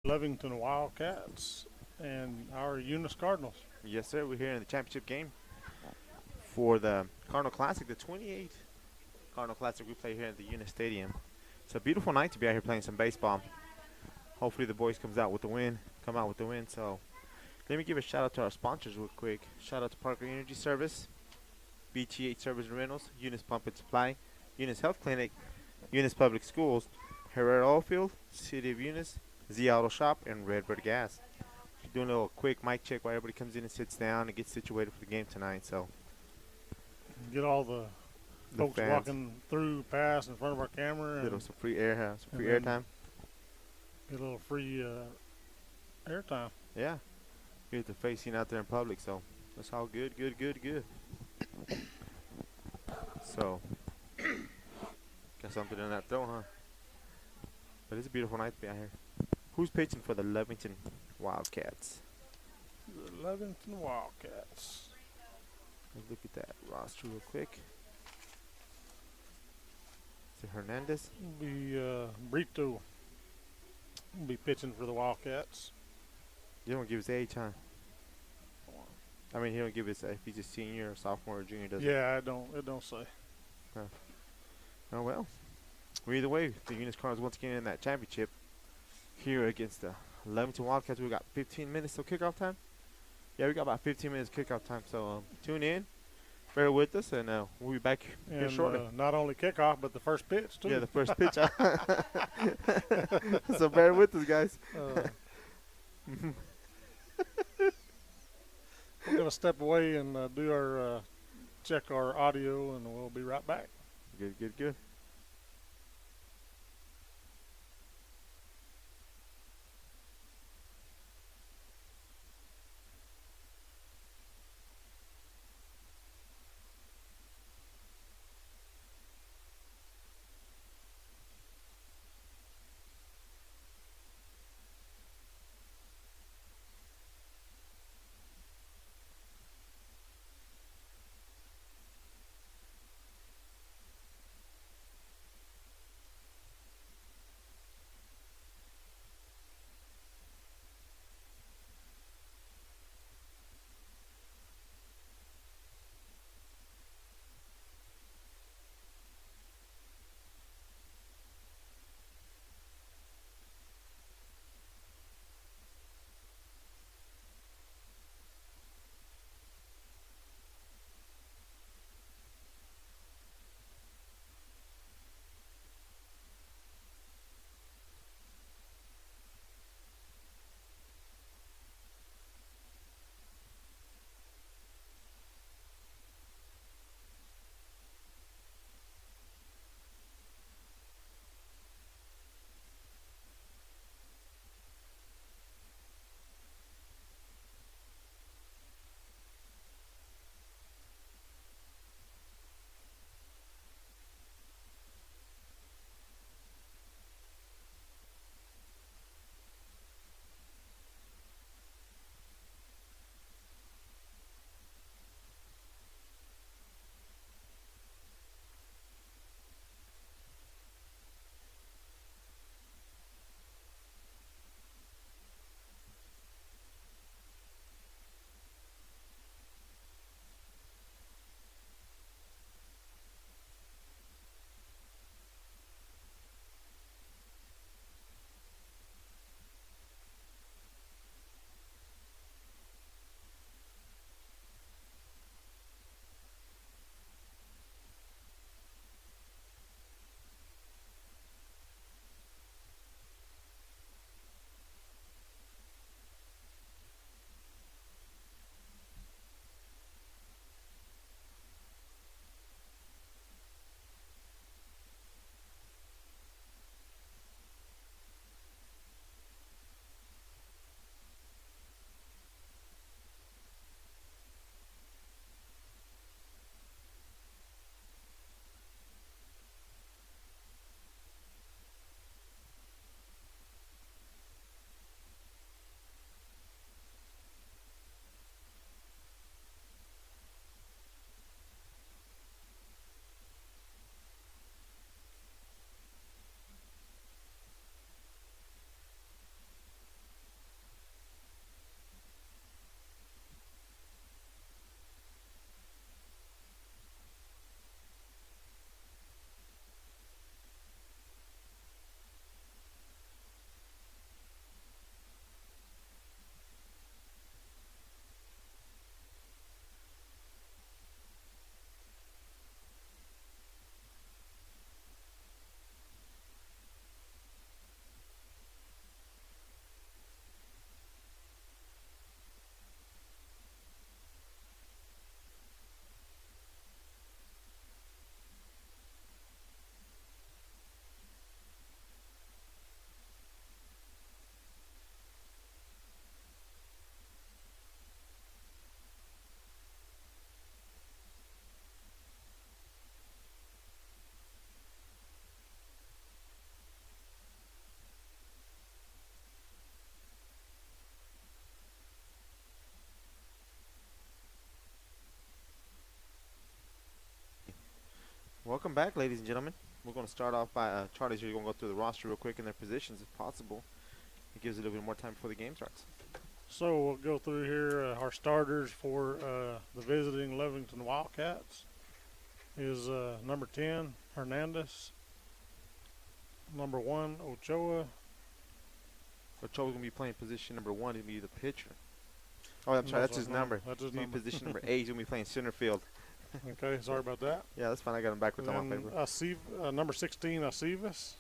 Lovington Wildcats and our Eunice Cardinals. Yes, sir. We're here in the championship game for the Cardinal Classic, the 28th Cardinal Classic we play here at the Eunice Stadium. It's a beautiful night to be out here playing some baseball. Hopefully the boys come out with the win. So let me give a shout out to our sponsors real quick. Shout out to Parker Energy Service, BT8 Service and Rentals, Eunice Pump and Supply, Eunice Health Clinic, Eunice Public Schools, Herrera Oilfield, City of Eunice, Z Auto Shop, and Redbird Gas. Doing a little quick mic check while everybody comes in and sits down and gets situated for the game tonight. So Get all the folks fans walking through past in front of our camera. And some free air, some free air time. Get a little free airtime. Yeah, you get the facing out there in public, so that's all good. So got something in that throw, huh? But it's a beautiful night to be out here. Who's pitching for the Lovington Wildcats? The Lovington Wildcats. Let's look at that roster real quick. Is it Hernandez? Be Brito. Will be pitching for the Wildcats. You don't give his age, huh? I mean, he don't give his if he's a senior or sophomore or junior, does he? Yeah, it don't say. Oh well. Well, either way, the Eunice Cardinals once again in that championship here against the Lovington Wildcats. We got 15 minutes till kickoff time. Yeah, we got about 15 minutes kickoff time. So tune in, bear with us, and we'll be back here shortly. Not only kickoff, but the first pitch too. Yeah, the first pitch. So bear with us, guys. We're gonna step away and do our check our audio, and we'll be right back. Good. Welcome back, ladies and gentlemen. We're going to start off by Charlie's here. Going to go through the roster real quick and their positions if possible. It gives a little bit more time before the game starts. So we'll go through here. Our starters for the visiting Lovington Wildcats is number 10, Hernandez. Number 1, Ochoa. Ochoa's going to be playing position number 1. He'll be the pitcher. Oh, I'm sorry. That's his number. That's his He'll be number. position number 8. He's going to be playing center field. Okay, sorry about that. Yeah, that's fine. I got him backwards on my paper. Number 16, Acevas.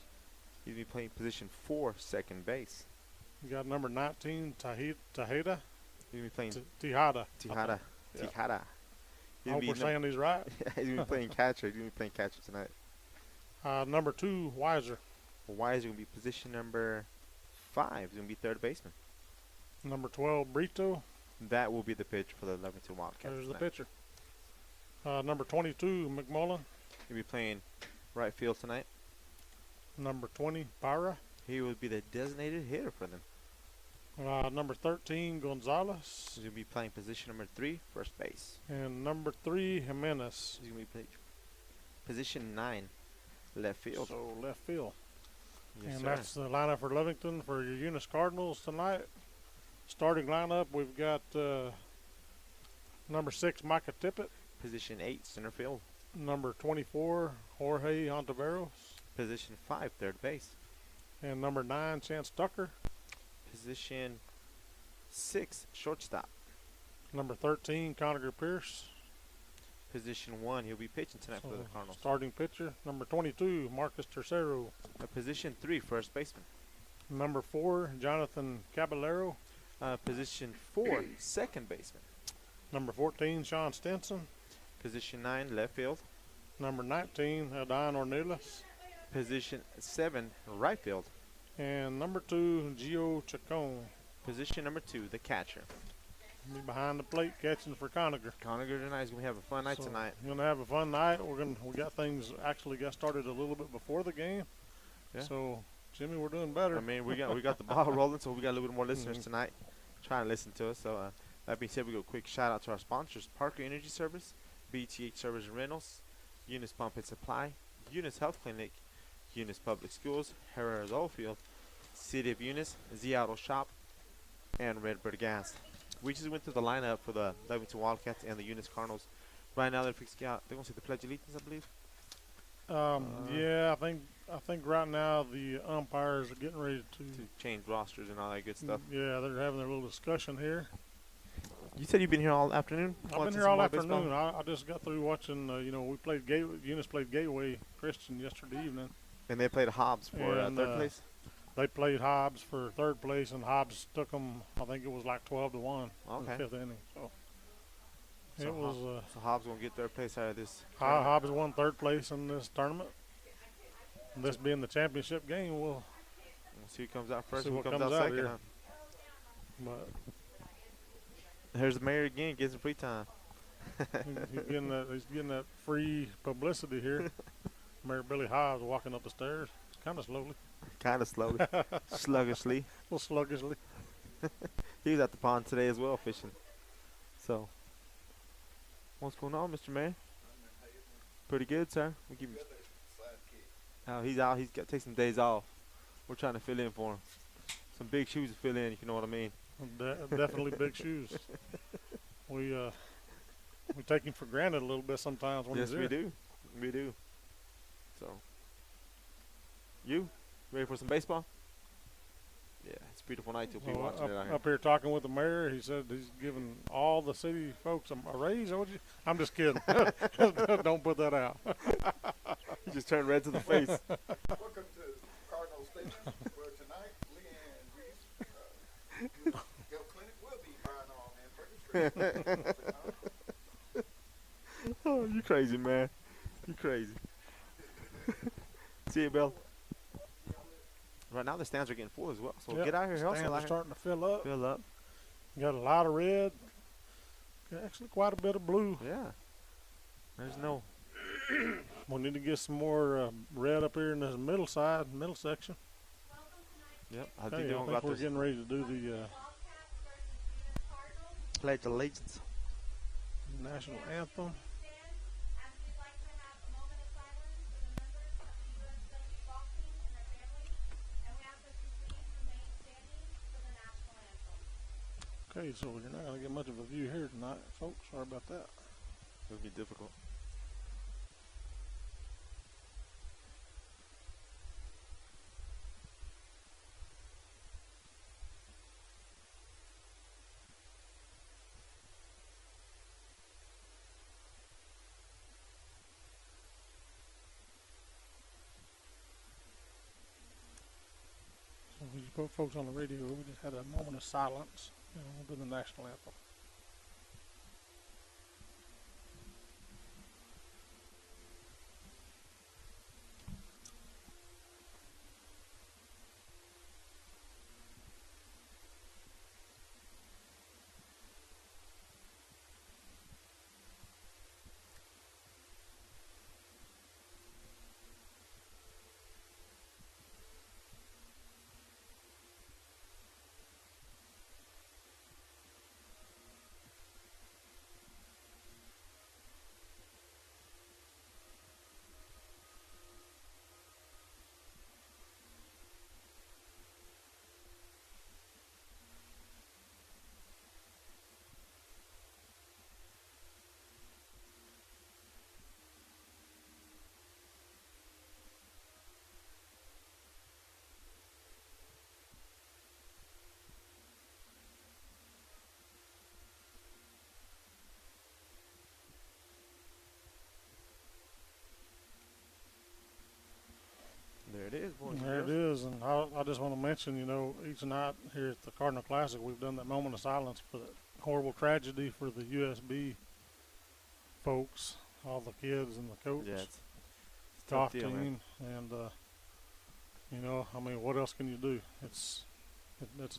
He'll be playing position 4, second base. You got number 19, Tejada. He'll be playing Tejada. Tejada. Yeah. Tejada. I hope we're saying these right. He's going to be playing catcher. He's going to be playing catcher tonight. Number 2, Weiser. Wise going to be position number 5. He's going to be third baseman. Number 12, Brito. That will be the pitch for the Lovington Wildcats. There's the tonight. pitcher. Number 22, McMullen. He'll be playing right field tonight. Number 20, Parra. He will be the designated hitter for them. Number 13, Gonzalez. He's going to be playing position number 3, first base. And number 3, Jimenez. He's going to be playing position 9, left field. So left field. Yes, and sir. that's the lineup for Lovington for your Eunice Cardinals tonight. Starting lineup, we've got number 6, Micah Tippett. Position 8, center field. Number 24, Jorge Ontiveros. Position 5, third base. And number 9, Chance Tucker. Position 6, shortstop. Number 13, Conager Pierce. Position 1, he'll be pitching tonight for the Cardinals. Starting pitcher. Number 22, Marcus Tercero. Position 3, first baseman. Number 4, Jonathan Caballero. Position 4, second baseman. Number 14, Sean Stinson. Position 9, left field. Number 19, Adon Ornelas. Position 7, right field. And number 2, Gio Chacon. Position number 2, the catcher. Be behind the plate catching for Conager. Conager tonight is going to have a fun night tonight. We're gonna have a fun night. We got things actually got started a little bit before the game. Yeah. So Jimmy, we're doing better. I mean, we got the ball rolling, so we got a little bit more listeners tonight trying to listen to us. So that being said, we go quick shout out to our sponsors: Parker Energy Service, BTH Service and Rentals, Eunice Pump and Supply, Eunice Health Clinic, Eunice Public Schools, Herrera's Oilfield, City of Eunice, Z Auto Shop, and Redbird Gas. We just went through the lineup for the Lovington Wildcats and the Eunice Cardinals. Right now they're fixing out. They're going to say the Pledge of Allegiance, I believe. Yeah, I think right now the umpires are getting ready to change rosters and all that good stuff. Yeah, they're having their little discussion here. You said you've been here all afternoon? I've been here all afternoon. I just got through watching, we played Eunice played Gateway Christian yesterday evening. And they played Hobbs for third place? They played Hobbs for third place, and Hobbs took them, I think it was like 12-1 in the fifth inning. So Hobbs going to get third place out of this. Hobbs won third place in this tournament. And this being the championship game, we'll see who comes out first, see who what comes out second. here. But here's the mayor again, getting some free time. he's getting that free publicity here. Mayor Billy Hobbs walking up the stairs, kind of slowly. Sluggishly. A little sluggishly. He was at the pond today as well, fishing. So, what's going on, Mr. Mayor? Pretty good, sir. We give him. Oh, he's out. He's got to take some days off. We're trying to fill in for him. Some big shoes to fill in, if you know what I mean. Definitely big shoes. We take him for granted a little bit sometimes when he's here. Yes, we do. We do. So, you ready for some baseball? Yeah, it's a beautiful night. You'll be watching it out here. Up here talking with the mayor, he said he's giving all the city folks a raise. I'm just kidding. Don't put that out. He just turned red to the face. Welcome to Cardinal Station, where tonight Lea and Eunice Health Clinic will be firing on hamburgers. Oh, you crazy, man. You crazy. See you, Bill. Right now the stands are getting full as well, so get out here. Stands are starting to fill up. Fill up. Got a lot of red. Actually, quite a bit of blue. Yeah. There's no. We need to get some more red up here in this middle section. Yep. I think we're getting ready to do the Pledge of Allegiance. national anthem. Okay, so you're not going to get much of a view here tonight, folks. Sorry about that. It'll be difficult. So we just put folks on the radio. We just had a moment of silence, to the national anthem. There it is, boys. There it is, and I just want to mention, each night here at the Cardinal Classic, we've done that moment of silence for the horrible tragedy for the USB folks, all the kids and the coach, Yeah, it's a golf tough deal, man. team, and what else can you do? It's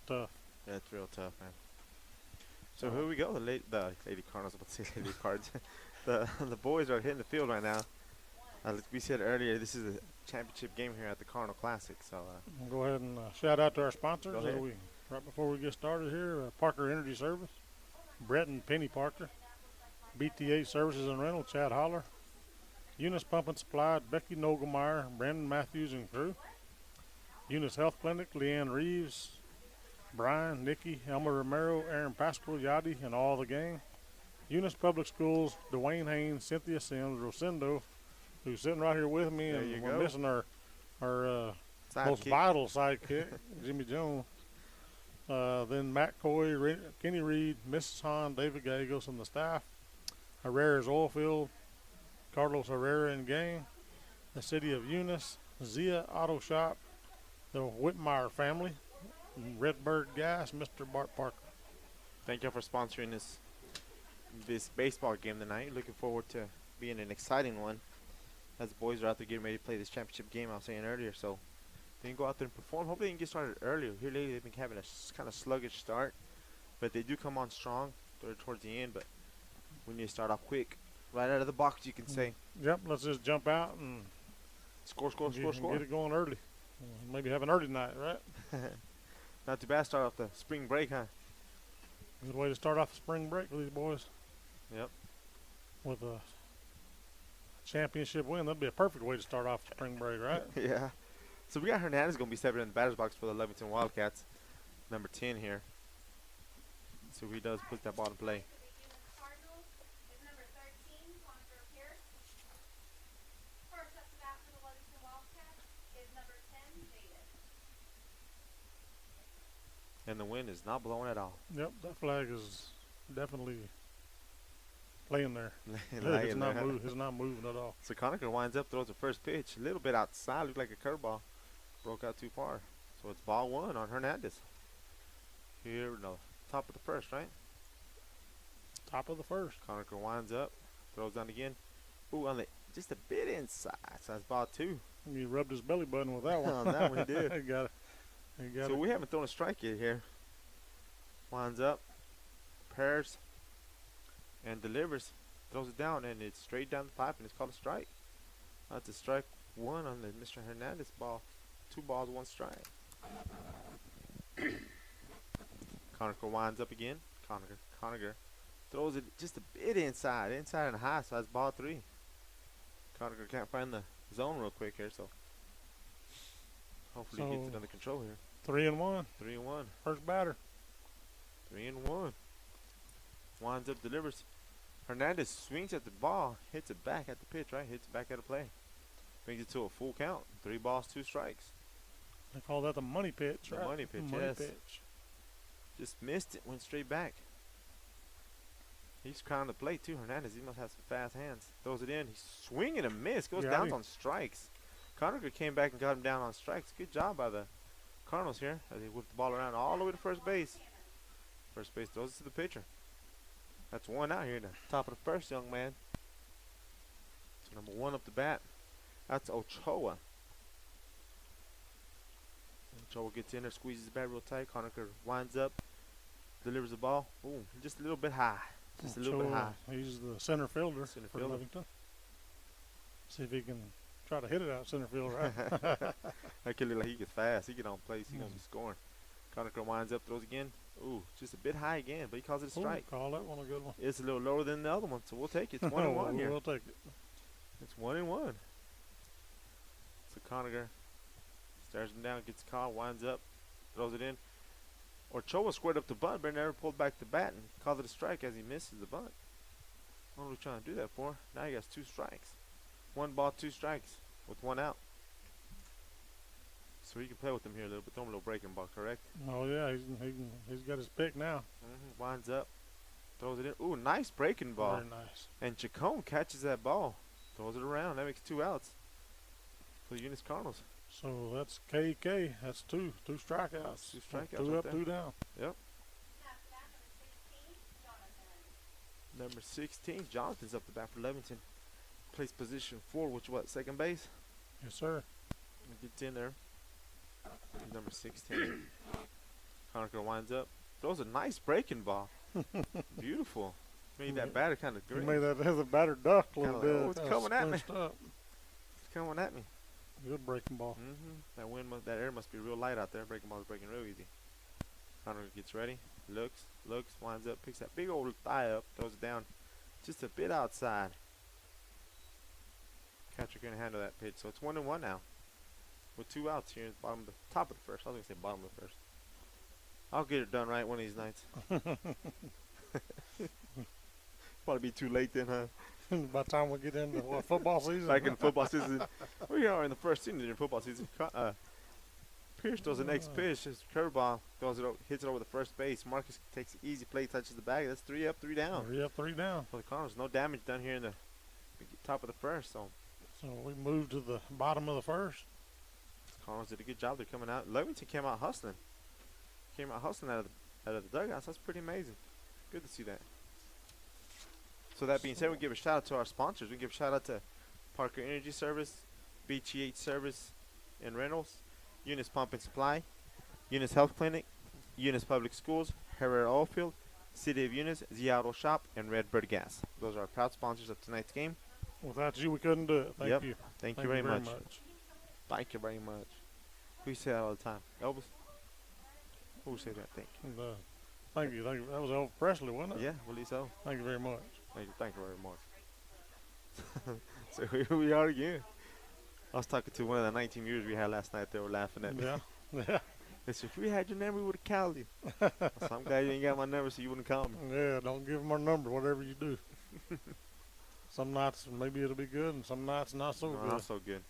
tough. Yeah, it's real tough, man. So here we go. The Lady Cardinals, I was about to say Lady Cards. the boys are hitting the field right now. Like we said earlier, this is a championship game here at the Cardinal Classic. So We'll go ahead and shout out to our sponsors. Go ahead. Right before we get started here, Parker Energy Service, Brett and Penny Parker, BTA Services and Rental, Chad Holler, Eunice Pump and Supply, Becky Nogelmeyer, Brandon Matthews and crew, Eunice Health Clinic, Leanne Reeves, Brian, Nikki, Elmer Romero, Aaron Pascal, Yadi, and all the gang, Eunice Public Schools, Dwayne Haynes, Cynthia Sims, Rosendo, who's sitting right here with me, There you and we're go. missing our most sidekick. vital sidekick, Jimmy Jones. Then Matt Coy, Kenny Reed, Mrs. Hahn, David Gallegos, and the staff. Herrera's Oilfield, Carlos Herrera and gang. The city of Eunice, Zia Auto Shop, the Whitmire family, and Redbird Gas, Mr. Bart Parker. Thank you for sponsoring this baseball game tonight. Looking forward to being an exciting one, as the boys are out there getting ready to play this championship game I was saying earlier. So they can go out there and perform. Hopefully they can get started earlier. Here lately they've been having a kind of sluggish start, but they do come on strong towards the end. But we need to start off quick, right out of the box, you can say. Yep, let's just jump out and Score. get it going early. Maybe have an early night, right? Not too bad. Start off the spring break, huh? Good way to start off the spring break with these boys. Yep. With a championship win, that'd be a perfect way to start off the spring break, right? Yeah. So we got Hernandez going to be stepping in the batter's box for the Lovington Wildcats, number 10 here. So he does put that ball in play. Cardinals is number 13, Connor Pierce. First up to bat for the Lovington Wildcats is number 10, Jaden. And the wind is not blowing at all. Yep, that flag is definitely laying there. Laying It's not there. it's not moving at all. So Conacher winds up, throws the first pitch. A little bit outside, looked like a curveball. Broke out too far. So it's ball one on Hernandez. Here in the top of the first, right? Top of the first. Conacher winds up, throws down again. Ooh, just a bit inside. So that's ball two. He rubbed his belly button with that one. On that one he did. He got it. He got So it. we haven't thrown a strike yet here. Winds up, pairs, and delivers. Throws it down, and it's straight down the pipe, and it's called a strike. That's a strike one on the Mr. Hernandez ball. 2 balls, 1 strike. Conacher winds up again. Conacher throws it just a bit inside and high, so that's ball 3. Conacher can't find the zone real quick here, so hopefully he gets it So- under control here. 3-1. 3-1. First batter. 3-1. Winds up, delivers. Hernandez swings at the ball, hits it back at the pitch, right? Hits it back at a play. Brings it to a full count. 3 balls, 2 strikes. They call that the money pitch, The right? money pitch, Money yes. pitch. Just missed it, went straight back. He's crowned the plate too. Hernandez, he must have some fast hands. Throws it in. He's swinging and a miss. Goes Yeah, down on strikes. Conacher came back and got him down on strikes. Good job by the Cardinals here as they whip the ball around all the way to first base. First base throws it to the pitcher. That's 1 out here in the top of the first, young man. So number 1 up the bat. That's Ochoa. Ochoa gets in there, squeezes the bat real tight. Conacher winds up, delivers the ball. Ooh, just a little bit high. Just a little bit high. He's the center fielder Center for fielder. Lovington. See if he can try to hit it out center field, right? That kid look like he gets fast. He get on place. He gonna be scoring. Conacher winds up, throws again. Ooh, just a bit high again, but he calls it a strike. Ooh, call that one a good one. It's a little lower than the other one, so we'll take it. It's 1-1 here. We'll take it. It's 1-1. So Conacher stares him down, gets the call, winds up, throws it in. Ochoa squared up the bunt, but never pulled back the bat and called it a strike as he misses the bunt. What are we trying to do that for? Now he has 2 strikes. 1 ball, 2 strikes with 1 out. So he can play with them here a little bit. Throw him a little breaking ball, correct? Oh yeah, he's got his pick now. Winds up, throws it in. Ooh, nice breaking ball. Very nice. And Chacon catches that ball, throws it around. That makes 2 outs for the Eunice Cardinals. So that's KK. That's two strikeouts. 2 strikeouts. 2 right up, there. 2 down. Yep. After that, Jonathan. Number 16, Jonathan's up the bat for Lovington. Plays position 4, which what, second base? Yes, sir. Gets in there. He's number 16. Conacher winds up. Throws a nice breaking ball. Beautiful. Made that batter kind of He green. made that as a batter duck a little Kinda like, bit. oh, it's Kinda coming at me. squinched up. It's coming at me. Good breaking ball. That wind, that air must be real light out there. Breaking ball's breaking real easy. Conacher gets ready. Looks, winds up, picks that big old thigh up, throws it down just a bit outside. Catcher can handle that pitch. So it's 1-1 now. With 2 outs here at the top of the first. I was going to say bottom of the first. I'll get it done right one of these nights. Probably be too late then, huh? By the time we get into what, football season? Like in football season. We are in the first season in football season. Pierce throws the next pitch. His curveball throws it, hits it over the first base. Marcus takes an easy play, touches the bag. That's 3 up, 3 down. 3 up, 3 down. For the Cardinals, no damage done here in the top of the first. So So we moved to the bottom of the first. Cardinals did a good job. They're coming out. Lovington came out hustling. Out of the dugouts. That's pretty amazing. Good to see that. So that being said, we give a shout out to our sponsors. We give a shout out to Parker Energy Service, BGH Service and Rentals, Eunice Pump and Supply, Eunice Health Clinic, Eunice Public Schools, Herrera Oilfield, City of Eunice, Z Auto Shop, and Redbird Gas. Those are our proud sponsors of tonight's game. Without you, we couldn't do it. Thank Yep. you. Thank you very much. much. Thank you very much. We say that all the time. Elvis? Who say that? Thank And, thank you. That was Elvis Presley, wasn't you. it? Yeah, well, at least so. Thank you very much. Thank you very much. So here we are again. I was talking to one of the 19 viewers we had last night. They were laughing at me. Yeah. Yeah. They said, if we had your number, we would have called you. So I'm glad you ain't got my number so you wouldn't call me. Yeah, don't give them our number, whatever you do. Some nights maybe it'll be good, and some nights not so No, good. not so good.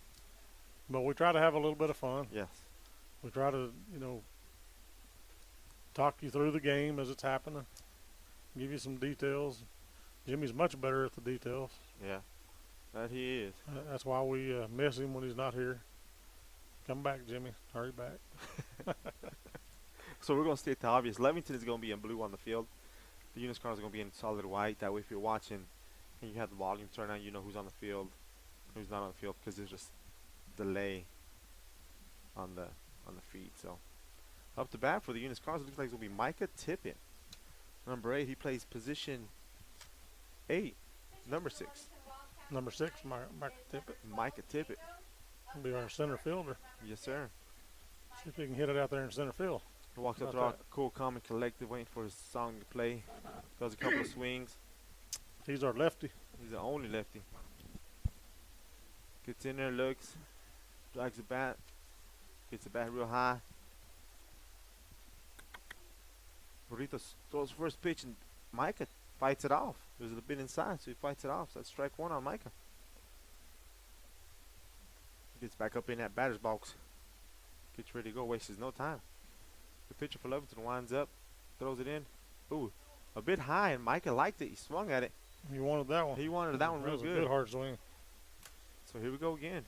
But we try to have a little bit of fun. Yes. We try to, talk you through the game as it's happening, give you some details. Jimmy's much better at the details. Yeah. That he is. That's why we miss him when he's not here. Come back, Jimmy. Hurry back. So we're going to state the obvious. Lovington is going to be in blue on the field. The Eunice Cardinals are going to be in solid white. That way if you're watching and you have the volume turned on, you know who's on the field, who's not on the field, because there's just delay on the feed. So up to bat for the Eunice Cardinals, looks like it's going to be Micah Tippett. Number 8, he plays position 8. Number 6, Number 6, Mike Tippett, Micah Tippett. will be our center fielder. Yes, sir. See if he can hit it out there in center field. He walks up About to all that. cool, calm, and collected, waiting for his song to play. Does a couple of swings. He's our lefty. He's the only lefty. Gets in there, looks, drags the bat, gets the bat real high. Burrito throws first pitch, and Micah fights it off. It was a bit inside, so he fights it off. So that's strike one on Micah. Gets back up in that batter's box. Gets ready to go. Wastes no time. The pitcher for Lovington winds up, throws it in. Ooh, a bit high, and Micah liked it. He swung at it. He wanted that one. He wanted that one That real was a good. good hard swing. So here we go again.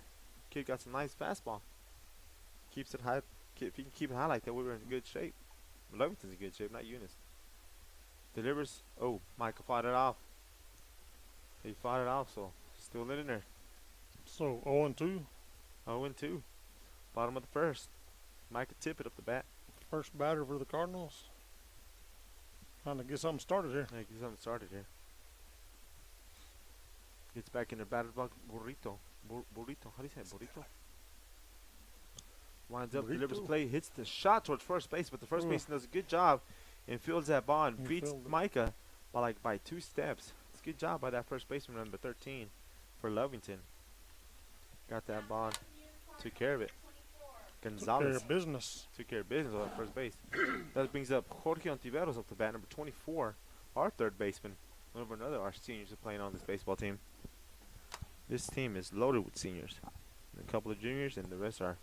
Kid got some nice fastball. Keeps it high. If he can keep it high like that, we were in good shape. Lovington's in good shape, not Eunice. Delivers. Oh, Micah fought it off. He fought it off, so still in there. So 0-2. 0-2. Bottom of the first. Micah Tippett up the bat. First batter for the Cardinals. Trying to get something started here. Yeah, get something started here. Gets back in the batter's box. Burrito. Burrito. How do you say it? Burrito? Winds up, delivers Burrito. play, hits the shot towards first base, but the first baseman does a good job and fields that ball and He beats fielded it. Micah by 2 steps. It's a good job by that first baseman, number 13, for Lovington. Got that ball, took care of it. Took care Gonzalez of business. took care of business on first base. That brings up Jorge Ontiveros up the bat, number 24, our third baseman. One of another our seniors are playing on this baseball team. This team is loaded with seniors. A couple of juniors, and the rest are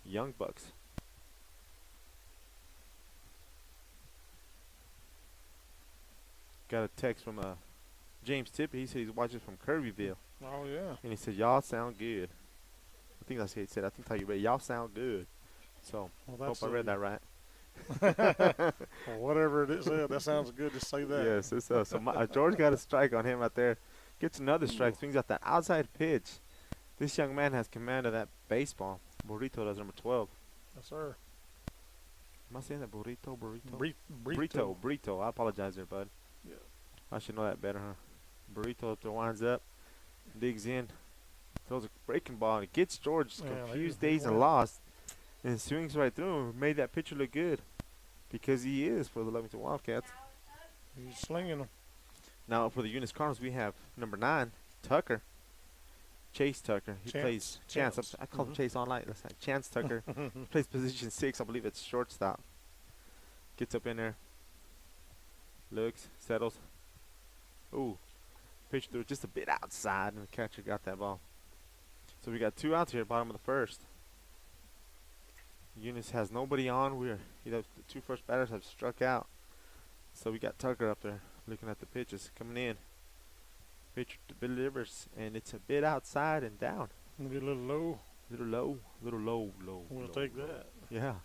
young bucks. Got a text from James Tippett. He said he's watching from Kirbyville, Oh, yeah. and he said y'all sound good. I think that's what he said. I think how you read y'all sound good. So Well, hope that's I read that right. Well, whatever it is, that sounds good to say that. Yes, it's so George got a strike on him out there. Gets another strike. Swings out that outside pitch. This young man has command of that baseball. Burrito does, number 12. Yes, sir. Am I saying that? Burrito? Brito. Burrito. I apologize there, bud. Yeah. I should know that better, huh? Burrito up there, winds up, digs in, throws a breaking ball, and it gets George Yeah, confused, he dazed, and went. lost, and swings right through him. Made that pitcher look good because he is for the Lovington Wildcats. He's slinging them. Now for the Eunice Cardinals, we have number 9, Tucker. Chase Tucker. He plays Chance. I call him Chase online. That's not Chance Tucker. Plays position 6. I believe it's shortstop. Gets up in there. Looks. Settles. Ooh. Pitch through just a bit outside, and the catcher got that ball. So we got 2 outs here, bottom of the first. Eunice has nobody on. The 2 first batters have struck out. So we got Tucker up there looking at the pitches coming in. Pitcher delivers, and it's a bit outside and down. Maybe a little low. Little low. We'll low. take that. Yeah.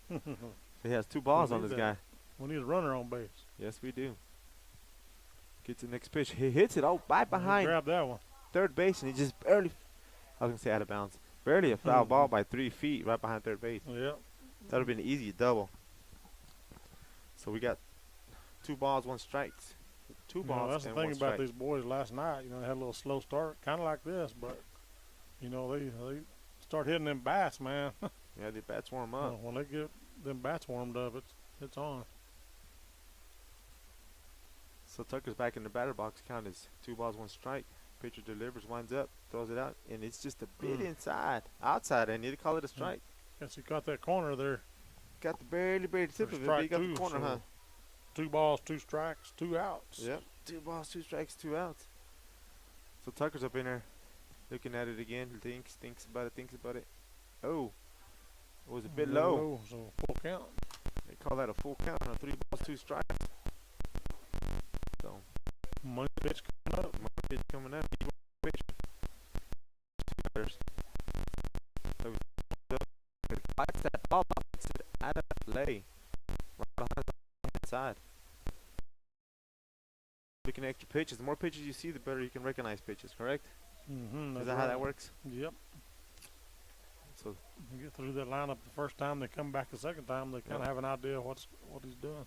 He has 2 balls We on need this that. guy. We need a runner on base. Yes, we do. Gets the next pitch. He hits it right behind Grab that one. third base, and he just barely, I was going to say out of bounds, barely a foul ball by 3 feet right behind third base. Yep. That would have been an easy double. So we got 2 balls, 1 strike. 2 balls That's the and thing 1 about strike. these boys last night. You know, they had a little slow start, kind of like this, but you know they start hitting them bats, man. Yeah, the bats warm up. When they get them bats warmed up, it's on. So Tucker's back in the batter box. Count is 2 balls, 1 strike. Pitcher delivers, winds up, throws it out, and it's just a bit outside. I need to call it a strike. Guess he caught that corner there. Got the barely tip of it, but Strike he got 2, the corner, so huh? 2 balls, 2 strikes, 2 outs. Yep. 2 balls, 2 strikes, 2 outs. So Tucker's up in there, looking at it again. Thinks about it. Oh, it was a bit low. So full count. They call that a full count on 3 balls, 2 strikes. So Money pitch coming up. my pitch coming up. Pitch. 2 batters. So he fights that ball, puts it out of play, right behind the inside. Looking at extra pitches. The more pitches you see, the better you can recognize pitches. Correct? Mm-hmm. Is that how that works? Yep. So You get through that lineup the first time, they come back the second time, they kind of have an idea what he's doing.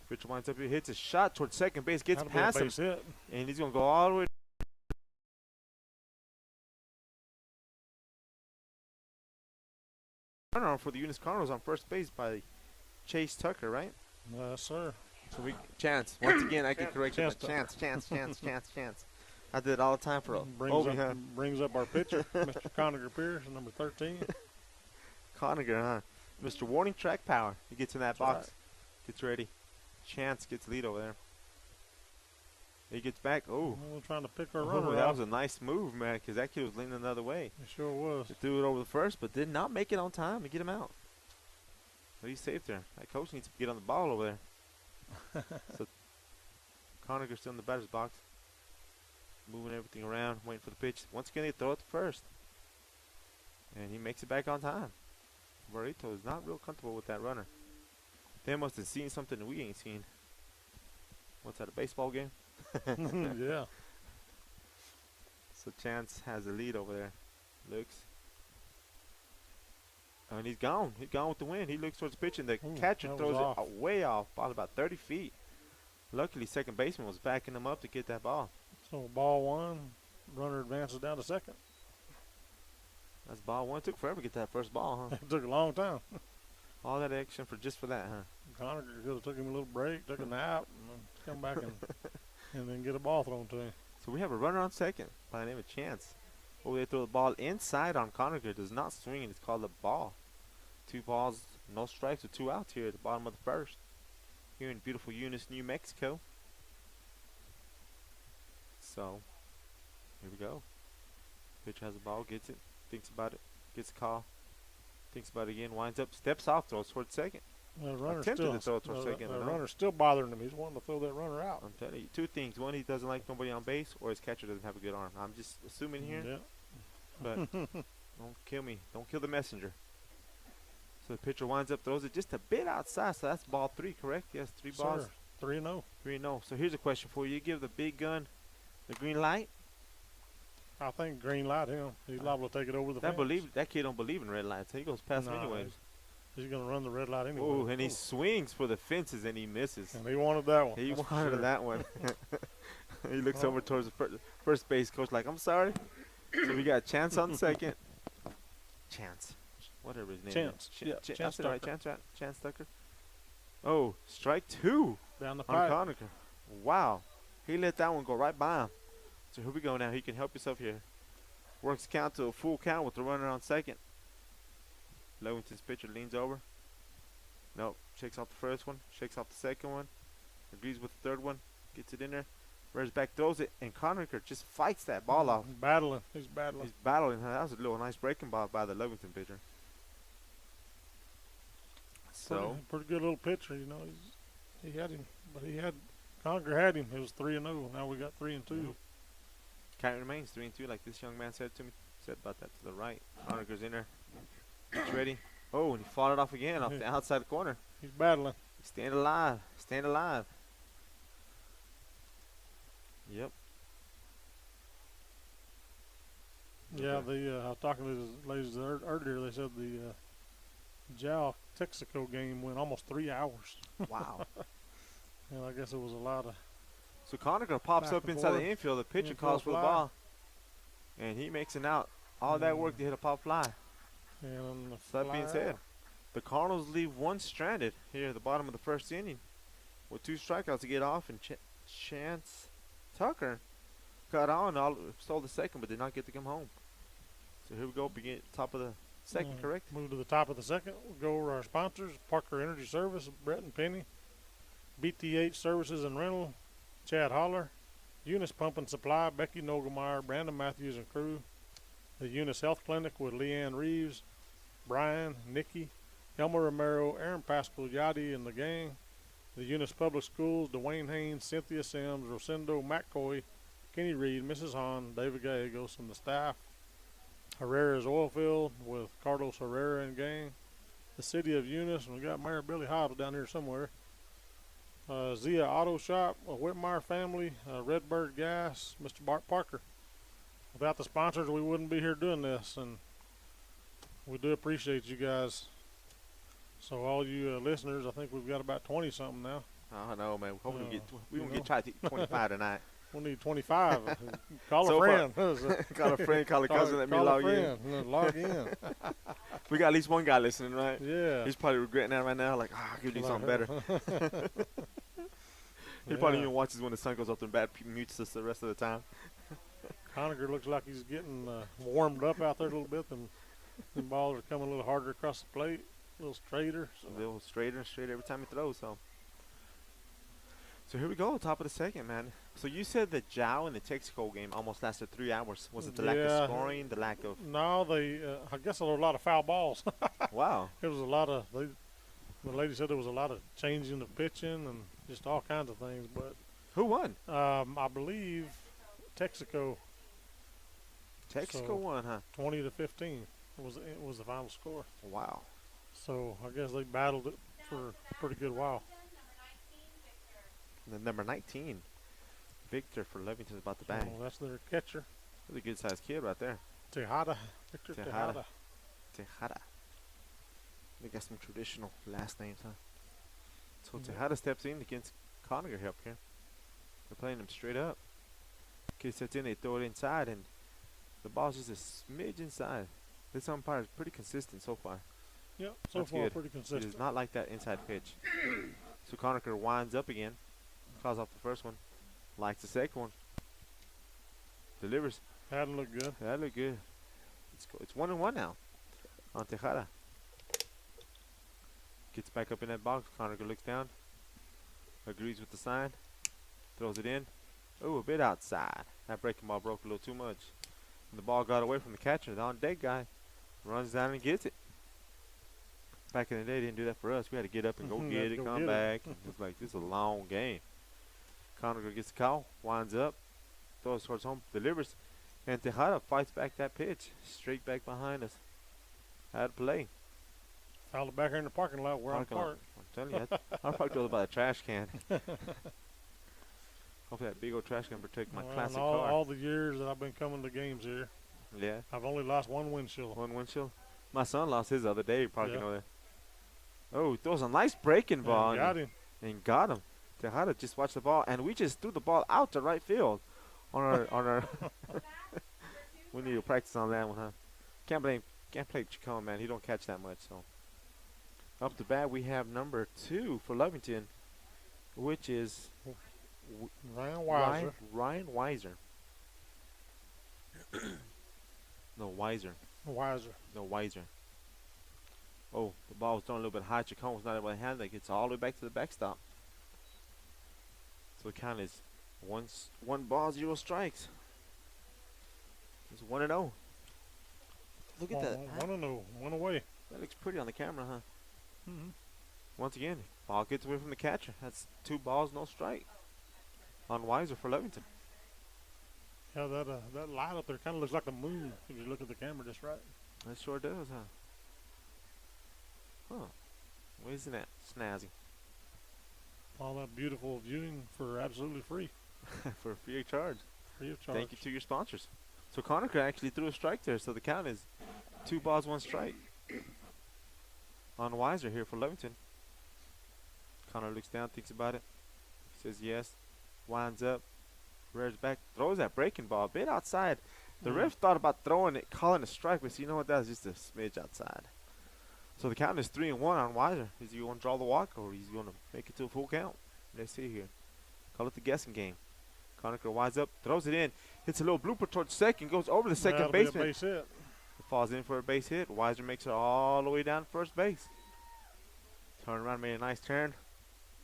pitcher winds up here, hits a shot towards second base, gets That'll be a past him, base hit. and he's gonna go all the way. Runner for the Eunice Cardinals on first base by Chase Tucker, right? Yes, sir. So we chance once again. I can correct you. Chance but chance. I did it all the time for Brings up our pitcher, Mr. Conager Pierce, number 13. Conager, huh? Mr. Warning Track Power. He gets in that That's box, gets ready. Chance gets lead over there. He gets back. Oh, We're trying to pick our runner that out. was a nice move, man, because that kid was leaning another way. It sure was. He threw it over the first, but did not make it on time to get him out. But he's safe there. That coach needs to get on the ball over there. So Conacher's still in the batter's box, moving everything around, waiting for the pitch. Once again, they throw it to first, and he makes it back on time. Barreto is not real comfortable with that runner. They must have seen something that we ain't seen. What's that, a baseball game? Yeah. So Chance has the lead over there. Looks. And he's gone. He's gone with the wind. He looks towards the pitch, and the catcher that was throws off. it way off, probably about 30 feet. Luckily, second baseman was backing him up to get that ball. So ball one, runner advances down to second. That's ball one. Took forever to get that first ball, huh? It took a long time. All that action for just for that, huh? Conacher could have took him a little break, took a nap, and then come back and then get a ball thrown to him. So we have a runner on second by the name of Chance. Oh, they throw the ball inside on Conacher. Does not swing, and it's called a ball. 2 balls, no strikes with 2 outs here at the bottom of the first. Here in beautiful Eunice, New Mexico. So, here we go. Pitcher has the ball, gets it, thinks about it, gets a call, thinks about it again, winds up, steps off, throws towards second. The runner's Attempted still, to throw it towards second. the no. runner's still bothering him. He's wanting to throw that runner out. I'm telling you, 2 things. One, he doesn't like nobody on base, or his catcher doesn't have a good arm. I'm just assuming here, Yeah. but don't kill me. Don't kill the messenger. So the pitcher winds up, throws it just a bit outside, so that's ball 3, correct? Yes, 3 balls. Sir, 3-0. 3-0. So here's a question for you. You give the big gun the green light? I think green light him. He's liable to take it over the fence. That kid don't believe in red lights. He goes past him Nah, anyways. He's going to run the red light anyway. Oh, and he swings for the fences and he misses. And he wanted that one. He that's for wanted sure. that one. He looks Oh. over towards the first base coach like, I'm sorry. So we got Chance on second. Chance. Whatever his name Chance. is. Yeah, Chance Chance Tucker. Right? Tucker. Chance Tucker. Oh, strike 2 Down the on pipe. Conacher. Wow. He let that one go right by him. So here we go now. He can help himself here. Works count to a full count with the runner on second. Lovington's pitcher leans over. Nope. Shakes off the first one. Shakes off the second one. Agrees with the third one. Gets it in there. Rears back, throws it. And Conacher just fights that ball off. Battling. He's battling. He's battling. That was a little nice breaking ball by the Lovington pitcher. So, pretty good little pitcher, you know. He had him, but Conacher had him. It was 3-0. Now we got 3-2. count remains 3-2, like this young man said to me. Said about that to the right. Conacher's in there. He's ready. Oh, and he fought it off again off the outside corner. He's battling. Stand alive. Stand alive. Yep. Yeah, I was talking to the ladies earlier. They said the Jal Texaco game went almost 3 hours. Wow. And I guess it was a lot of. So Conacher pops Back up and inside the forth. infield. The pitcher Infield calls for the fly. ball. And he makes an out. All that work to hit a pop fly. And the So that being fly said, out. the Cardinals leave one stranded here at the bottom of the first inning with 2 strikeouts to get off, and Chance Tucker got on, stole the second, but did not get to come home. So here we go, begin top of the second, correct? Move to the top of the second. We'll go over our sponsors: Parker Energy Service, Brett and Penny, BTH Services and Rental, Chad Holler, Eunice Pump and Supply, Becky Nogelmeyer, Brandon Matthews and crew, the Eunice Health Clinic with Leanne Reeves, Brian, Nikki, Elmer Romero, Aaron Pascal, Yadi and the gang, the Eunice Public Schools, Dwayne Haynes, Cynthia Sims, Rosendo McCoy, Kenny Reed, Mrs. Hahn, David Gallegos and the staff, Herrera's Oilfield with Carlos Herrera and gang, the City of Eunice, and we got Mayor Billy Hoddle down here somewhere, Zia Auto Shop, Whitmire Family, Redbird Gas, Mr. Bart Parker. Without the sponsors, we wouldn't be here doing this, and we do appreciate you guys. So all you listeners, I think we've got about 20-something now. I know, man. Hopefully we you won't know. get tried to 25 tonight. We'll need 25. Call So a far- friend. Call a friend, call a cousin, let me Call a log in. friend. Log in. We got at least one guy listening, right? Yeah. He's probably regretting that right now, like, I could do something better. He probably Yeah. even watches when the sun goes up and bad mutes us the rest of the time. Conacher looks like he's getting warmed up out there a little bit. And the balls are coming a little harder across the plate, a little straighter. So. A little straighter and straighter every time he throws. So So here we go, top of the second, man. So you said the Jow and the Texaco game almost lasted 3 hours. Was it the lack Yeah. of scoring, the lack of? No, I guess there were a lot of foul balls. Wow. It was a lot of. The lady said there was a lot of changing of pitching and just all kinds of things. But Who won? I believe Texaco Texaco So- won, huh? 20-15 was the final score. Wow. So I guess they battled it for a pretty good while. And then number 19, Victor for Lovington's about to bang. So that's their catcher, Really good sized kid right there. Tejada, Victor Tejada. Tejada. Tejada. They got some traditional last names, huh? So Yeah. Tejada steps in against Conager help here. They're playing him straight up. Kid sets in, they throw it inside, and the ball's just a smidge inside. This umpire is pretty consistent so far. Yep, so That's far good. pretty He consistent. does not like that inside pitch. So Conacher winds up again. Calls off the first one. Likes the second one. Delivers. Hadn't looked good. That looked good. It's 1-1 now on Tejada. Gets back up in that box. Conacher looks down. Agrees with the sign. Throws it in. Oh, a bit outside. That breaking ball broke a little too much. And the ball got away from the catcher. The on-deck guy runs down and gets it. Back in the day, they didn't do that for us. We had to get up and go Mhm, get had to it, go come get it. back. It was like, this is a long game. Conacher gets the call, winds up, throws towards home, delivers. And Tejada fights back that pitch. Straight back behind us. How to play. Fouled it back here in the parking lot where I'm Parking lot. parked. I'm telling you, I'll probably throw it by the trash can. Hopefully that big old trash can protect my Well, classic and car. all the years that I've been coming to games here, Yeah, I've only lost one windshield. one windshield. My son lost his the other day. You probably Yeah. know that. Oh, throws a nice breaking ball. And got him. And got him. Tejada just watched the ball, and we just threw the ball out to right field on our. We need to practice on that one, huh? Can't play Chacon, man. He don't catch that much. So up to bat, we have number 2 for Lovington, which is Ryan Weiser. Ryan Weiser. No, Weiser. Weiser. No, Weiser. Oh, the ball was thrown a little bit high. Chacon was not able to handle it. Gets all the way back to the backstop. So the count is 1-0 strikes. It's 1-0. Look at that. 1-0. One away. That looks pretty on the camera, huh? Mm-hmm. Once again, ball gets away from the catcher. That's 2 balls, no strike. On Weiser for Lovington. Yeah, that light up there kind of looks like the moon if you look at the camera just right. That sure does, huh? Huh. Well, isn't that snazzy? All that beautiful viewing for absolutely free. For free of charge. Free of charge. Thank you to your sponsors. So Conacher actually threw a strike there, so the count is 2 balls, 1 strike. On Weiser here for Lovington. Connor looks down, thinks about it. Says yes. Winds up. Rears back. Throws that breaking ball a bit outside. The ref thought about throwing it, calling a strike, but you know what? That was just a smidge outside. So the count is 3-1 on Weiser. Is he going to draw the walk, or is he going to make it to a full count? Let's see here. Call it the guessing game. Conacher winds up, throws it in, hits a little blooper towards second, goes over the second That'll be a baseman. base hit. Falls in for a base hit. Weiser makes it all the way down to first base. Turn around, made a nice turn.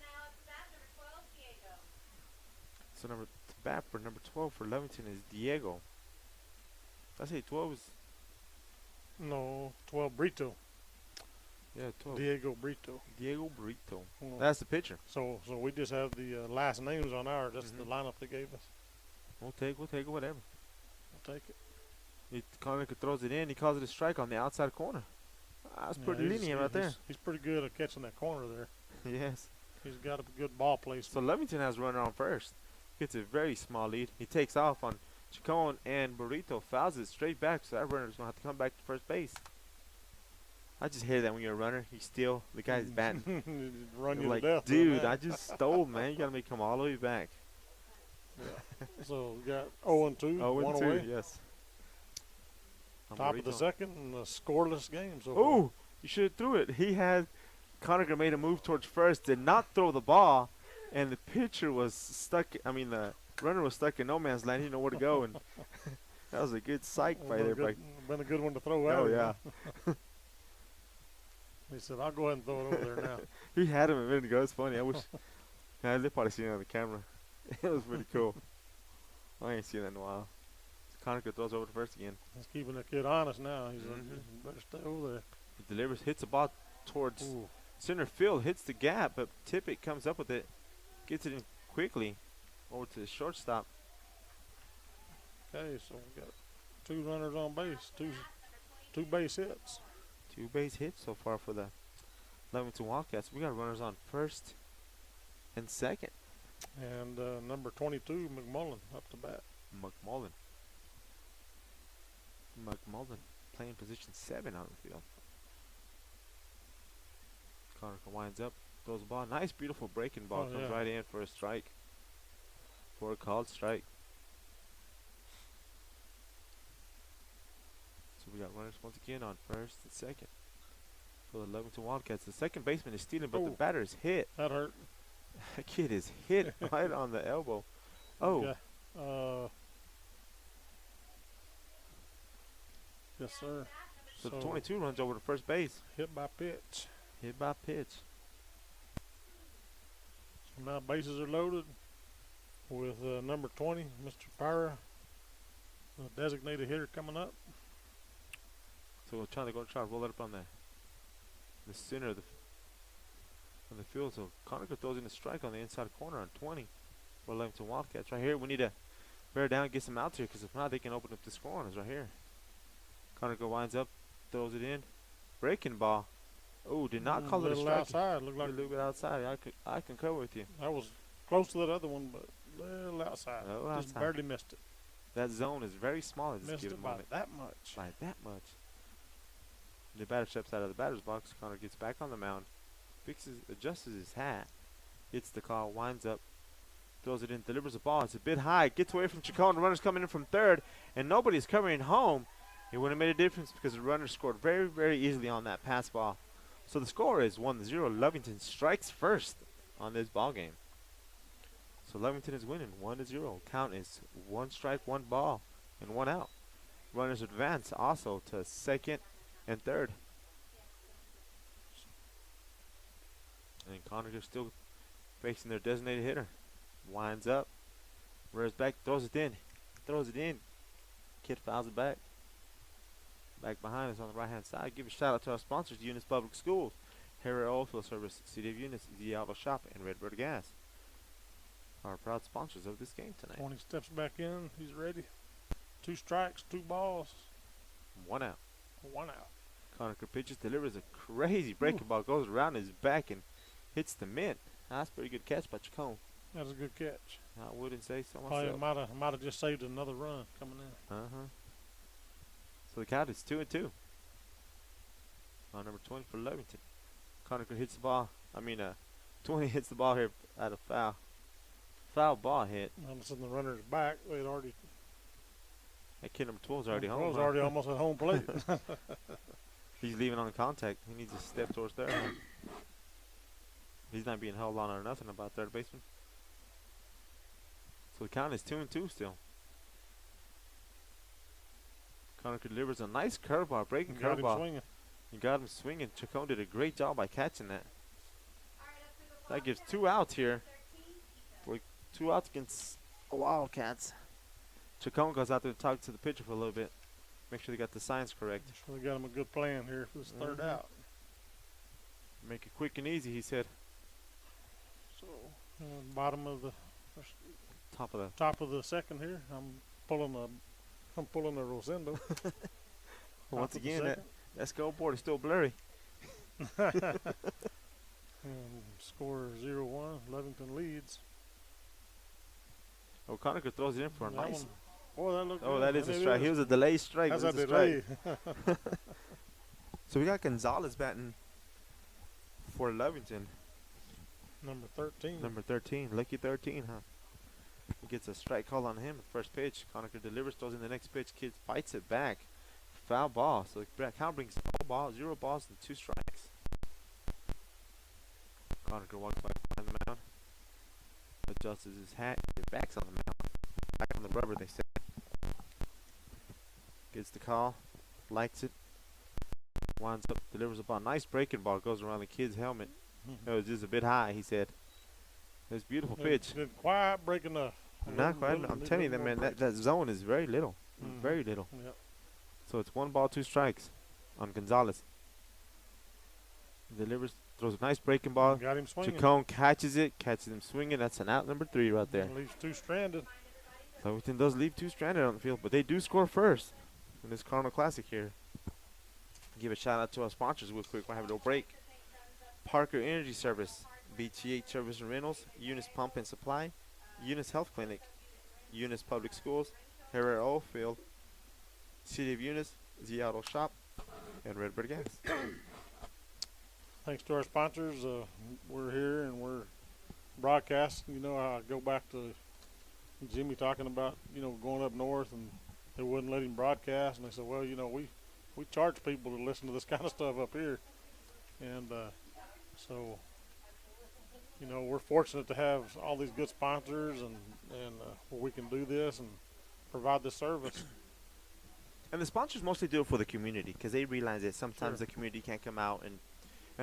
Now it's bat number 12, Diego. So to bat for number 12 for Lovington is Diego. Did I say 12 is? No, 12 Brito. Yeah, 12. Diego Brito. Diego Brito. Mm. That's the pitcher. So we just have the last names on ours. That's Mhm. the lineup they gave us. We'll take it, whatever. I'll take it. Conacher throws it in. He calls it a strike on the outside corner. That's Yeah, pretty he's- lenient right there. He's pretty good at catching that corner there. Yes. He's got a good ball placement. So Lovington has a runner on first. Gets a very small lead. He takes off on Chacon, and Burrito fouls it straight back, so that runner's going to have to come back to first base. I just hate that when you're a runner, you steal the guy's batting. Run you Like, to death. on dude, that. I just stole, man. You got to make him come all the way back. So we got 0-2, Oh, one 1-2, away. yes. Top of the Burrito. second and a scoreless game. So Oh, you should have threw it. Conacher made a move towards first, did not throw the ball, and the pitcher was stuck. I mean, the runner was stuck in no man's land. He didn't know where to go, and that was a good psych far. right there. Been a good one to throw out. Oh, yeah. He said, "I'll go ahead and throw it over there now." He had him a minute ago. It's funny. I wish Yeah, they probably seen it on the camera. It was pretty cool. I ain't seen that in a while. Conacher throws over to first again. He's keeping the kid honest now. He's Mhm. better stay over there. He delivers, hits the ball towards Ooh. center field, hits the gap, but Tippett comes up with it, gets it in quickly over to the shortstop. Okay, so we got 2 runners on base, two base hits. 2 base hits so far for the Lovington Wildcats. We got runners on first and second. And number 22, McMullen, up to bat. McMullen playing position 7 on the field. Conacher winds up, throws the ball. Nice, beautiful breaking ball. Oh, Comes yeah. right in for a strike. For a called strike. So we got runners once again on first and second for the Lovington Wildcats. The second baseman is stealing, but the Oh. batter is hit. That hurt. That kid is hit right on the elbow. Oh, Okay. Yes, sir. so 22 runs over to first base. Hit by pitch. Hit by pitch. So now bases are loaded with number 20, Mr. Pyra, the designated hitter coming up. So we're trying to roll it up on the center of the field. So Conacher throws in a strike on the inside corner on 20 for Lovington Wildcats. Right here, we need to bear down and get some outs here, because if not, they can open up the score on us right here. Conacher winds up, throws it in. Breaking ball. Oh, did not call it a little strike. outside. Looked A like little bit outside. I concur with you. that was close to that other one, but a little outside. Little Just outside. barely missed it. That zone is very small at this Missed given it by moment. that much. By that much. The batter steps out of the batter's box. Conacher gets back on the mound, adjusts his hat, gets the call, winds up, throws it in, delivers the ball. It's a bit high, gets away from Chacon. The runner's coming in from third, and nobody's covering home. It wouldn't have made a difference because the runner scored very, very easily on that pass ball. So the score is 1-0. Lovington strikes first on this ball game. So Lovington is winning 1-0. Count is 1 strike, 1 ball, and 1 out. Runners advance also to second and third. And Conacher still facing their designated hitter. Winds up, rears back, throws it in. Kid fouls it back. Back behind us on the right hand side. Give a shout out to our sponsors, Eunice Public Schools, Harriet Oilfield Service, City of Eunice, The Auto Shop, and Redbird Gas. Our proud sponsors of this game tonight. 20 steps back in. He's ready. 2 strikes, 2 balls, 1 out. 1 out. Conacher pitches, delivers a crazy breaking ball, goes around his back and hits the mint. That's a pretty good catch by Chacon. That was a good catch. I wouldn't say so Probably myself. might have just saved another run coming in. So the count is 2-2. On number 20 for Lovington. Conacher hits the ball. 20 hits the ball here at a foul. Foul ball hit. All of a sudden the runner's back. They'd already. That kid number 12 is already home. Was huh? already almost at home plate. He's leaving on contact. He needs to step towards third. He's not being held on or nothing about third baseman. So the count is 2-2 still. Conacher delivers a nice curveball, breaking Got him curveball. swinging. You got him swinging. Chacon did a great job by catching that. All right, up to the That gives Wildcats, 2 outs here. 13, 2 outs against the Wildcats. Chacon goes out there to talk to the pitcher for a little bit. Make sure they got the signs correct. So we got him a good plan here for this third Mhm. out. Make it quick and easy, he said. So bottom of the Top of the. top of the second here. I'm pulling a Rosendo. Once Top of the again, second. that scoreboard is still blurry. Score 0-1. Lovington leads. Oh, Conacher throws it in for a That nice. one- Boy, that looked Oh, good. that is a It strike. He was a delayed strike. That's It a was a strike. delay. So we got Gonzalez batting for Lovington. Number 13. Number 13. Lucky 13, huh? He gets a strike call on him. First pitch. Conacher delivers, throws in the next pitch. Kid fights it back. Foul ball. So the count brings 0 balls and 2 strikes. Conacher walks back behind the mound. Adjusts his hat. Get backs on the mound. Back on the rubber, they say. Gets the call. Lights it. Winds up. Delivers a ball. Nice breaking ball. Goes around the kid's helmet. It was just a bit high, he said. It's a beautiful pitch. Didn't quite break enough. Not quite. I'm telling you, that man, that zone is very little. Very little. Yep. So it's 1 ball, 2 strikes on Gonzalez. Delivers, throws a nice breaking ball. Got him swinging. Chacon catches him swinging. That's an out number 3 right there. Leaves 2 stranded. Lovington does leave 2 stranded on the field, but they do score first in this Cardinal Classic here. Give a shout out to our sponsors real quick. We'll have a little break. Parker Energy Service, BTH Service and Rentals, Eunice Pump and Supply, Eunice Health Clinic, Eunice Public Schools, Herrera Oilfield, City of Eunice, Z Auto Shop, and Redbird Gas. Thanks to our sponsors, we're here and we're broadcasting. You know, I go back to Jimmy talking about, you know, going up north and they wouldn't let him broadcast. And they said, well, you know, we charge people to listen to this kind of stuff up here. And so, you know, we're fortunate to have all these good sponsors and where we can do this and provide this service. And the sponsors mostly do it for the community because they realize that sometimes Sure. the community can't come out and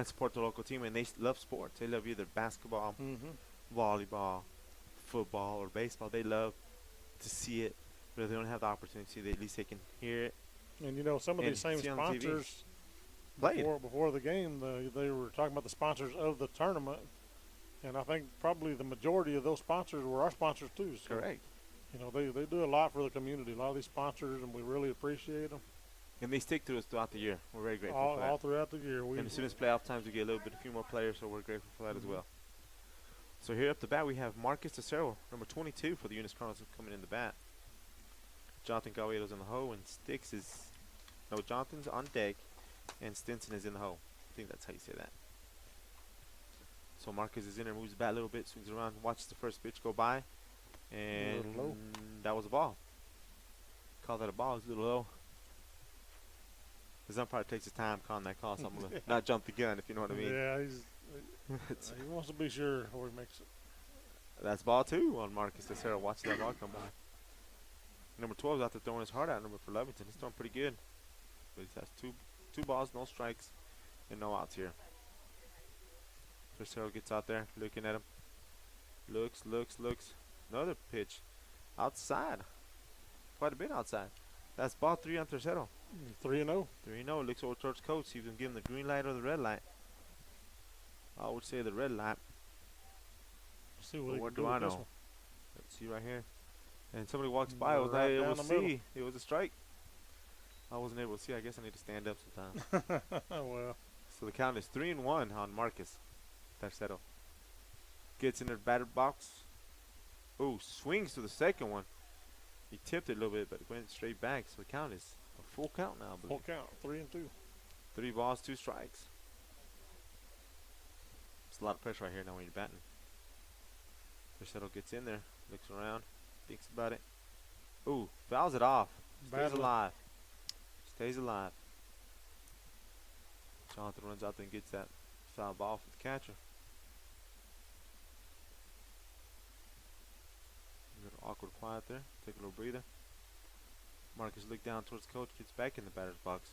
support the local team, and they love sports. They love either basketball, volleyball, football, or baseball. They love to see it, but if they don't have the opportunity, at least they can hear it. And, you know, some of And these same see on TV. sponsors, Play it. before the game, they were talking about the sponsors of the tournament. And I think probably the majority of those sponsors were our sponsors too. So, Correct. you know, they do a lot for the community, a lot of these sponsors, and we really appreciate them. And they stick to us throughout the year. We're very grateful All for that. throughout the year. And as soon as playoff times, we get a few more players, so we're grateful for that as well. So here up the bat, we have Marcus Tesoro, number 22 for the Eunice Cardinals, coming in the bat. Jonathan Gallardo's in the hole, and Jonathan's on deck, and Stinson is in the hole. I think that's how you say that. So Marcus is in there, moves the bat a little bit, swings around, watches the first pitch go by, and A little low. that was a ball. Call that a ball. It's a little low. The umpire takes his time calling that call, so I'm going to not jump the gun, if you know what I mean. Yeah, he wants to be sure before he makes it. That's ball 2 on Marcus Tesoro. Watch that ball come by. Number 12 is out there throwing his heart out. Number for Lovington. He's throwing pretty good. But he has two balls, no strikes, and no outs here. Tesoro gets out there looking at him. Looks. Another pitch. Outside. Quite a bit outside. That's ball 3 on Tesoro. 3-0. 3-0. Looks over towards coach. See if he can give him the green light or the red light. I would say the red light. See But what, what he do can I do with know? this Let's see right here. And somebody walks by. I was not Right able down to the middle. see. It was a strike. I wasn't able to see. I guess I need to stand up sometime. one. Well, So the count is 3-1 on Marcus Tercero. Gets in the batter box. Ooh, swings to the second one. He tipped it a little bit, but it went straight back. So the count is a full count now, I full believe. count. 3-2. 3 balls, 2 strikes. It's a lot of pressure right here now when you're batting. Tercero gets in there, looks around, thinks about it. Ooh, fouls it off. Stays Battling. alive. Stays alive. Jonathan runs out there and gets that foul ball for the catcher. A little awkward quiet there. Take a little breather. Marcus looks down towards coach, gets back in the batter's box.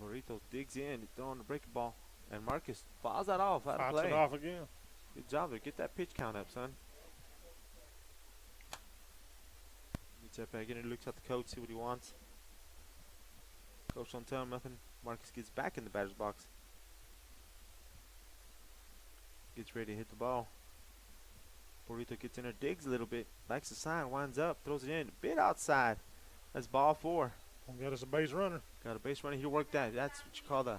Burrito digs in, throwing the breaking ball. And Marcus fouls that off out of Fights play. it off again. Good job there. Get that pitch count up, son. Gets that back in and looks at the coach, see what he wants. Coach don't tell him nothing. Marcus gets back in the batter's box. Gets ready to hit the ball. Burrito gets in there, digs a little bit, likes the sign, winds up, throws it in, a bit outside. That's ball 4. Got us a base runner. Got a base runner. He worked that. That's what you call the.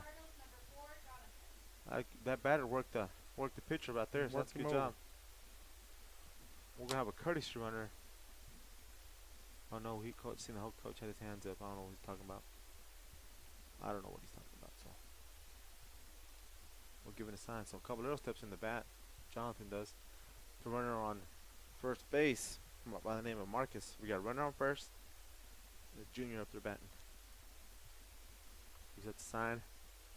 That batter worked the pitcher right there. So that's Worked a him good over. job. We're gonna have a courtesy runner. Oh no, seen the whole coach had his hands up. I don't know what he's talking about. I don't know what he's talking about. So we're giving a sign. So Caballero steps in the bat. Jonathan does. The runner on first base by the name of Marcus. We got a runner on first. The junior up there batting. He's at the sign,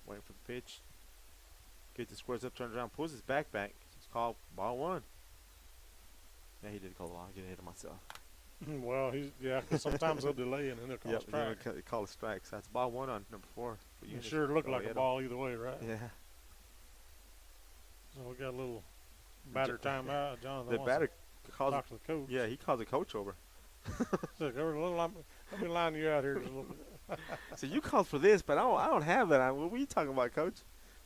waiting for the pitch. Gets the squares up, turns around, pulls his back. It's called ball 1. Yeah, he did call a ball. I get ahead of myself. Well, 'cause sometimes they'll delay and then they'll call a strike. They call a strike. So that's ball 1 on number 4. It sure looked like a ball either way, right? Yeah. So we got a little Batter timeout. Jonathan The wants batter to calls. talk to the coach. Yeah, he calls the coach over. Look, let me line you out here just a little bit. So you called for this, but I don't have that. What were you talking about, coach?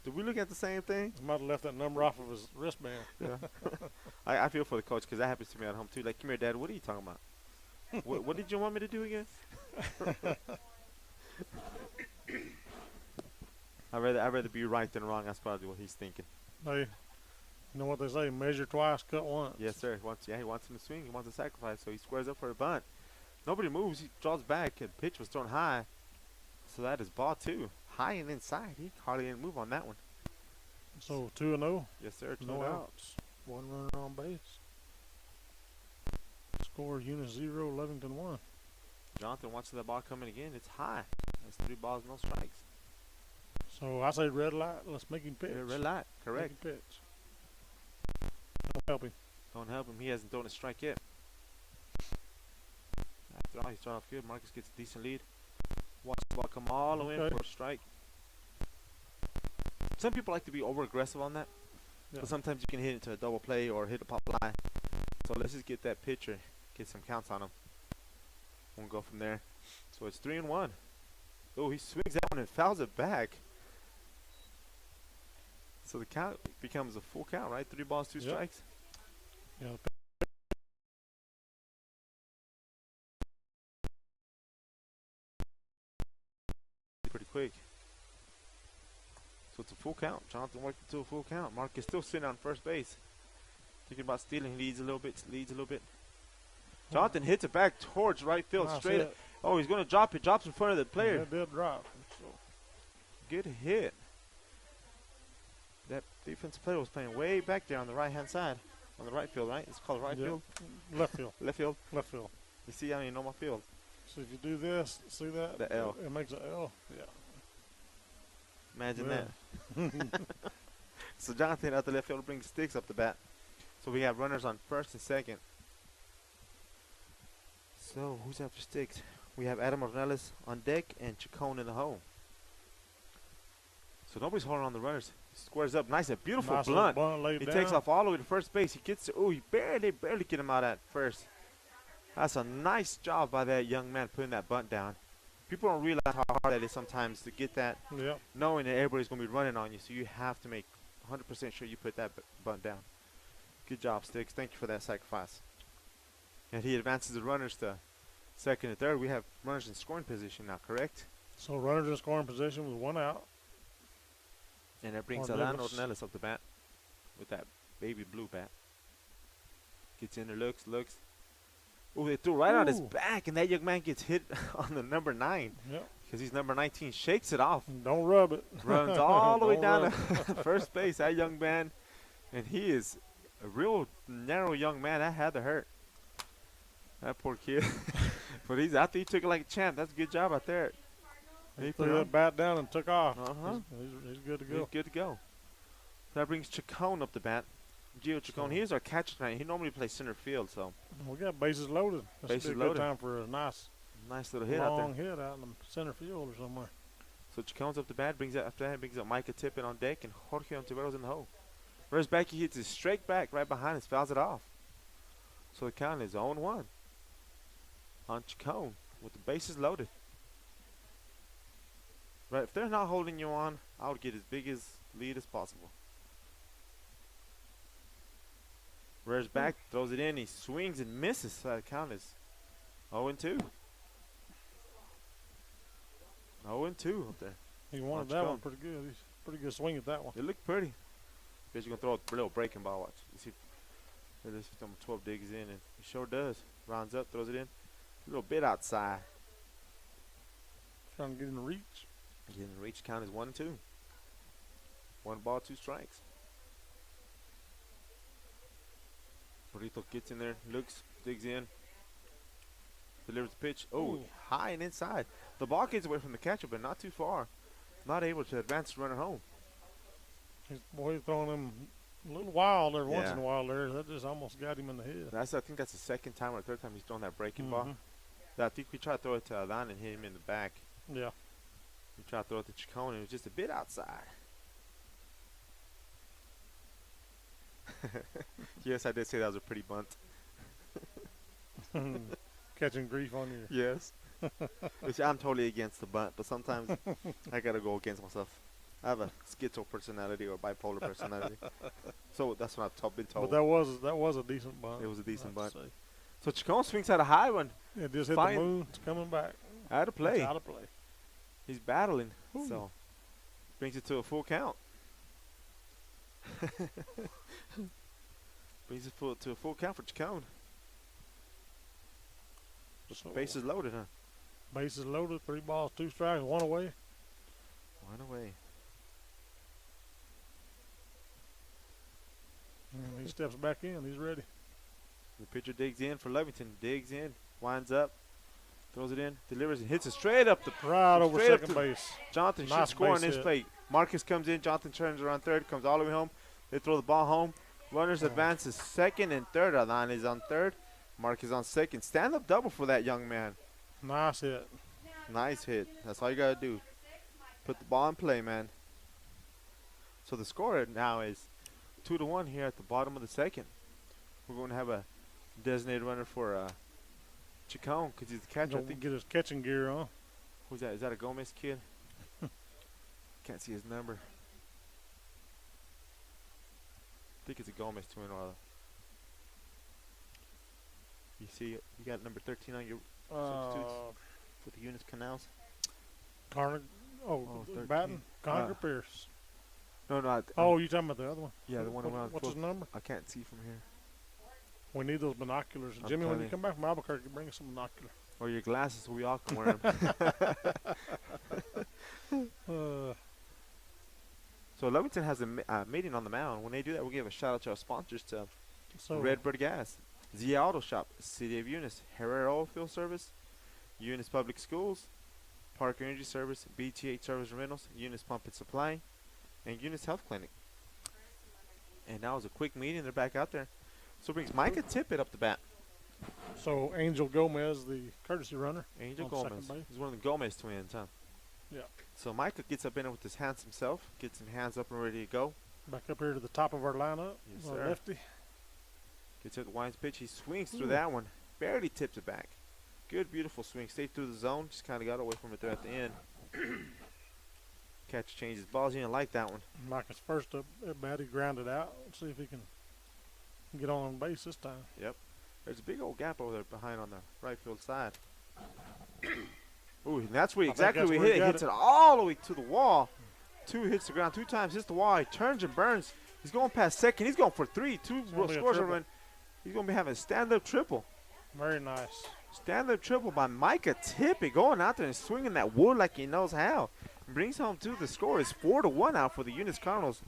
Did we look at the same thing? He might have left that number off of his wristband. Yeah. I feel for the coach because that happens to me at home too. Like, come here, Dad. What are you talking about? what did you want me to do again? I'd rather be right than wrong. That's probably what he's thinking. Hey, you know what they say? Measure twice, cut once. Yes, sir. He wants him to swing. He wants a sacrifice, so he squares up for a bunt. Nobody moves. He draws back. The pitch was thrown high, so that is ball two. High and inside. He hardly didn't move on that one. So 2-0. Yes, sir. No outs. One runner on base. Score Eunice 0, Lovington 1. Jonathan watches that ball coming again. It's high. That's 3 balls, no strikes. So I say red light. Let's make him pitch. Yeah, red light. Correct. Make him pitch. Don't help him. Don't help him. He hasn't thrown a strike yet. After all, he started off good. Marcus gets a decent lead. Watch the ball come all the way in Okay. for a strike. Some people like to be over aggressive on that. Yeah. But sometimes you can hit it to a double play or hit a pop fly. So let's just get that pitcher, get some counts on him. We'll go from there. So it's 3-1. Oh, he swings that one and fouls it back. So the count becomes a full count, right? 3 balls, 2 Yep. strikes. Yeah. Pretty quick. So it's a full count. Jonathan worked into a full count. Mark is still sitting on first base. Thinking about stealing. Leads a little bit. Jonathan hits it back towards right field. Nice Straight. hit. Oh, he's going to drop it. Drops in front of the player. That did drop. So Good hit. That defensive player was playing way back there on the right-hand side. On the right field, right? It's called right Yep. field? left field. Left field. Left field. You see, I don't even know my field. So if you do this, see that? The L. It makes an L. Yeah. Imagine Yeah. that. So Jonathan out the left field brings sticks up the bat. So we have runners on first and second. So who's after sticks? We have Adam Ornelas on deck and Chacon in the hole. So nobody's holding on the runners. Squares up nice, a beautiful Nice blunt. little bunt laid He down. takes off all the way to first base. He gets to, oh, he barely get him out at first. That's a nice job by that young man putting that bunt down. People don't realize how hard that is sometimes to get that, Yep. knowing that everybody's going to be running on you. So you have to make 100% sure you put that bunt down. Good job, Sticks. Thank you for that sacrifice. And he advances the runners to second and third. We have runners in scoring position now, correct? So runners in scoring position with 1 out. And that brings Ornelas. Alan Ornelas up the bat with that baby blue bat. Gets in there, looks. Oh, they threw right on his Ooh. back, and that young man gets hit on the number 9 Yep. because he's number 19. Shakes it off, Don't rub it. runs all the way Don't down rub to first base. That young man, and he is a real narrow young man. That had to hurt. That poor kid. But he's after he took it like a champ. That's a good job out there. He threw that bat down and took off. Uh-huh. He's good to He's go. good to go. That brings Chacon up the bat. Gio Chacon, So- he's our catcher tonight. He normally plays center field, so We got bases loaded. This Bases would be a good loaded. time for a nice nice little hit out long there. hit out in the center field or somewhere. So Chacon's up the bat, brings that after that, brings up Micah Tippett on deck, and Jorge Ontiveros in the hole. Runs back, he hits his straight back right behind us, fouls it off. So the count is 0-1 on Chacon with the bases loaded. Right, if they're not holding you on, I would get as big as lead as possible. Rears back, throws it in, he swings and misses. So the count is 0-2. 0-2 up there. He wanted Chacon. that one pretty good. He's pretty good swing at that one. It looked pretty. Bet you're gonna throw a little breaking ball. Watch. You see, this is number 12 digs in, and he sure does. Rounds up, throws it in. A little bit outside. Trying to get in the reach. Getting the reach count is 1-2. 1 ball, 2 strikes. Burrito gets in there, looks, digs in, delivers the pitch. Oh, Ooh. high and inside. The ball gets away from the catcher, but not too far. Not able to advance the runner home. He's throwing him a little wild every once Yeah. in a while there. That just almost got him in the head. I think that's the second time or third time he's thrown that breaking ball. Mhm. I think we tried to throw it to Alan and hit him in the back. Yeah. We tried to throw it to Chacon, and it was just a bit outside. Yes, I did say that was a pretty bunt. Catching grief on your. Yes. Which I'm totally against the bunt, but sometimes I gotta go against myself. I have a schizo personality or bipolar personality, so that's what I've been told. But that was a decent bunt. It was a decent I have to bunt. say. So Chacon swings at a high one. It just hit Fine. the moon. It's coming back. Out of play. It's out of play. He's battling, Ooh. so brings it to a full count. Brings it to a full count for Chacon. So, Bases loaded, huh? bases loaded. 3 balls, 2 strikes, 1 away. One away. And he steps back in. He's ready. The pitcher digs in for Lovington. Digs in, winds up, throws it in, delivers, and hits it straight up the. Right over Straight up second to- base. Jonathan should Nice score on base this hit. plate. Marcus comes in. Jonathan turns around third, comes all the way home. They throw the ball home. Runners Oh. advance to second and third. Alon is on third. Marcus on second. Stand up double for that young man. Nice hit. Nice hit. That's all you gotta do. Put the ball in play, man. So the score now is 2-1 here at the bottom of the second. We're going to have a designated runner for Chacon because he's the catcher. I Don't think. get his catching gear on. Who's that? Is that a Gomez kid? Can't see his number. I think it's a Gomez twin or other. You see, it? You got number 13 on your substitutes for the Eunice Canals. Carnegie. Oh, 13. batting. Conger Pierce. No, no. Oh, you talking about the other one? Yeah, the one around. What's his number? I can't see from here. We need those binoculars. I'm Jimmy, when you telling come back from Albuquerque, bring us some binoculars. Or your glasses, so we all can wear them. So Lovington has a meeting on the mound. When they do that, we'll give a shout out to our sponsors to So Redbird Gas, Zia Auto Shop, City of Eunice, Herrera Oilfield Service, Eunice Public Schools, Parker Energy Service, BTH Service and Rentals, Eunice Pump and Supply, and Eunice Health Clinic. And that was a quick meeting. They're back out there. So brings Micah Tippett up the bat. So Angel Gomez, the courtesy runner. Angel On Gomez. second base. He's one of the Gomez twins, huh? Yeah. So Micah gets up in it with his hands himself, gets his hands up and ready to go. Back up here to the top of our lineup. Yes, Our sir. lefty. Gets at the Wines pitch. He swings through Ooh. that one. Barely tips it back. Good, beautiful swing. Stayed through the zone. Just kind of got away from it there at the end. Catcher changes balls. He didn't like that one. Micah's first up at bat. He grounded out. Let's see if he can get on base this time. There's a big old gap over there behind on the right field side. Ooh, and that's where I think exactly that's where where he he hit it. got Hits it. it all the way to the wall. 2 hits the ground 2 times. Hits the wall. He turns and burns. He's going past second. He's going for 3. 2 gonna be a scores triple. run. He's going to be having a stand-up triple. Very nice. Stand-up triple by Micah Tippett, going out there and swinging that wood like he knows how. Brings home 2. The score is 4-1 out for the Eunice Cardinals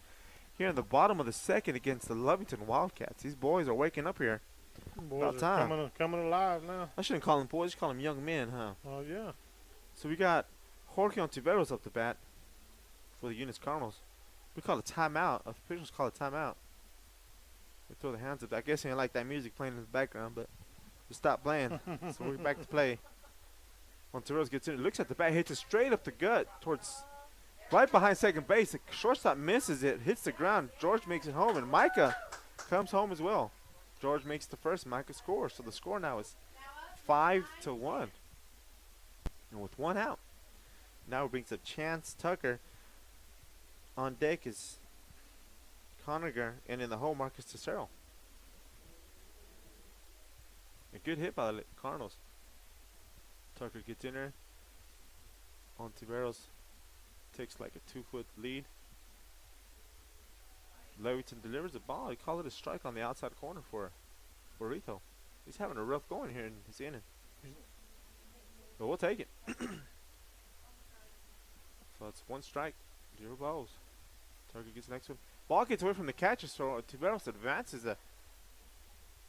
here in the bottom of the second against the Lovington Wildcats. These boys are waking up here. Boys About are time. coming alive now. I shouldn't call them boys, just call them young men, huh? Oh, yeah. So we got Jorge Ontiveros up the bat for the Eunice Cardinals. We call it timeout. Officials call it timeout. They throw their hands up. I guess they didn't like that music playing in the background, but we stopped playing. So we're back to play. Ontiveros gets in, looks at the bat, hits it straight up the gut towards right behind second base. The shortstop misses it, hits the ground. George makes it home, and Micah comes home as well. George makes the first, Micah scores. So the score now is 5-1. And with 1 out, now it brings up Chance Tucker. On deck is Conager, and in the hole, Marcus Tesoro. A good hit by the Cardinals. Tucker gets in there. Ontiveros takes like a 2-foot lead. Lovington delivers the ball. He calls it a strike on the outside corner for Burrito. He's having a rough going here in his inning. But we'll take it. So it's 1 strike, 0 balls. Tucker gets the next one. Ball gets away from the catcher, so Tiveros advances to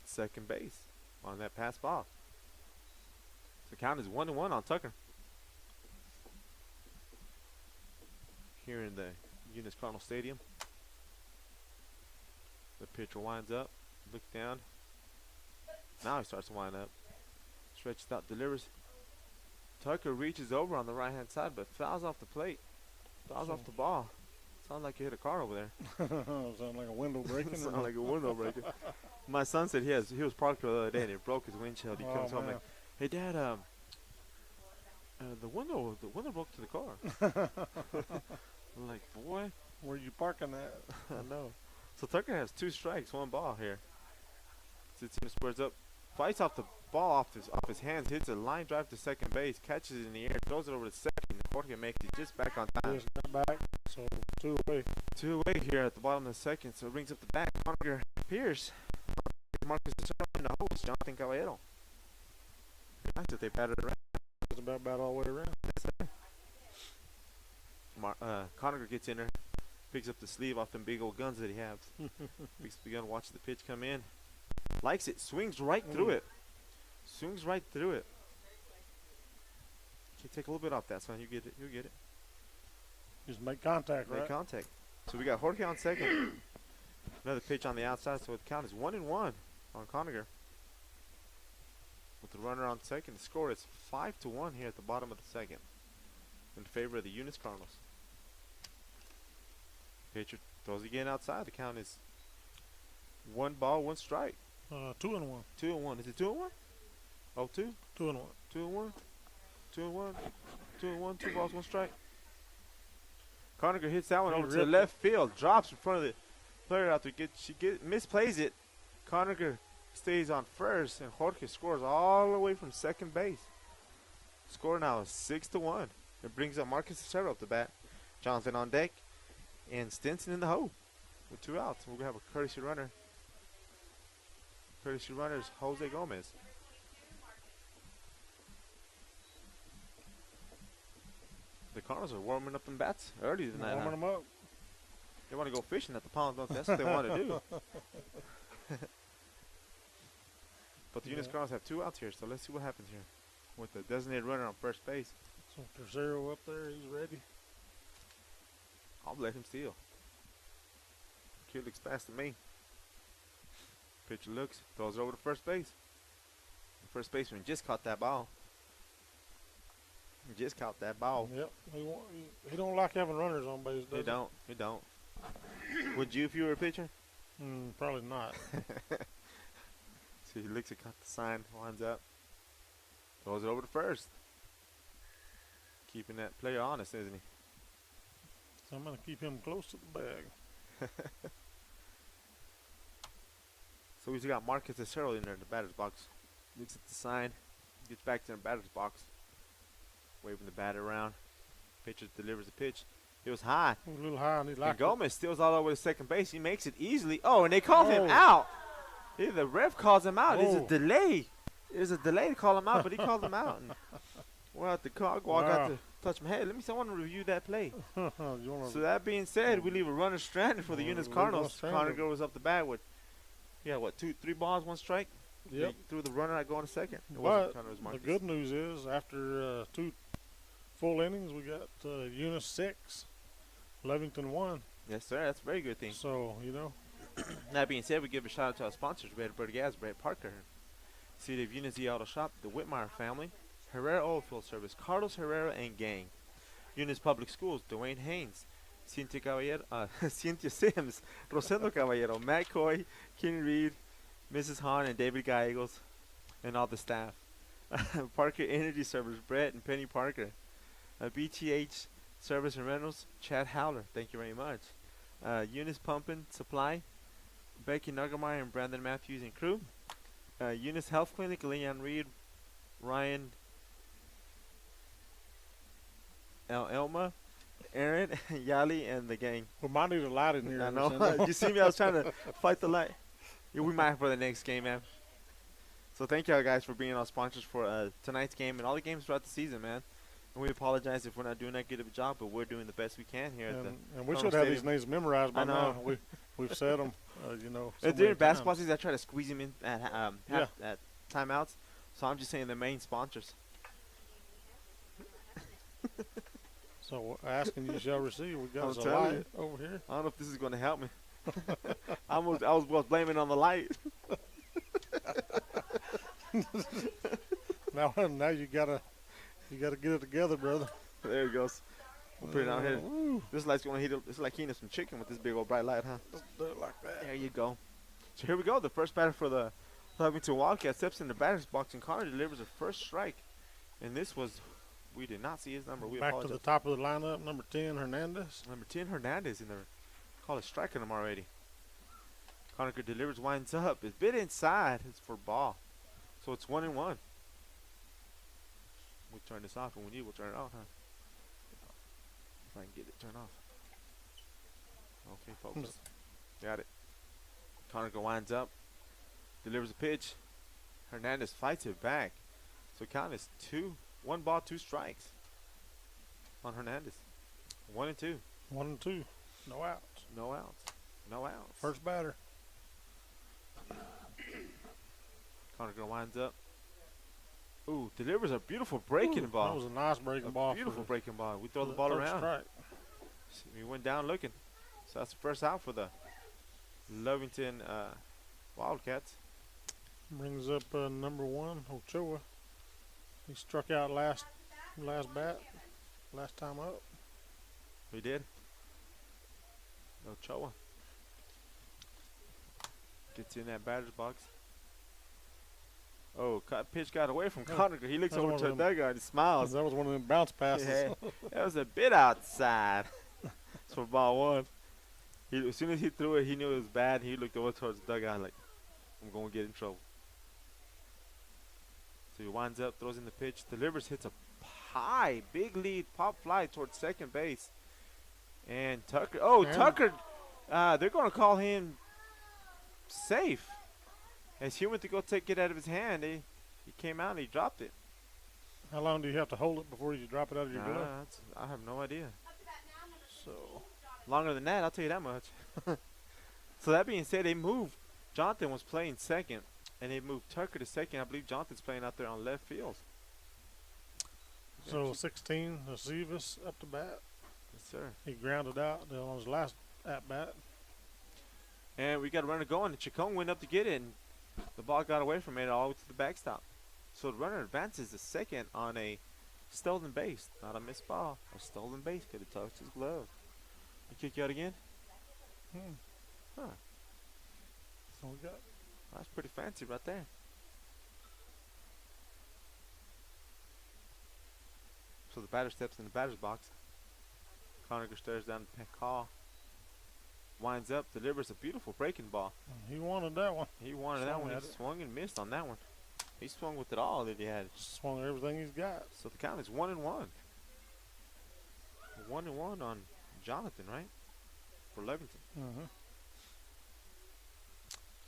second base on that pass ball. The count is 1-1 on Tucker. Here in the Eunice Cardinal Stadium. The pitcher winds up, looks down. Now he starts to wind up. Stretches out, delivers. Tucker reaches over on the right-hand side, but fouls off the plate. Fouls off the ball. It's Sounds like you hit a car over there. Sound like a window breaking. Sound like a window breaker. My son said he was parked the other day and it broke his windshield. He comes home man. like, hey Dad, the window broke to the car. I'm like, boy, Where you parking at? I know. So Tucker has 2 strikes, 1 ball here. Sits in, squares up, fights off the ball off his hands, hits a line drive to second base, catches it in the air, throws it over to second, and Jorge makes it just back on time. Just got back, so 2 away. 2 away here at the bottom of the second, so it brings up the bat. Conacher Pierce, Marcus Cicero, and the host, Jonathan Caballero. Nice that they batted around. It's about all the way around. Conacher gets in there, picks up the sleeve off them big old guns that he has. Picks up the gun, watches the pitch come in. Likes it, swings right through it. Swings right through it. Okay, take a little bit off that, son. You get it. You get it. Just make contact, right? Make contact. So we got Jorge on second. Another pitch on the outside, so the count is 1-1 on Conacher. With the runner on second, the score is 5-1 here at the bottom of the second in favor of the Eunice Cardinals. Pitcher throws again outside. The count is 1 ball, 1 strike. 2-1. 2-1. Is it 2-1? Oh, 2? 2-1. 2-1. 2-1. 2-1. 2 balls, 1 strike. Conacher hits that one over to the left field. Drops in front of the player after she misplays it. Conacher stays on first, and Jorge scores all the way from second base. Score now is 6-1. It brings up Marcus Cicero up the bat. Johnson on deck, and Stinson in the hole with 2 outs. We're gonna have a courtesy runner. Courtesy runner is Jose Gomez. The Cardinals are warming up them bats early tonight. Warming them up. They want to go fishing at the pond. That's what they want to do. But the Eunice Cardinals have 2 outs here, so let's see what happens here with the designated runner on first base. So Tercero up there, he's ready. I'll let him steal. Kid looks fast to me. Pitcher looks, throws it over to first base. The first baseman just caught that ball. He just caught that ball. Yep. He don't like having runners on base, does he? He don't. Would you if you were a pitcher? Probably not. So he looks at the sign, winds up, throws it over to first. Keeping that player honest, isn't he? So I'm going to keep him close to the bag. So we've got Marcus Cicero in there in the batter's box. Looks at the sign, gets back to the batter's box, waving the bat around. Pitcher delivers the pitch. It was high. A little high, and he And liked it. Gomez steals all over to second base. He makes it easily. Oh, and they call him out. Yeah, the ref calls him out. There's a delay. There's a delay to call him out, but he called him out. And we're at the car. I got to touch my head. I want to review that play. So that being said, we leave a runner stranded for the Eunice Cardinals. Conacher was up the bat with, 3 balls, 1 strike. Yep. He threw the runner out going to second. But the good news is, after 2 full innings, we got Eunice 6, Lovington 1. Yes, sir. That's a very good thing. So, That being said, we give a shout out to our sponsors, Red Bird Gas, Brett Parker, City of Unity Auto Shop, the Whitmire family, Herrera Oilfield Service, Carlos Herrera and Gang, Eunice Public Schools, Dwayne Haynes, Cynthia Sims, Rosendo Caballero, Matt Coy, Kenny Reed, Mrs. Hahn, and David Gallegos, and all the staff. Parker Energy Service, Brett and Penny Parker. BTH Service and Rentals, Chad Howler, thank you very much. Eunice Pumping Supply, Becky Nuggemeyer and Brandon Matthews and crew. Eunice Health Clinic, Leanne Reed, Ryan Elma, Aaron, Yali, and the gang. We might need a light in here. I know. You see me? I was trying to fight the light. Yeah, we might for the next game, man. So thank y'all guys for being our sponsors for tonight's game and all the games throughout the season, man. And we apologize if we're not doing that good of a job, but we're doing the best we can here at the and we Cardinal should have Stadium. these names memorized by I know. now. We've said them, so during many basketball times. season, I try to squeeze them in at timeouts. So I'm just saying the main sponsors. So asking you shall receive. We got I'm us a telling light over here. I don't know if this is going to help me. I was blaming on the light. Now you gotta get it together, brother. There it goes. We'll put it out here. Ooh, This light's gonna heat up. It's like heating some chicken with this big old bright light, huh? let's do it like that. There you go. So here we go. The first batter for the Lovington Wildcat steps in the batter's box, and Connor delivers a first strike. And this was, we did not see his number. We Back to apologize. the top of the lineup, number 10, Hernandez. Number 10, Hernandez in there. Call it striking him already. Conacher delivers, winds up. It's bit inside. It's for ball. So it's 1-1. We'll turn this off when we need. We'll turn it off, huh? If I can get it turned off. Okay, folks. Got it. Conacher winds up. Delivers a pitch. Hernandez fights it back. So count is 1 ball, 2 strikes on Hernandez. 1-2. 1-2. No outs. No outs. No outs. First batter. Conacher winds up. Ooh, delivers a beautiful breaking ball. That was a nice breaking ball. Beautiful breaking ball. We throw for the ball first around. Strike. We went down looking. So that's the first out for the Lovington Wildcats. Brings up number 1, Ochoa. He struck out last bat, last time up. We did. Ochoa gets in that batter's box. Oh, pitch got away from Conacher. He looks That's over one to the of them. dugout and smiles. That was one of them bounce passes. Yeah, that was a bit outside. It's for ball 1. As soon as he threw it, he knew it was bad. He looked over towards the dugout like, I'm going to get in trouble. So he winds up, throws in the pitch, delivers, hits a high, big lead, pop fly towards second base. And Tucker, Tucker, they're going to call him safe. As he went to go take it out of his hand, he came out and he dropped it. How long do you have to hold it before you drop it out of your glove? I have no idea. Up to bat now, number So, 15, Jonathan. Longer than that, I'll tell you that much. So that being said, they moved. Jonathan was playing second, and they moved Tucker to second. I believe Jonathan's playing out there on left field. so 16, Aceves up to bat. Yes, sir. He grounded out on his last at bat. And we got a runner going, and Chacon went up to get it, and the ball got away from it all the way to the backstop. So the runner advances to second on a stolen base. Not a missed ball. A stolen base. Could have touched his glove. He kick you out again? Huh. So we got That's pretty fancy right there. So the batter steps in the batter's box. Conacher stares down the call. Winds up, delivers a beautiful breaking ball. he wanted that one. He wanted that Swung one. He at it. swung and missed on that one. He swung with it all that he had. Swung everything he's got. So the count is 1-1. 1-1 on Jonathan, right? For Lovington. Mm-hmm.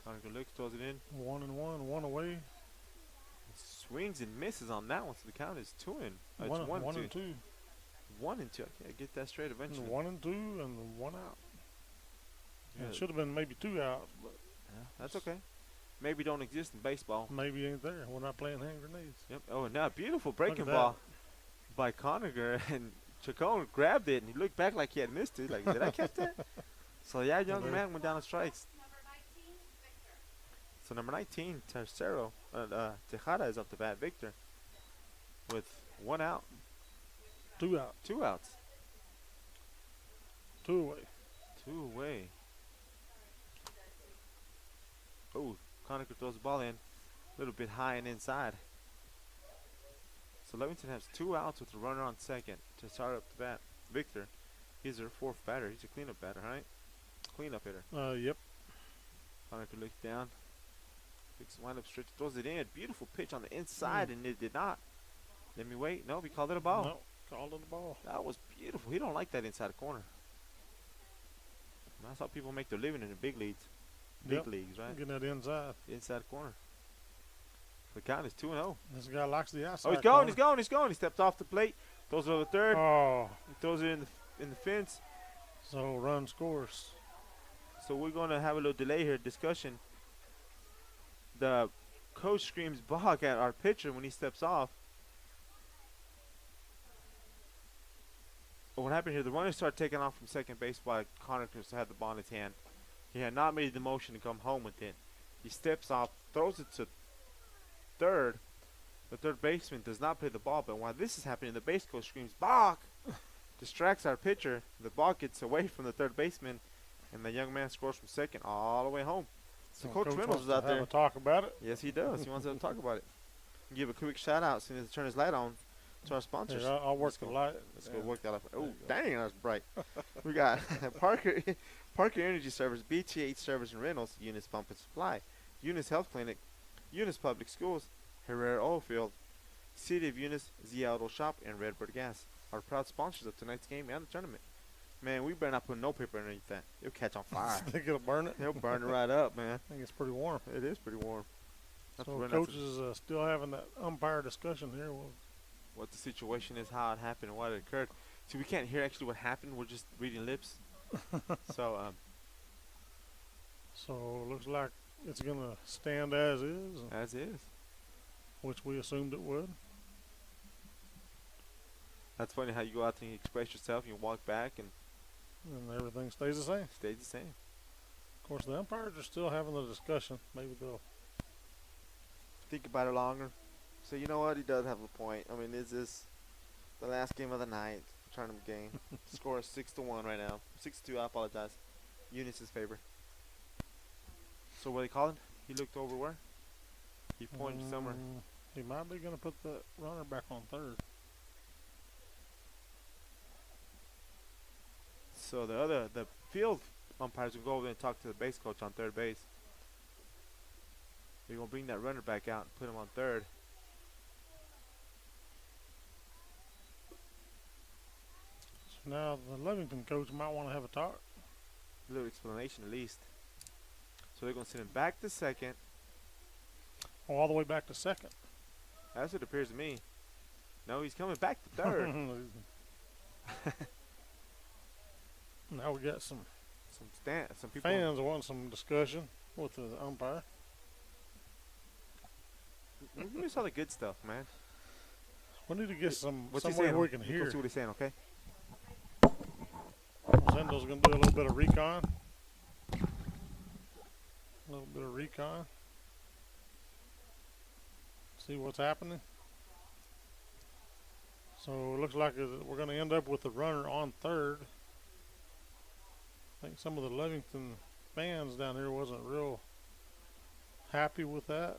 Conacher looks, throws it in. 1-1, one away. Swings and misses on that one. So the count is 2-2. It's One 1-2. and 2. 1-2. Okay, get that straight eventually. 1 and 2 and 1 out. Yeah. It should have been maybe 2 outs, but Yeah, that's okay. Maybe don't exist in baseball. maybe ain't there. We're not playing hand grenades. Yep. Oh, and now beautiful breaking that. ball by Conacher, and Chacon grabbed it, and he looked back like he had missed it. Like, did I catch that? So yeah, young Okay. man went down on strikes. Number 19, Victor. So number 19, Tercero, Tejada is up to bat. Victor with 1 out, 2 out. 2 outs, 2 away. 2 away. Oh, Conacher throws the ball in, a little bit high and inside. So Lovington has 2 outs with a runner on second to start up the bat. Victor, he's their 4th batter. He's a cleanup batter, right? Cleanup hitter. Yep. Conacher looks down, picks wind up stretch, throws it in. Beautiful pitch on the inside, and it did not. Let me wait. No, he called it a ball. No, called it a ball. That was beautiful. He don't like that inside corner. That's how people make their living in the big leagues. Big Yep. leagues, right? Getting that inside. Inside corner. The count is 2-0. This guy likes the outside. Oh, he's going, he's going, he's going. He stepped off the plate, throws it over third, Oh, he throws it in the fence. so run scores. So we're going to have a little delay here, discussion. The coach screams balk at our pitcher when he steps off. But what happened here, the runners started taking off from second base while Conacher had the ball in his hand. He had not made the motion to come home with it. He steps off, throws it to third. The third baseman does not play the ball, but while this is happening, the base coach screams, balk! distracts our pitcher. The ball gets away from the third baseman, and the young man scores from second all the way home. So Coach Reynolds wants was to out have there. a talk about it. Yes, he does. He wants to talk about it. Give a quick shout out as soon as he turns his light on to our sponsors. Here, I'll work Let's the go. light. Let's go work that up. Oh, dang, that was bright. We got Parker Energy Service, BTH Service and Rentals, Eunice Pump and Supply, Eunice Health Clinic, Eunice Public Schools, Herrera Oilfield, City of Eunice, Z Auto Shop, and Redbird Gas are proud sponsors of tonight's game and the tournament. Man, we better not put no paper underneath that. It'll catch on fire. Think it'll burn it? It'll burn it right up, man. I think it's pretty warm. It is pretty warm. That's So what coach is still having that umpire discussion here. Well, what the situation is, how it happened, and what it occurred. See, we can't hear actually what happened. We're just reading lips. So, so it looks like it's going to stand as is, as is. which we assumed it would. That's funny how you go out and you express yourself, you walk back, and And everything stays the same. stays the same. Of course, the umpires are still having the discussion. Maybe they'll. Think about it longer. So you know what? He does have a point. I mean, is this the last game of the night? Tournament game. Score is 6-1 right now. 6-2. I apologize. Eunice's favor. So what are they calling? He looked over where? He pointed somewhere. He might be going to put the runner back on third. So the field umpires will go over there and talk to the base coach on third base. They're going to bring that runner back out and put him on third. So now the Lovington coach might want to have a talk. A little explanation at least. So they're going to send him back to second. All the way back to second. That's what it appears to me. No, he's coming back to third. Now we got some Some people. fans wanting some discussion with the umpire. Give me some of the good stuff, man. We need to get some What's he somewhere saying? where we can Let's hear. Go see what he's saying, okay? Zendo's going to do a little bit of recon. A little bit of recon. See what's happening. So it looks like we're going to end up with the runner on third. I think some of the Lovington fans down here wasn't real happy with that.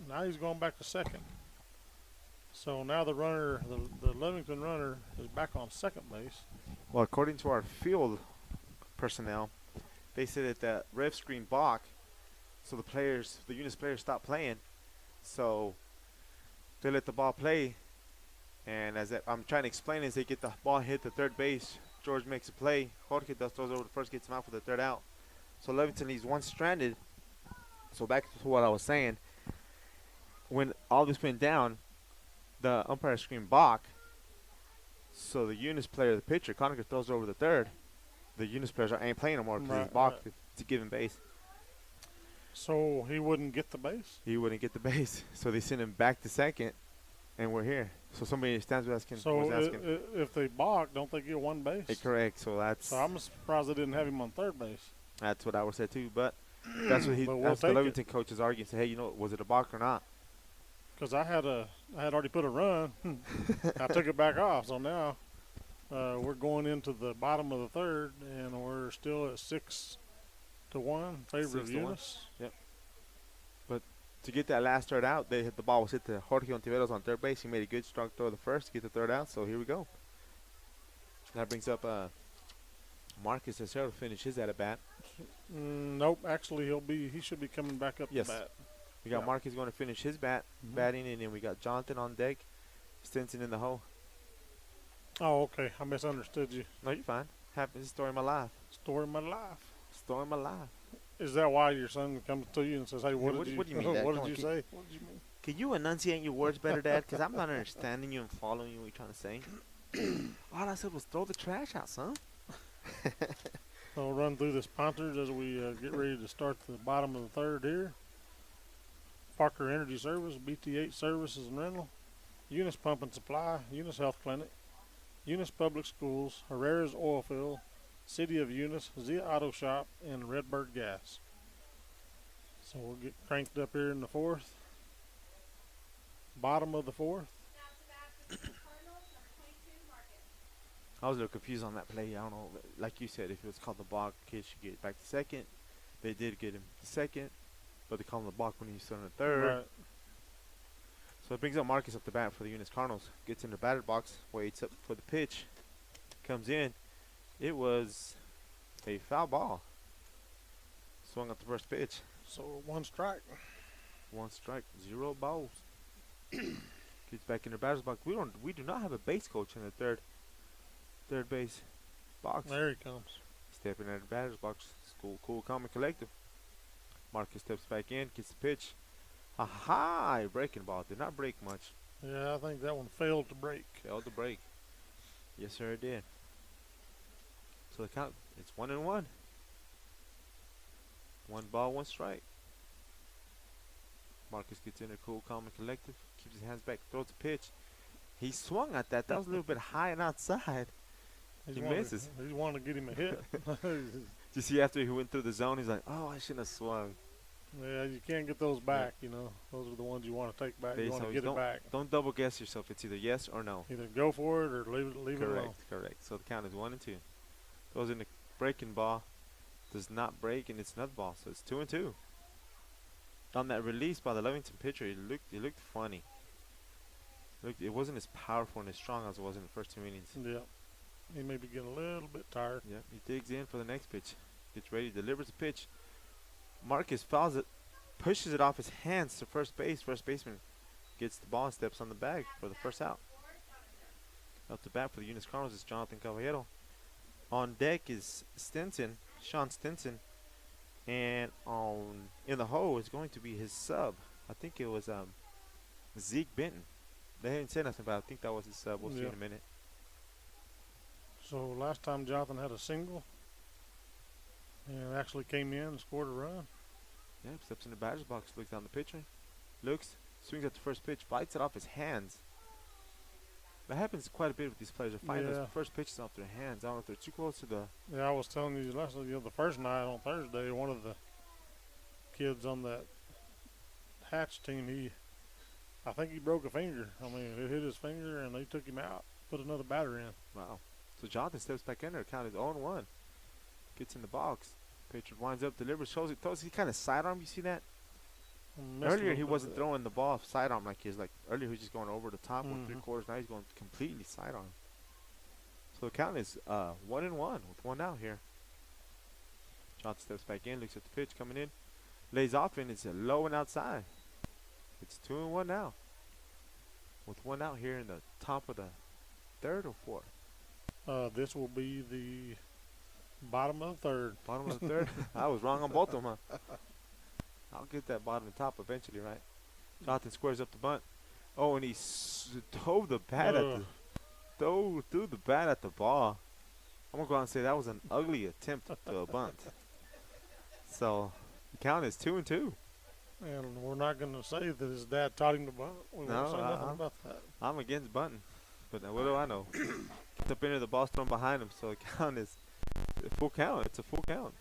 Now he's going back to second. So now the runner, the Lovington runner, is back on second base. Well, according to our field personnel, they said that the ref screen balk, so the Eunice players stopped playing. So they let the ball play, and I'm trying to explain, as they get the ball hit the third base, George makes a play. Jorge throws over the first, gets him out for the third out. So Lovington leaves one stranded. So back to what I was saying, when all this went down, the umpire screamed balk. So the Eunice player, the pitcher, Conacher, throws over the third. The Eunice players ain't playing no more because he's balked to give him base. So he wouldn't get the base? He wouldn't get the base. So they sent him back to second, and we're here. So somebody stands with us. So if they balk, don't they get one base? Correct. So I'm surprised they didn't have him on third base. That's what I would say too. But that's what that's the Lovington coach is arguing. Say, hey, was it a balk or not? Because I had already put a run. I took it back off. So now we're going into the bottom of the third, and we're still at 6-1 favor of 6-1. Eunice. Yep. But to get that last third out, the ball was hit to Jorge Ontiveros on third base. He made a good strong throw the first to get the third out. So here we go. That brings up Marcus Acero to finish his at bat. Nope. Actually, he should be coming back up Yes. to bat. We got Marcus going to finish his batting, and then we got Jonathan on deck, Stinson in the hole. Oh, okay. I misunderstood you. No, you're fine. This is the story of my life. Story of my life. Story of my life. Is that why your son comes to you and says, "Hey, what what did do you mean, Dad? what Come did on, you say? What did you mean?" Can you enunciate your words better, Dad? Because I'm not understanding you and following you what you're trying to say. All I said was throw the trash out, son. I'll run through the sponsors as we get ready to start the bottom of the third here. Parker Energy Service, BT8 Services and Rental, Eunice Pump and Supply, Eunice Health Clinic, Eunice Public Schools, Herrera's Oilfield, City of Eunice, Zia Auto Shop, and Redbird Gas. So we'll get cranked up here in the fourth. Bottom of the fourth. Now to bat for the Cardinals, number 22, Marcus. I was a little confused on that play. I don't know. Like you said, if it was called the balk, kids should get it back to second. They did get him to second, but they called him the balk when he was on the third. Right. So it brings up Marcus up the bat for the Eunice Cardinals. Gets in the batter's box, waits up for the pitch, comes in. It was a foul ball. Swung at the first pitch. So 1 strike. 1 strike, 0 balls. Gets back in the batter's box. We do not have a base coach in the third base box. There he comes. Stepping at the batter's box. Cool, calm, and collective. Marcus steps back in, gets the pitch. A high breaking ball. Did not break much. Yeah, I think that one failed to break. Failed to break. Yes, sir, it did. So the count, it's 1-1. 1 ball, 1 strike. Marcus gets in there, cool, calm, and collective. Keeps his hands back, throws the pitch. He swung at that. That was a little bit high and outside. He misses. He wanted to get him a hit. You see, after he went through the zone, he's like, "Oh, I shouldn't have swung." Yeah, you can't get those back, you know. Those are the ones you want to take back. They You want to always get it back. Don't double guess yourself. It's either yes or no. Either go for it or leave it alone. Correct. So the count is 1-2. Goes in the breaking ball. Does not break, and it's another ball. So it's 2-2. On that release by the Lovington pitcher, it looked funny. It wasn't as powerful and as strong as it was in the first 2 innings. Yeah. He may be getting a little bit tired. Yeah, he digs in for the next pitch. Gets ready, delivers the pitch. Marcus fouls it, pushes it off his hands to first base. First baseman gets the ball and steps on the bag for the first out. Up to bat for the Eunice Cardinals is Jonathan Caballero. On deck is Sean Stinson. And in the hole is going to be his sub. I think it was Zeke Benton. They haven't said nothing about it. I think that was his sub. We'll see in a minute. So last time Jonathan had a single and actually came in and scored a run. Yeah, steps in the batter's box, looks down the pitcher, swings at the first pitch, fights it off his hands. That happens quite a bit with these players. They're fighting those first pitches off their hands. I don't know if they're too close to the. Yeah, I was telling you the first night on Thursday, one of the kids on that Hatch team, I think he broke a finger. I mean, it hit his finger and they took him out, put another batter in. Wow. So Jonathan steps back in there, count is 0-1. Gets in the box. Pitcher winds up, delivers, throws. He kind of sidearm. You see that? Earlier he wasn't throwing the ball sidearm like his. Like earlier he was just going over the top with 3/4. Now he's going completely sidearm. So the count is 1-1 with 1 out here. Jonathan steps back in, looks at the pitch coming in, lays off, and it's low and outside. It's 2-1 now. With 1 out here in the top of the 3rd or 4th. This will be the bottom of the 3rd. Bottom of the 3rd. I was wrong on both of them, huh? I'll get that bottom and top eventually, right? Jonathan squares up the bunt. Oh, and he threw the bat threw the bat at the ball. I'm gonna go out and say that was an ugly attempt to a bunt. So the count is 2-2. And we're not going to say that his dad taught him to bunt. We won't say nothing about that. I'm against bunting, but what do I know? Gets up into the ball thrown behind him, so the count is a full count. It's a full count.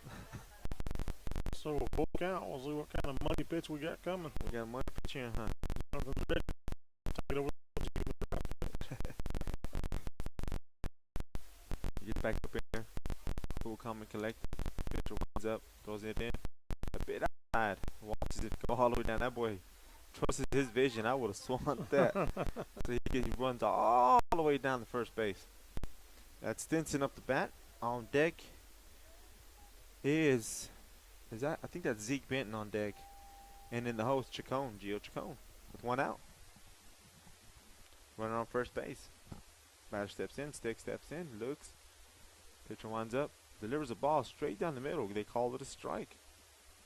So full count. We'll see what kind of money pitch we got coming. We got money pitch in, huh? Take it over. Get back up in there. Cool, calm, and collect. Pitcher winds up, throws it in. A bit outside. Watches it go all the way down. That boy trusts his vision. I would have swung that. So he runs all the way down the first base. That's Stinson up the bat. On deck is that? I think that's Zeke Benton on deck. And in the host, Gio Chacon, with 1 out. Runner on first base. Batter steps in, Stick steps in, looks. Pitcher winds up, delivers a ball straight down the middle. They call it a strike.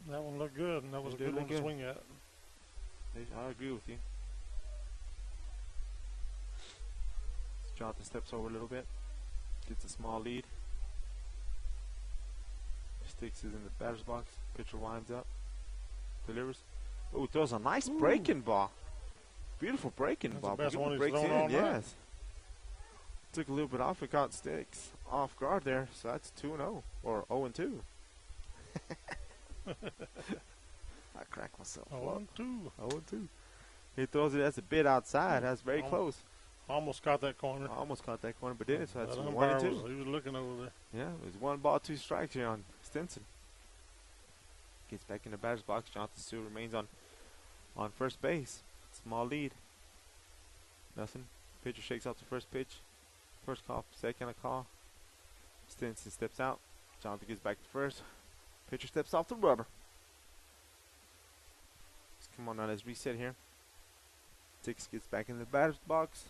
That one looked good, and that was a good one to swing at. I agree with you. Jonathan steps over a little bit, gets a small lead. Sticks is in the batter's box. Pitcher winds up, delivers. Oh, throws a nice breaking ball. Beautiful breaking ball. The best one he's breaks thrown in, all night. yes. Took a little bit off. It caught Sticks off guard there. So that's 2-0 or 0-2. I cracked myself. 0-2. 0-2. He throws it. That's a bit outside. That's very close. Almost caught that corner. Almost caught that corner, but didn't. So that's That 1 and umpire 2. he was looking over there. Yeah, it was 1 ball, 2 strikes here on Stinson. Gets back in the batter's box. Johnson still remains on first base. Small lead. Nothing. Pitcher shakes off the first pitch. First call, second a call. Stinson steps out. Johnson gets back to first. Pitcher steps off the rubber. Let's come on now, let's reset here. Six gets back in the batter's box.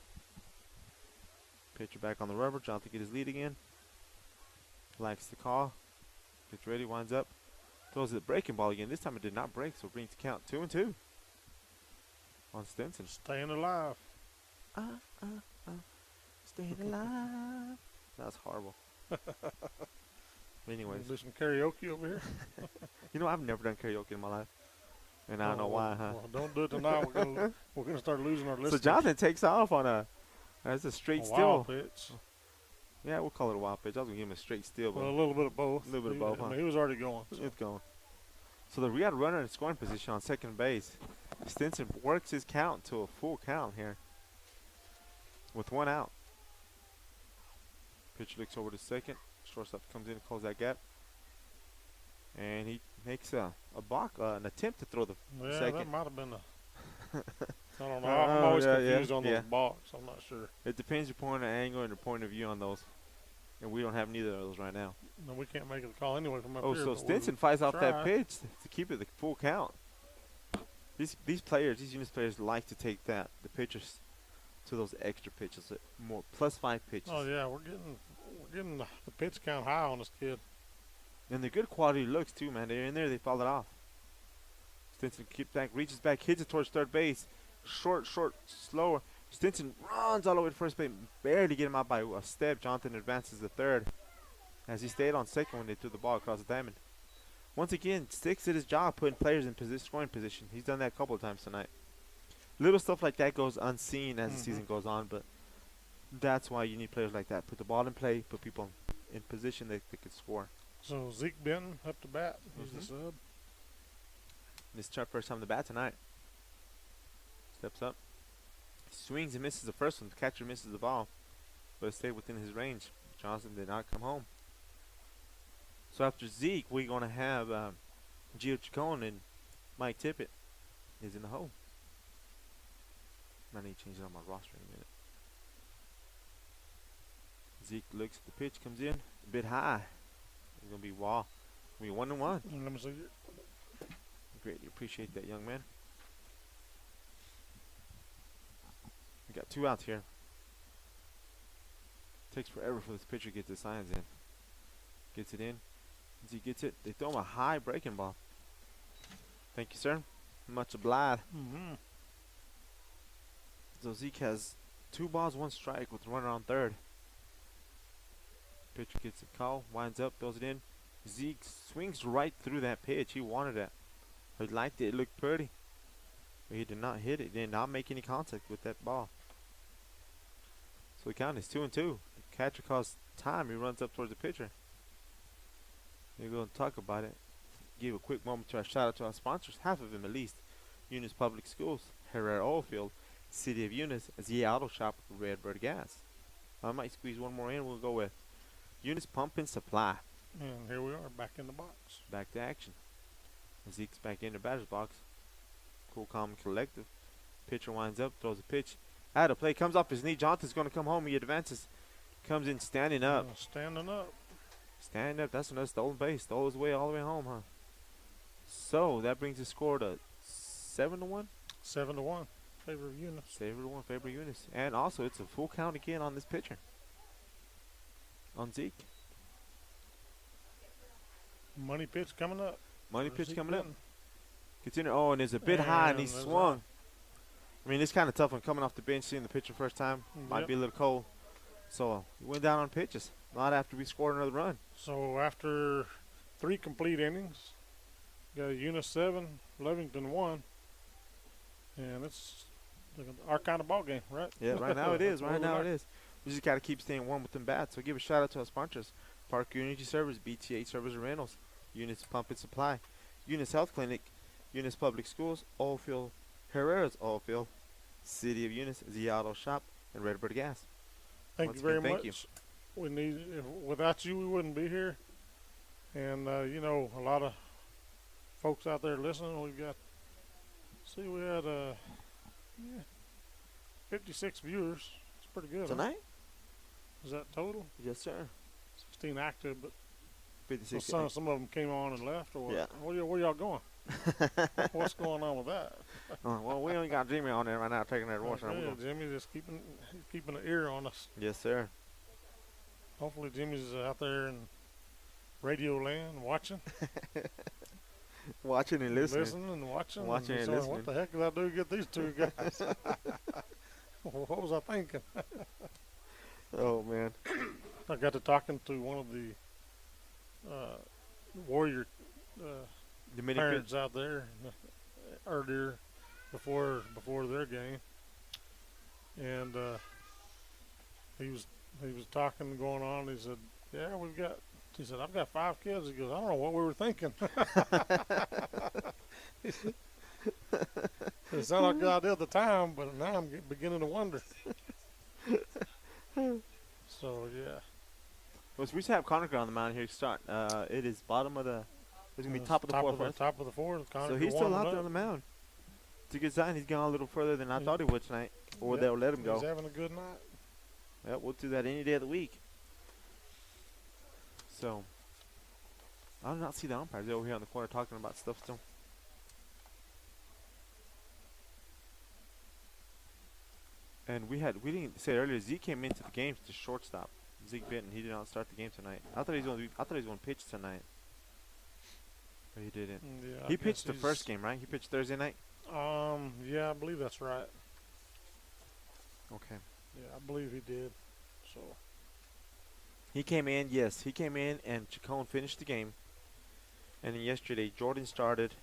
Pitcher back on the rubber. Johnson gets his lead again. Likes the call. Gets ready, winds up. Throws the breaking ball again. This time it did not break, so brings the count 2-2 on Stinson. Staying alive. Staying alive. That's horrible. Anyways, Do some karaoke over here. you know I've never done karaoke in my life, and I don't know why, huh? Well, don't do it tonight. We're gonna start losing our listeners. So Jonathan takes off on that's a straight steal. Wild pitch. Yeah, we'll call it a wild pitch. I was gonna give him a straight steal, but Well, a little bit of both. A little bit of both, I huh? mean, he was already going. So. it's going. So we got a runner in scoring position on second base. Stinson works his count to a full count here with 1 out. Pitcher looks over to second. Shortstop comes in and closes that gap. And he makes an attempt to throw the Yeah, that second. might have been a. I don't know. I'm always confused on those yeah. balks. I'm not sure. It depends your point of angle and your point of view on those. And we don't have neither of those right now. No, we can't make a call anyway from up Oh, here. so but Stinson we fights off that try. pitch to keep it the full count. These players, these Eunice players, like to take the pitchers to those extra pitches, more +5 pitches. Oh yeah, we're getting the pitch count high on this kid. And they're good quality looks too, man. They're in there, they foul it off. Stinson keeps back, reaches back, hits it towards third base. Short, slower. Stinson runs all the way to first base, barely get him out by a step. Jonathan advances to third as he stayed on second when they threw the ball across the diamond. Once again, sticks at his job putting players in scoring position. He's done that a couple of times tonight. Little stuff like that goes unseen as the season goes on, but that's why you need players like that. Put the ball in play, put people in position that they could score. So Zeke Benton up to bat. He's the sub. This is our first time to bat tonight. Steps up. Swings and misses the first one. The catcher misses the ball, but it stayed within his range. Johnson did not come home. So after Zeke, we're going to have Gio Chacon and Mike Tippett is in the hole. I need to change it on my roster in a minute. Zeke looks at the pitch, comes in a bit high. It's going to be wall. It's going to be 1-1. Let me see it. Greatly appreciate that, young man. We got 2 outs here. Takes forever for this pitcher to get the signs in. Gets it in. As he gets it, they throw him a high breaking ball. Thank you, sir. Much obliged. So Zeke has 2 balls, 1 strike with the runner on third. Pitcher gets a call, winds up, throws it in. Zeke swings right through that pitch. He wanted it. He liked it. It looked pretty. But he did not hit it. Did not make any contact with that ball. So the count is 2-2. The catcher calls time. He runs up towards the pitcher. We're going to talk about it. Give a quick moment to our shout out to our sponsors. Half of them at least. Eunice Public Schools, Herrera Oilfield, City of Eunice, Lea Auto Shop, Redbird Gas. I might squeeze one more in. We'll go with Eunice Pump and Supply. And here we are back in the box. Back to action. Zeke's back in the batter's box. Cool, calm, and collective. Pitcher winds up, throws a pitch. Out of play, comes off his knee. Jonathan's going to come home. He advances. Comes in standing up. Standing up. Standing up. That's another stolen base. Stole his way all the way home, huh? So that brings the score to 7-1. 7-1. Favor of Eunice. 7-1, favor Eunice. And also, it's a full count again on this pitcher. On Zeke. Money pitch coming up. Money for pitch Zeke coming up. Benton. Gets in there. Oh, and it's a bit high, and he And there's swung. I mean, it's kind of tough when coming off the bench, seeing the pitcher first time. Might Yep. be a little cold. So he went down on pitches. Not after we scored another run. So after 3 complete innings, got Eunice 7, Lovington 1, and it's our kind of ball game, right? Yeah, right now it is. Right Well, now it is. We just got to keep staying warm with them bats. So give a shout out to our sponsors: Park Energy Service, BTH Service and Rentals, Eunice Pump and Supply, Eunice Health Clinic, Eunice Public Schools, Oilfield, Herrera's Oilfield, City of Eunice, Lea Auto Shop, and Redbird Gas. Thank Once you very again, thank much. We need, without you, we wouldn't be here. And, you know, a lot of folks out there listening. We had, 56 viewers. It's pretty good. Huh? Tonight? Is that total? Yes, sir. 16 active, but 56. some of them came on and left. Or what? Yeah. Where y'all going? What's going on with that? Well, we only got Jimmy on there right now taking that wash. Yeah, Jimmy's just keeping an ear on us. Yes, sir. Hopefully Jimmy's out there in radio land watching. Watching and listening. Listening and watching. Watching and saying, listening. What the heck did I do to get these two guys? What was I thinking? Oh, man. I got to talking to one of the Warrior The mini parents out there earlier before their game, and he was talking going on. He said, "Yeah, He said, "I've got 5 kids." He goes, "I don't know what we were thinking." It sounded like a good idea at the time, but now I'm beginning to wonder. So yeah. Well, we should have Conacher on the mound here to start. It is bottom of the. It's gonna be top of the fourth. Right? Top of the fourth. So he's still out there on the mound. It's a good sign. He's gone a little further than I thought he would tonight, or Yep, they'll let him go. He's having a good night. Yeah, we'll do that any day of the week. So, I do not see the umpires. They're over here on the corner talking about stuff still. And we didn't say earlier, Zeke came into the game to shortstop. Zeke Benton, he did not start the game tonight. I thought he was going to pitch tonight, but he didn't. Yeah, I He guess pitched the he's- first game, right? He pitched Thursday night. Yeah, I believe that's right. Okay. Yeah, I believe he did. So He came in, yes. He came in, and Chacon finished the game. And then yesterday, Jordan started,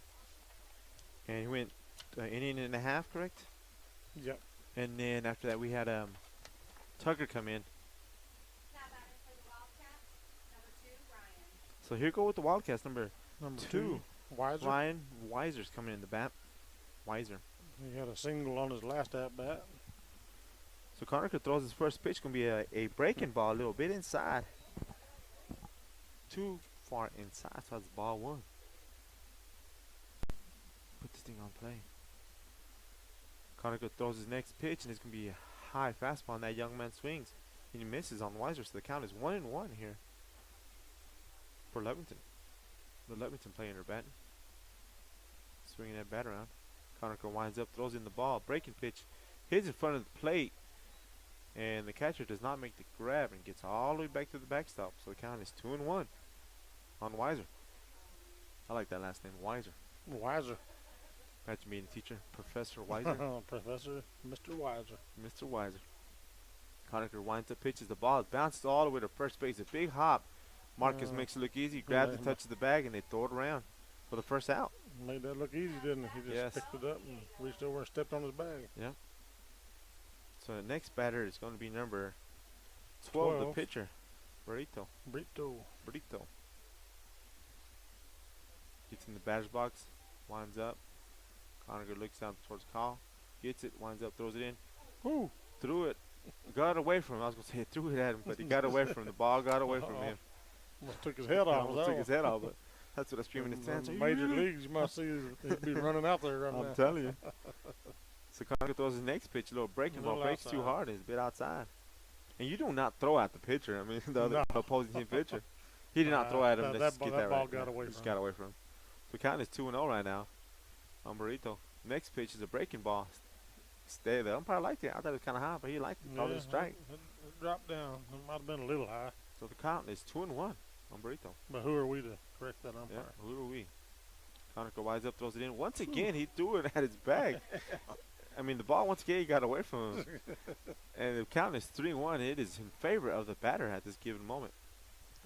and he went inning and a half, correct? yep. And then after that, we had Tucker come in. Now batter for the Wildcats, number 2, Ryan. So here go with the Wildcats, number Number 2. 2, Weiser. Ryan Weiser's coming in the bat. Weiser. He had a single on his last at bat. So Conacher throws his first pitch. Going to be a breaking ball a little bit inside. Too far inside, so that's ball 1. Put this thing on play. Conacher throws his next pitch, and it's going to be a high fastball, and that young man swings. And he misses on Weiser, so the count is 1-1 here for Lovington. The Lovington player batting. Swinging that bat around. Conacher winds up, throws in the ball. Breaking pitch. Hits in front of the plate. And the catcher does not make the grab and gets all the way back to the backstop. So the count is 2-1 on Weiser. I like that last name, Weiser. Weiser. Imagine being a teacher, Professor Weiser. Professor Mr. Weiser. Mr. Weiser. Conacher winds up, pitches the ball. It bounces all the way to first base. A big hop. Marcus makes it look easy. Grabs it, touches the bag, and they throw it around for the first out. Made that look easy, didn't he? He just Yes. picked it up and reached over and stepped on his bag. So the next batter is going to be number 12, the 12. pitcher, Burrito. Brito. Gets in the batter's box, winds up. Conacher looks down towards Kyle, gets it, winds up, throws it in. Ooh. Threw it, got away from him. I was going to say he threw it at him, but he got away from him. The ball got away from him. Almost took his head off. Almost took his head off, but that's what I screaming in the stands. In major leagues, you might see he'd be running out there right now. I'm telling you. So Conacher throws his next pitch, a little breaking ball, Little breaks too outside. hard, and it's a bit outside. And you do not throw at the pitcher. I mean, the other No. opposing team pitcher. He did not throw at him. that Let's ball- get that that ball right. got Yeah, away just from got him. away from him. The count is 2-0 right now on Burrito. Next pitch is a breaking ball. Stay there. Umpire liked it. I thought it was kind of high, but he liked it. Called it a strike. It dropped down. It might have been a little high. So the count is 2-1 on Burrito. But who are we to correct that umpire? Yeah, who are we? Conacher winds up, throws it in. Once again, he threw it at his bag. I mean, the ball, once again, he got away from him. And the count is 3-1. It is in favor of the batter at this given moment.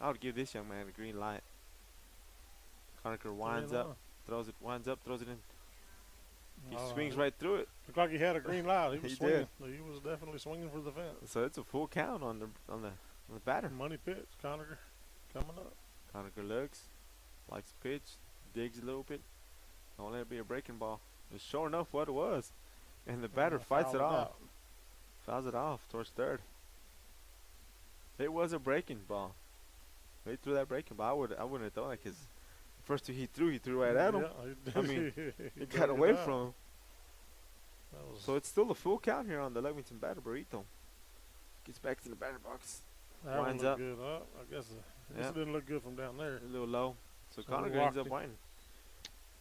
I would give this young man a green light. Conacher winds up, throws it in. He swings right through it. Looked like he had a green light. He was He swinging. did. He was definitely swinging for the fence. So it's a full count on the batter. Money pitch. Conacher coming up. Conacher looks, likes the pitch, digs a little bit. Don't let it be a breaking ball. It's sure enough what it was. And the batter fights it Fouled off. fouls it off towards third. It was a breaking ball. They threw that breaking ball. I wouldn't have thrown it because the first two he threw right at him. Yeah, I mean, he It got dug away out. from him. That was, So it's still a full count here on the Lovington batter burrito. Gets back to the batter box. that one winds looked up. good. I guess Yeah. it didn't look good from down there. A little low. So So Conacher we ends up walked winning.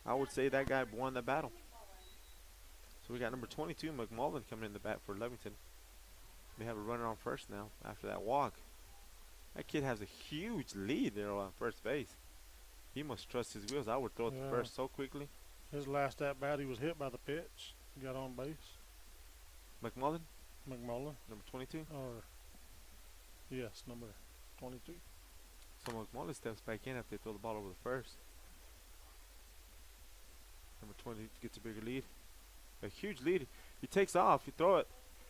I would say that guy won the battle. So we got number 22, McMullen, coming in the bat for Lovington. They have a runner on first now after that walk. That kid has a huge lead there on first base. He must trust his wheels. I would throw it to Yeah. first so quickly. His last at bat, he was hit by the pitch. Got on base. McMullen, McMullen, number 22. or yes, number 22. So McMullen steps back in after they throw the ball over the first. Number 20 gets a bigger lead. A huge lead. He takes off. You throw it.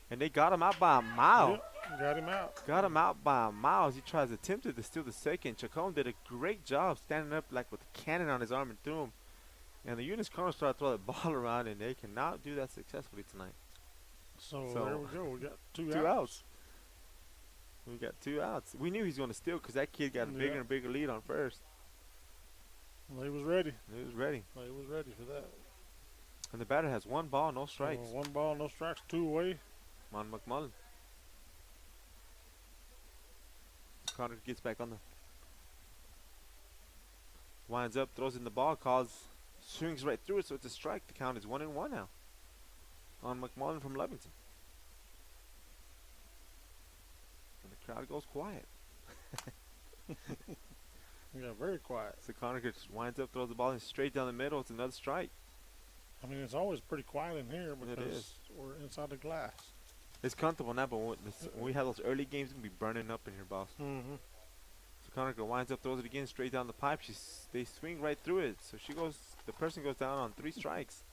And they got him out by a mile. Yep, got him out. Got him out by a mile. He attempted to steal the second. Chacon did a great job standing up like with a cannon on his arm and threw him. And the Eunice Cardinals started to throw the ball around, and they cannot do that successfully tonight. So So- there we go. We got two Two outs. outs. We got 2 outs. We knew he was going to steal because that kid got a bigger Yeah. and bigger lead on first. They was ready. He was ready. They was ready for that. And the batter has 1 ball, no strikes. So 1 ball, no strikes, 2 away. On McMullen. Connor gets back on the. Winds up, throws in the ball, swings right through it, so it's a strike. The count is 1-1 now. On McMullen from Lovington. And the crowd goes quiet. Yeah, very quiet. So Connor just winds up, throws the ball in straight down the middle. It's another strike. I mean, it's always pretty quiet in here It because is. we're inside the glass. It's comfortable now, but when we have those early games, it's going to be burning up in here, boss. Mm-hmm. So Conacher winds up, throws it again straight down the pipe. They swing right through it. So the person goes down on 3 strikes.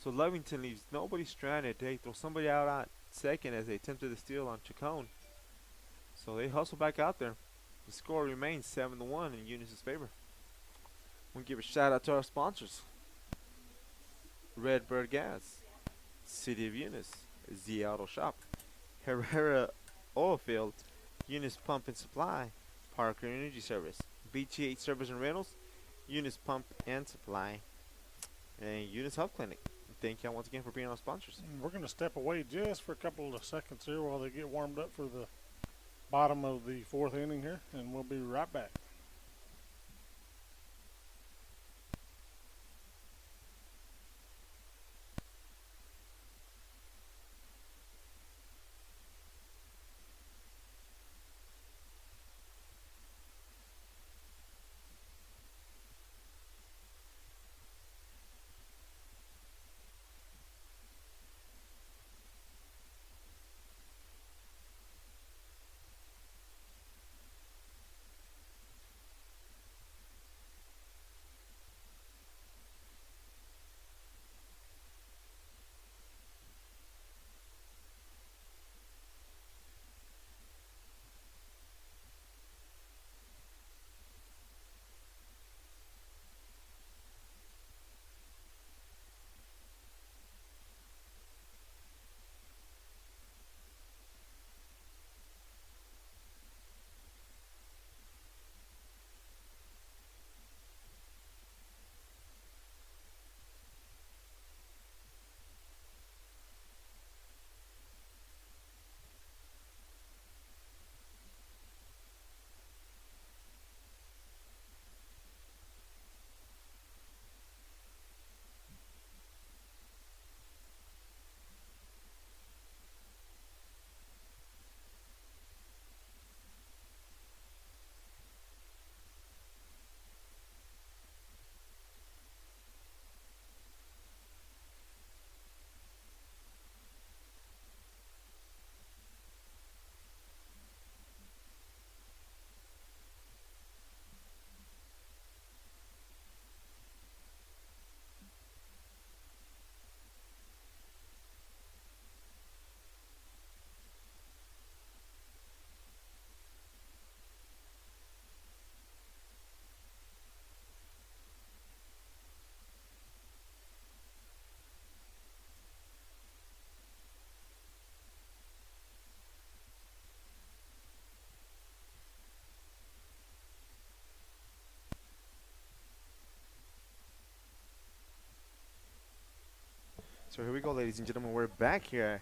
So Lovington leaves nobody stranded. They throw somebody out at second as they attempted to steal on Chacon. So they hustle back out there. The score remains 7-1 in Eunice's favor. We'll give a shout out to our sponsors. Redbird Gas, City of Eunice, Z Auto Shop, Herrera Oilfield, Eunice Pump and Supply, Parker Energy Service, BGH Service and Rentals, Eunice Pump and Supply, and Eunice Health Clinic. Thank y'all once again for being our sponsors. We're going to step away just for a couple of seconds here while they get warmed up for the bottom of the 4th inning here, and we'll be right back. So here we go, ladies and gentlemen. We're back here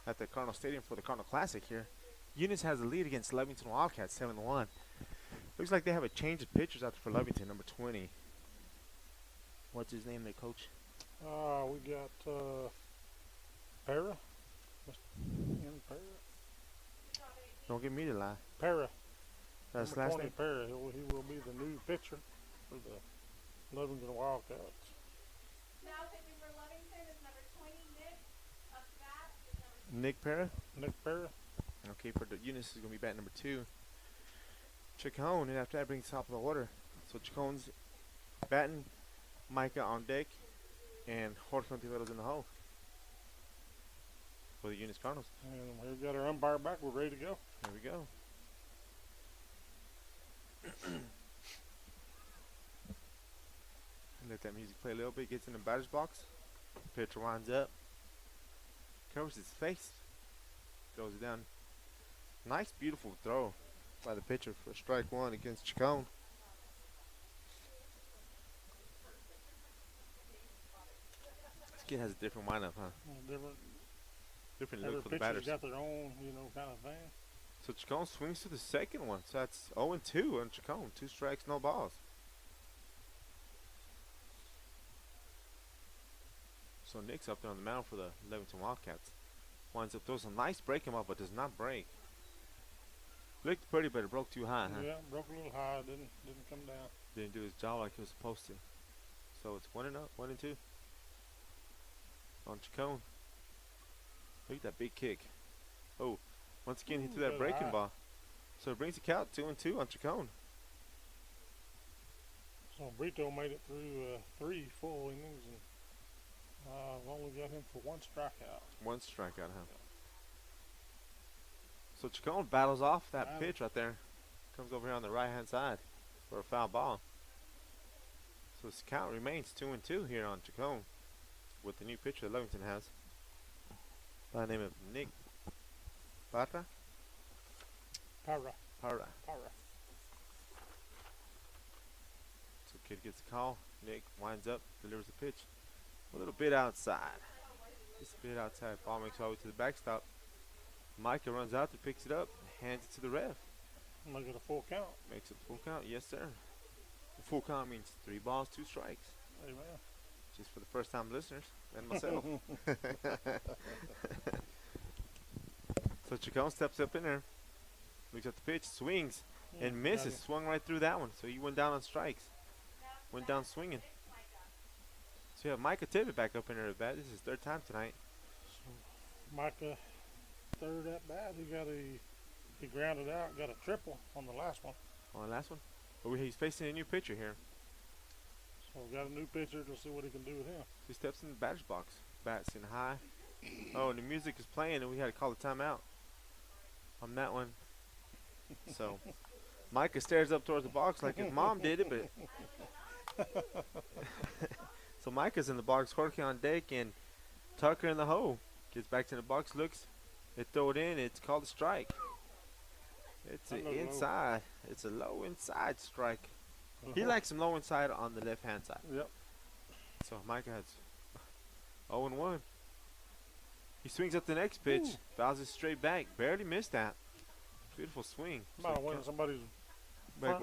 at the Cardinal Stadium for the Cardinal Classic here. Eunice has the lead against Lovington Wildcats, 7-1. Looks like they have a change of pitchers out there for Lovington, number 20. What's his name, their coach? We got Para. Ian Para. Don't get me to lie. Para. That's Number last 20 name. Para. He will be the new pitcher for the Lovington Wildcats. Now pitching for Lovington is number 20, Nick. Up to bat is number Nick Para. Nick Para. Okay, for the Eunice is going to be bat number 2. Chacon, and after that brings top of the order. So Chacon's batting, Micah on deck, and Jorge Ontiveros in the hole for the Eunice Cardinals. And we've got our umpire back. We're ready to go. There we go. Let that music play a little bit. Gets in the batter's box. Pitcher winds up. Covers his face. Throws it down. Nice, beautiful throw by the pitcher for strike one against Chacon. This kid has a different windup, huh? Different Every look for the pitcher's batters. got their own, kind of thing. So Chacon swings to the second one. So that's 0-2 on Chacon. 2 strikes, no balls. So Nick's up there on the mound for the Lovington Wildcats. Winds up, throws a nice break him up, but does not break. Looked pretty, but it broke too high, huh? Yeah, broke a little high. Didn't come down. Didn't do his job like he was supposed to. So it's 1-2 on Chacon. Look at that big kick. Oh, once again he threw that good breaking eye. ball. So it brings the count 2-2 on Chacon. So Brito made it through 3 full innings, and I've only got him for 1 strikeout. 1 strikeout, huh? So Chacon battles off that pitch right there. Comes over here on the right-hand side for a foul ball. So his count remains 2-2 here on Chacon with the new pitcher that Lovington has by the name of Nick Para. Para. So kid gets the call. Nick winds up, delivers the pitch. A little bit outside. Just a bit outside. Ball makes all the way to the backstop. Micah runs out there, picks it up, and hands it to the ref. Make it a full count. Makes it full count, yes sir. The full count means 3 balls, 2 strikes. Amen. Just for the first time listeners and myself. So Chacon steps up in there, looks at the pitch, swings, and misses. Swung right through that one. So he went down on strikes. Went down swinging. So you have Micah Tibbet back up in there at bat. This is his 3rd time tonight. Micah, 3rd at bat. He grounded out, got a triple on the last one. On the last one. But he's facing a new pitcher here. So we got a new pitcher to see what he can do with him. He steps in the batter's box. Bats in high. Oh, and the music is playing, and we had to call the timeout on that one. So Micah stares up towards the box like his mom did it, but so Micah's in the box, Jorge on deck, and Tucker in the hole. Gets back to the box, looks, they throw it in, it's called a strike. It's an inside. It's a low inside strike. He likes some low inside on the left-hand side. Yep. So Micah has 0-1. He swings at the next pitch, fouls it straight back. Barely missed that. Beautiful swing. Might have went in somebody's Back-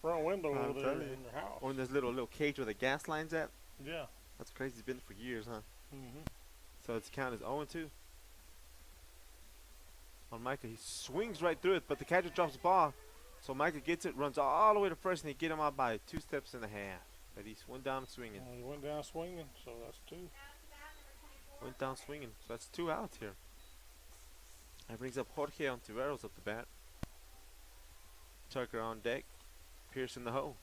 front window I'm over there telling you. in their house. Or in this little cage where the gas line's at. Yeah. That's crazy. It's been for years, huh? Mm-hmm. So its count is 0-2. On Micah, he swings right through it, but the catcher drops the ball. So Micah gets it, runs all the way to first, and they get him out by 2 steps and a half. But he went down swinging. He went down swinging, so that's 2. Went down swinging. So that's 2 outs here. That brings up Jorge Ontiveros up the bat. Tucker on deck. Pierce in the hole.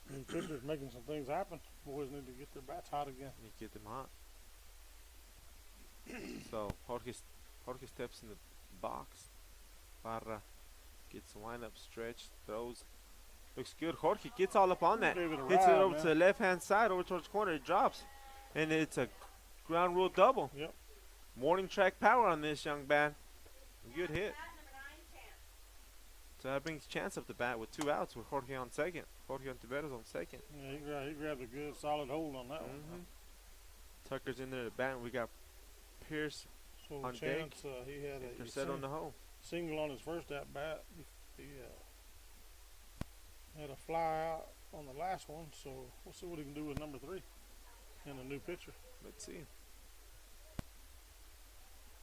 And pitchers making some things happen. Boys need to get their bats hot again. You get them hot. So Jorge steps in the box. Barra gets the windup, stretch, throws. Looks good. Jorge gets all up on that. Gave it a Hits it ride, over man. to the left-hand side, over towards the corner. It drops. And it's a ground rule double. Yep. Morning track power on this young bat. Good hit. So that brings Chance up the bat with 2 outs with Jorge on second. Jorge Ontiveros on second. Yeah, he grabbed a good solid hold on that one. Tucker's in there to bat. We got Pierce So on Chance, he had and a Tercero in the hole. single on his first at bat. He had a fly out on the last one, so we'll see what he can do with number 3 and a new pitcher. Let's see.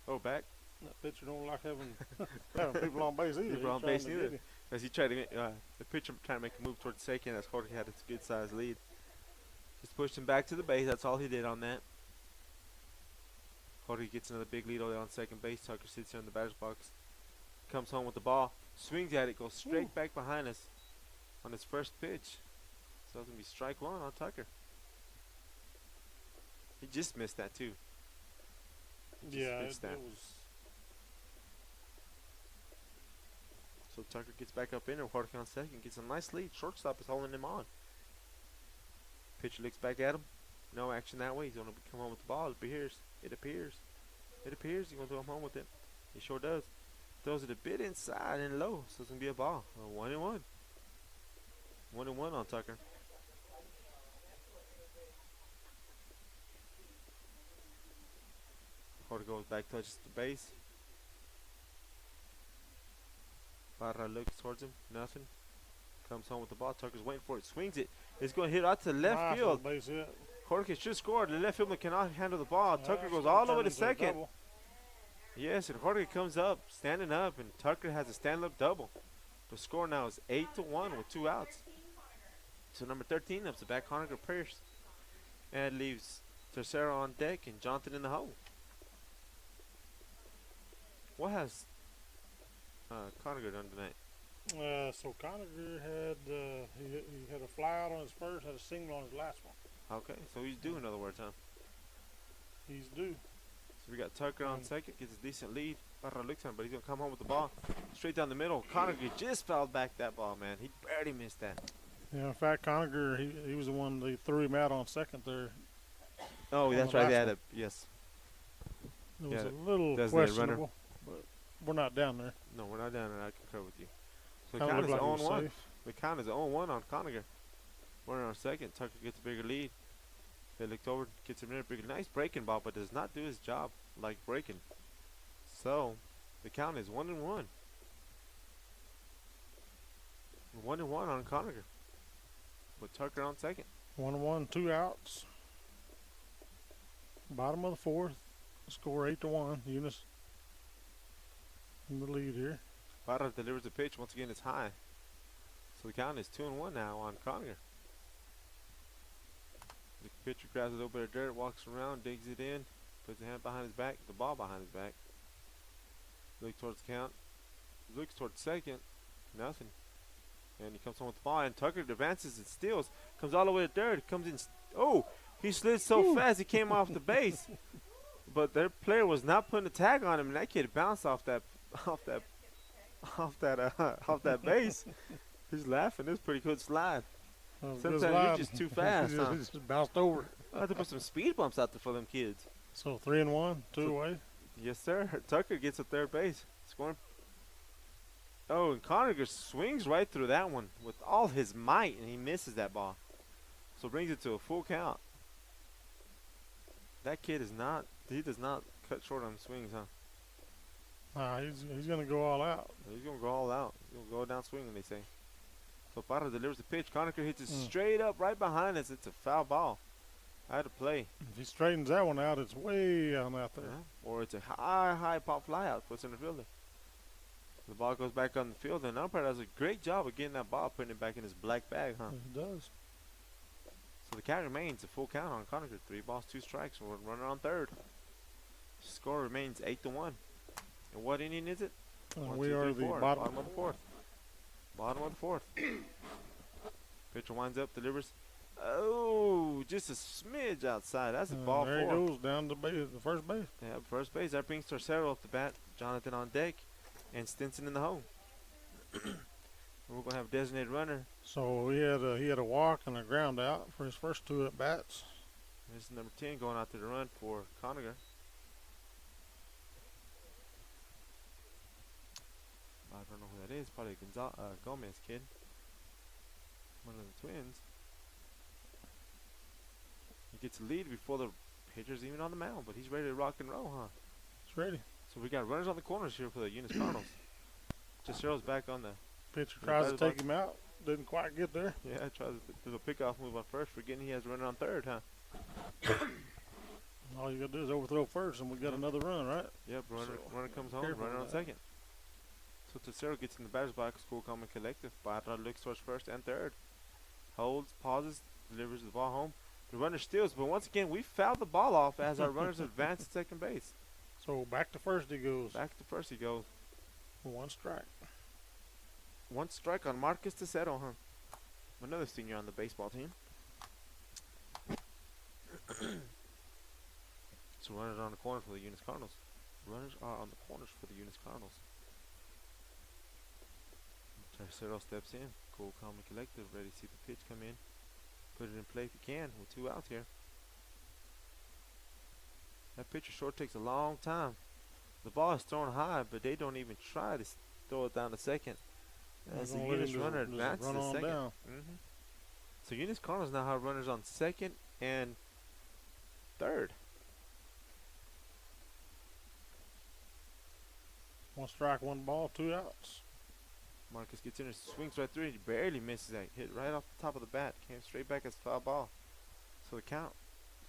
Oh, back. That pitcher don't like having people on base either. People on He's trying base to either. get him. As he tried to get, the pitcher trying to make a move towards second as Jorge had a good sized lead. Just pushed him back to the base. That's all he did on that. Jorge gets another big lead over there on second base. Tucker sits there in the batter's box. Comes home with the ball. Swings at it. Goes straight back behind us on his first pitch. So it's going to be strike 1 on Tucker. He just missed that too. He just Yeah, missed it that. was. So Tucker gets back up in there. Jorge on second. Gets a nice lead. Shortstop is holding him on. Pitcher looks back at him. No action that way. He's going to come home with the ball. It appears. It appears. It appears he's going to come home with it. He sure does. Throws it a bit inside and low. So it's going to be a ball. 1-1. 1-1 on Tucker. Jorge goes back, touches the base. Barra looks towards him. Nothing. Comes home with the ball. Tucker's waiting for it. Swings it. It's going to hit out to left Nice field. little base hit. Jorge should score. The left fielder cannot handle the ball. Tucker That's goes gonna all the way turn to into a second. double. Yes, and Jorge comes up, standing up, and Tucker has a stand-up double. The score now is 8-1 with 2 outs. So number 13 ups the back, Conacher Pierce. And it leaves Tercero on deck and Jonathan in the hole. What has Conacher done tonight? So Conacher had he had a fly out on his first, had a single on his last one. Okay, so he's due, in other words, huh? He's due. So we got Tucker on second, gets a decent lead. Barra looks at him, but he's going to come home with the ball. Straight down the middle. Conacher just fouled back that ball, man. He barely missed that. Yeah, in fact, Conacher, he was the one that threw him out on second there. Oh, On that's the right. last They had one. a, yes. It was Yeah, a little designated runner. questionable, but we're not down there. No, we're not down there. I concur with you. So the Kinda count is looked like he was 0-1. safe. The count is 0-1 on Conacher. We're on second. Tucker gets a bigger lead. They looked over, gets him in a bigger, nice breaking ball, but does not do his job like breaking. So the count is 1-1. 1-1 on Conacher. With Tucker on second. 1-1, 2 outs. Bottom of the 4th. Score 8-1. Eunice in the lead here. Barra delivers the pitch. Once again, it's high. So the count is 2-1 now on Conacher. The pitcher grabs a little bit of dirt, walks around, digs it in, puts the hand behind his back, the ball behind his back. Looks towards the count. Looks towards second. Nothing. And he comes home with the ball, and Tucker advances and steals. Comes all the way to third. Comes in. Oh, he slid so fast he came off the base. But their player was not putting a tag on him, and that kid bounced off that base. He's laughing. It's a pretty good slide. Sometimes you're just too fast, He huh? just bounced over. I have to put some speed bumps out there for them kids. So 3-1, 2 away. Yes, sir. Tucker gets to third base, scoring. Oh, and Conacher swings right through that one with all his might, and he misses that ball. So brings it to a full count. That kid he does not cut short on swings, huh? Nah, he's going to go all out. He's going to go all out. He's going to go down swinging, they say. So Parra delivers the pitch. Conacher hits it straight up right behind us. It's a foul ball. Out of play. If he straightens that one out, it's way on out there. Yeah. Or it's a high pop fly out for center fielder. The ball goes back on the field, and umpire does a great job of getting that ball, putting it back in his black bag, huh? He does. So the count remains a full count on Conacher. 3 balls, 2 strikes. We're running on third. Score remains 8-1. And what inning is it? We are the bottom of the 4th. Bottom of the 4th. Pitcher winds up, delivers. Oh, just a smidge outside. That's a ball 4. There he goes down to the first base. Yeah, first base. That brings Tercero up the bat. Jonathan on deck. And Stinson in the hole. We're going to have a designated runner. So he had a walk and a ground out for his first 2 at bats. This is number 10 going out to the run for Conacher. I don't know who that is. Probably a Gomez kid. One of the twins. He gets a lead before the Pitcher's even on the mound, but he's ready to rock and roll, huh? It's ready. So we got runners on the corners here for the Eunice Cardinals. Jacero's back on the Pitcher the tries to batter's take him out. Didn't quite get there. tries to do the pickoff move on first, forgetting he has a runner on third, huh? All you got to do is overthrow first, and we got another run, right? Yep, runner comes home, careful runner on with that. second. So Jacero gets in the batter's box, cool, calm, and collective. Barra looks towards first and third. Holds, pauses, delivers the ball home. The runner steals, but once again, we fouled the ball off as our runners advance to second base. So back to first he goes. Back to first he goes. One strike. One strike on Marcus Tecero, huh? Another senior on the baseball team. So runners are on the corner for the Eunice Cardinals. Runners are on the corners for the Eunice Cardinals. Tercero steps in. Cool, calm, and collective. Ready to see the pitch come in. Put it in play if you can with 2 outs here. That pitcher short takes a long time. The ball is thrown high, but they don't even try to throw it down to second. As the Eunice runner advances to second. So Eunice Cardinals now have runners on second and third. One strike, one ball, 2 outs. Marcus gets in and swings right through it. He barely misses that hit right off the top of the bat. Came straight back as a foul ball. So the count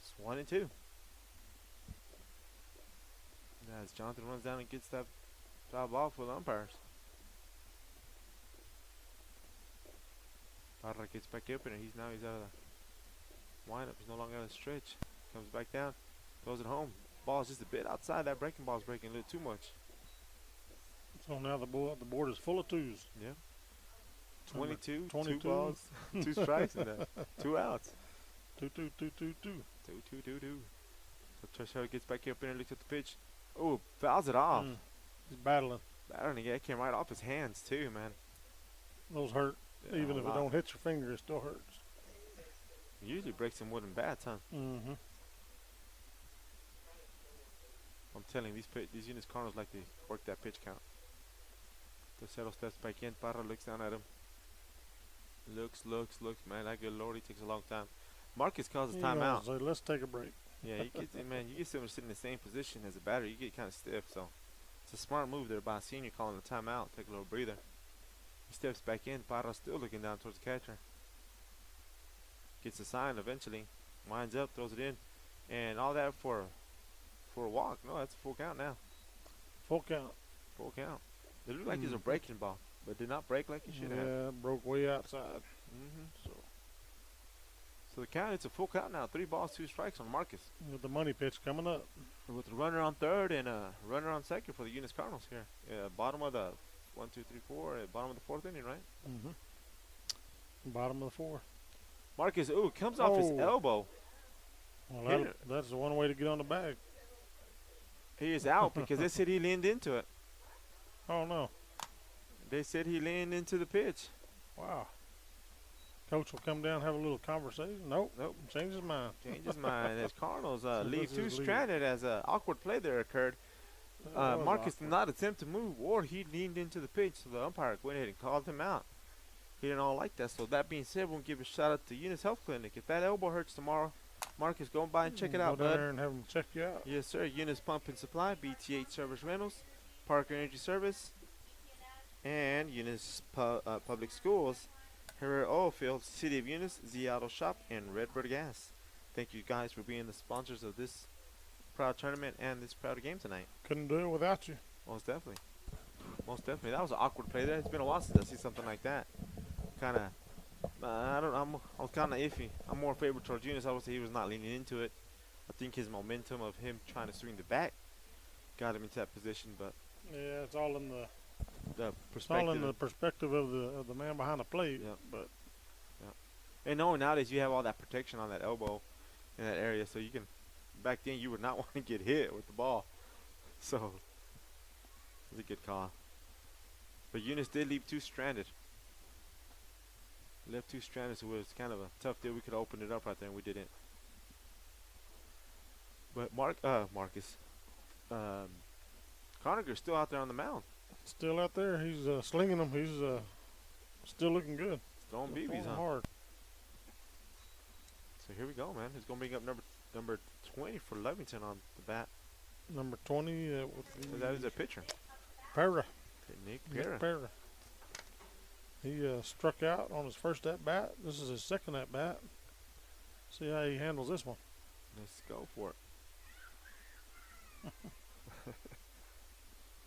is 1-2. As Jonathan runs down and gets that foul ball for the umpires. Barra gets back up in it. He's out of the windup. He's no longer out of the stretch. Comes back down. Throws it home. Ball's just a bit outside. That breaking ball's breaking a little too much. So now the board is full of 2s. Yeah. 22, 22. 2 balls, 2 strikes, and 2 outs. 2-2-2-2-2. 2-2-2-2. So Tercero gets back up in and looks at the pitch. Oh, fouls it off. He's battling. Battling again. It came right off his hands too, man. Those hurt. Yeah, Even a if lot. it don't hit your finger, it still hurts. Usually breaks some wooden bats, huh? Mm-hmm. I'm telling you, these Eunice Cardinals like to work that pitch count. Tercero steps back in. Parra looks down at him. Looks. Man, that good lord, he takes a long time. Marcus calls his timeout. So let's take a break. Yeah, you get someone sitting in the same position as a batter, you get kind of stiff. So it's a smart move there by a senior calling a timeout. Take a little breather. He steps back in. Parra still looking down towards the catcher. Gets a sign eventually. Winds up, throws it in, and all that for a walk. No, that's a full count now. Full count. Full count. It looked like it was a breaking ball, but did not break like it should have. Yeah, broke way outside. So the count, it's a full count now. 3 balls, 2 strikes on Marcus. With the money pitch coming up. With the runner on third and a runner on second for the Eunice Cardinals here. Bottom of the 1, 2, 3, 4. Bottom of the 4th inning, right? Bottom of the 4th. Marcus, comes off his elbow. Well, that's the one way to get on the bag. He is out because they said he leaned into it. Oh, no. They said he leaned into the pitch. Wow. Coach will come down and have a little conversation. Nope. Change his mind. Change his mind as Cardinals this leave 2 is legal. stranded as an awkward play there occurred. That was Marcus did awkward. not attempt to move, or he leaned into the pitch, so the umpire went ahead and called him out. He didn't all like that. So that being said, we'll give a shout out to Eunice Health Clinic. If that elbow hurts tomorrow, Marcus, go by and check it out, Go down bud. there and have them check you out. Yes, sir. Eunice Pump and Supply, BTH Service Rentals, Parker Energy Service, and Eunice Public Schools, Herrera Oilfield, City of Eunice, Z Auto Shop, and Redbird Gas. Thank you guys for being the sponsors of this proud tournament and this proud game tonight. Couldn't do it without you. Most definitely. Most definitely. That was an awkward play there. It's been a while since I see something like that. Kind of, I was kind of iffy. I'm more favored towards Eunice. I would say he was not leaning into it. I think his momentum of him trying to swing the bat got him into that position, but Yeah, it's all in the perspective. perspective of the man behind the plate. Yep. But And knowing nowadays you have all that protection on that elbow in that area, so you can. Back then you would not want to get hit with the ball, so it was a good call. But Eunice did leave 2 stranded. Left 2 stranded, so it was kind of a tough deal. We could have opened it up right there, and we didn't. But Marcus, Conacher's still out there on the mound, still out there, he's slinging them. He's still looking good. throwing BBs, Throwing huh? hard. So here we go, man. He's gonna bring up number 20 for Lovington on the bat. Number 20 So that is a pitcher. Pera. Nick Nick Pera. Pera. He struck out on his first at bat. This is his second at bat. See how he handles this one. Let's go for it.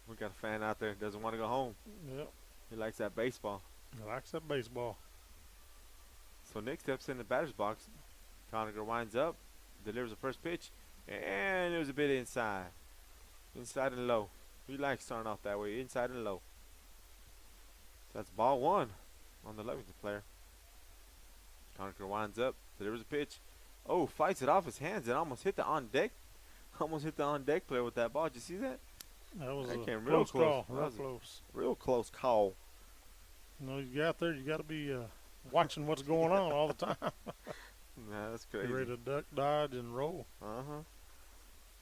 We got a fan out there that doesn't want to go home. Yep. He likes that baseball. He likes that baseball. So Nick steps in the batter's box. Conacher winds up, delivers the first pitch, and it was a bit inside. Inside and low. We like starting off that way, inside and low. So that's ball one on the Lovington player. Conacher winds up, delivers a pitch. Oh, fights it off his hands and almost hit the on deck. Almost hit the on deck player with that ball. Did you see that? That was That a came real close close. call. That Real was a- close. Real close call. You know, you get out there, you got to be watching what's going on all the time. Nah, that's Be crazy. ready to duck, dodge, and roll. Uh-huh.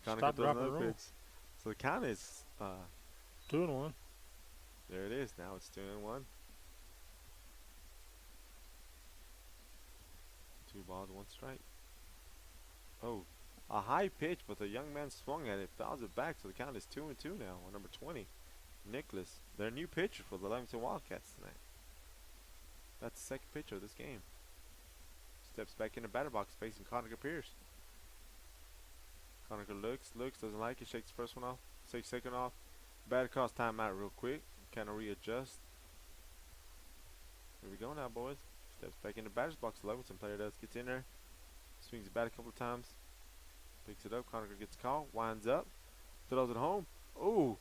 Stop, Conacher throws drop, and another roll. pitch. So the count is 2-1. there it is. Now it's 2-1. 2 balls, 1 strike. Oh, a high pitch, but the young man swung at it, fouls it back, so the count is 2-2 now on number 20, Nicholas, their new pitcher for the Lovington Wildcats tonight. That's the second pitcher of this game. Steps back in the batter box, facing Conacher Pierce. Conacher looks, doesn't like it, shakes the first one off, takes second off. Batter calls timeout real quick, kind of readjust. Here we go now, boys. Steps back in the batter's box. The Lovington player does. Gets in there. Swings the bat a couple of times. Picks it up. Conacher gets called. Winds up. Throws it home. Ooh.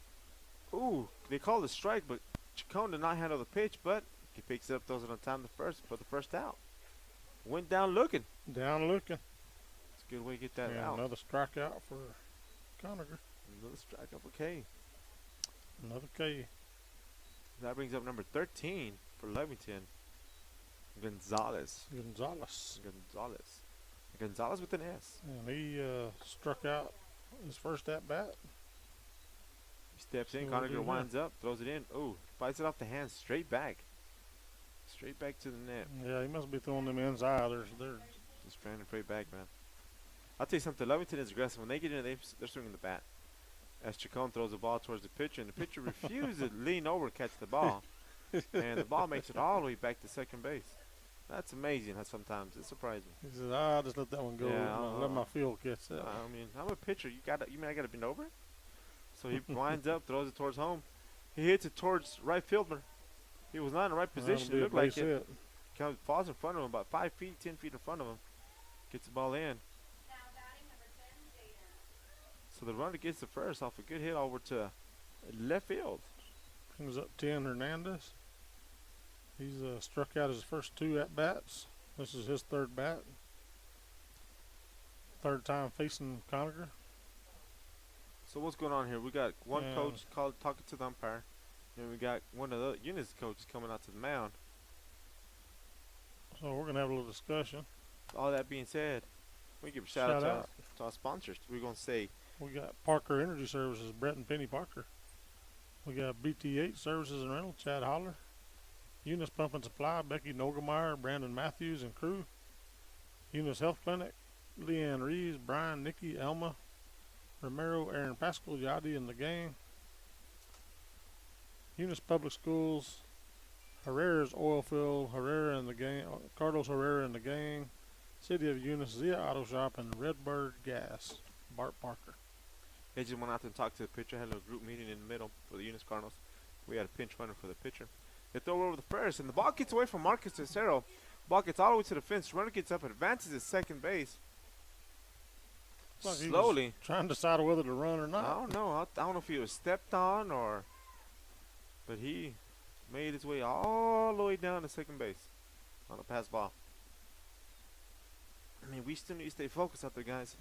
Ooh. They called a strike, but Chacon did not handle the pitch, but he picks it up, throws it on time for the first out. Went down looking. Down looking. It's a good way to get that And out. another strikeout for Conacher. Another strike up. Okay. Another K. That brings up number 13 for Lovington. Gonzalez. Gonzalez with an S. And he struck out his first at bat. He steps in. So what do Conacher you winds up, throws it in. Ooh, bites it off the hands, straight back. Straight back to the net. Yeah, he must be throwing them inside. They're Just trying to straight back, man. I'll tell you something. Lovington is aggressive. When they get in, they're swinging the bat. As Chacon throws the ball towards the pitcher, and the pitcher refuses to lean over and catch the ball. And the ball makes it all the way back to second base. That's amazing. How sometimes it's surprising. He says, "I'll just let that one go. Yeah, Let my field catch that." I mean, I'm a pitcher. You mean I gotta bend over? So he winds up, throws it towards home. He hits it towards right fielder. He was not in the right position. It looked like it. Falls in front of him, about 5 feet, 10 feet in front of him. Gets the ball in. Now batting number 10, Jaden. So the runner gets the first off a good hit over to left field. Brings up 10 Hernandez. He's struck out his first 2 at bats. This is his third bat. Third time facing Conacher. So what's going on here? We got one Yeah. coach talking to the umpire, and we got one of the Eunice coaches coming out to the mound. So we're gonna have a little discussion. All that being said, we give a shout out to our sponsors. We're gonna say We got Parker Energy Services, Brett and Penny Parker. We got BT8 Services and Rental, Chad Holler. Eunice Pump and Supply, Becky Nogemeyer, Brandon Matthews and crew. Eunice Health Clinic, Leanne Reeves, Brian, Nikki, Elma, Romero, Aaron Pascal, Yadi and the gang. Eunice Public Schools, Herrera's Oilfield, Herrera and the gang, Carlos Herrera and the gang. City of Eunice, Zia Auto Shop, and Redbird Gas, Bart Parker. they just went out there and talked to the pitcher. Had a little group meeting in the middle for the Eunice Cardinals. We had a pinch runner for the pitcher. They throw it over the first, and the ball gets away from Marcus Cicero. Ball gets all the way to the fence. Runner gets up, advances to second base. Like he was Slowly. trying to decide whether to run or I not. don't know. I don't know if he was stepped on or, but he made his way all the way down to second base on a pass ball. I mean, we still need to stay focused out there, guys.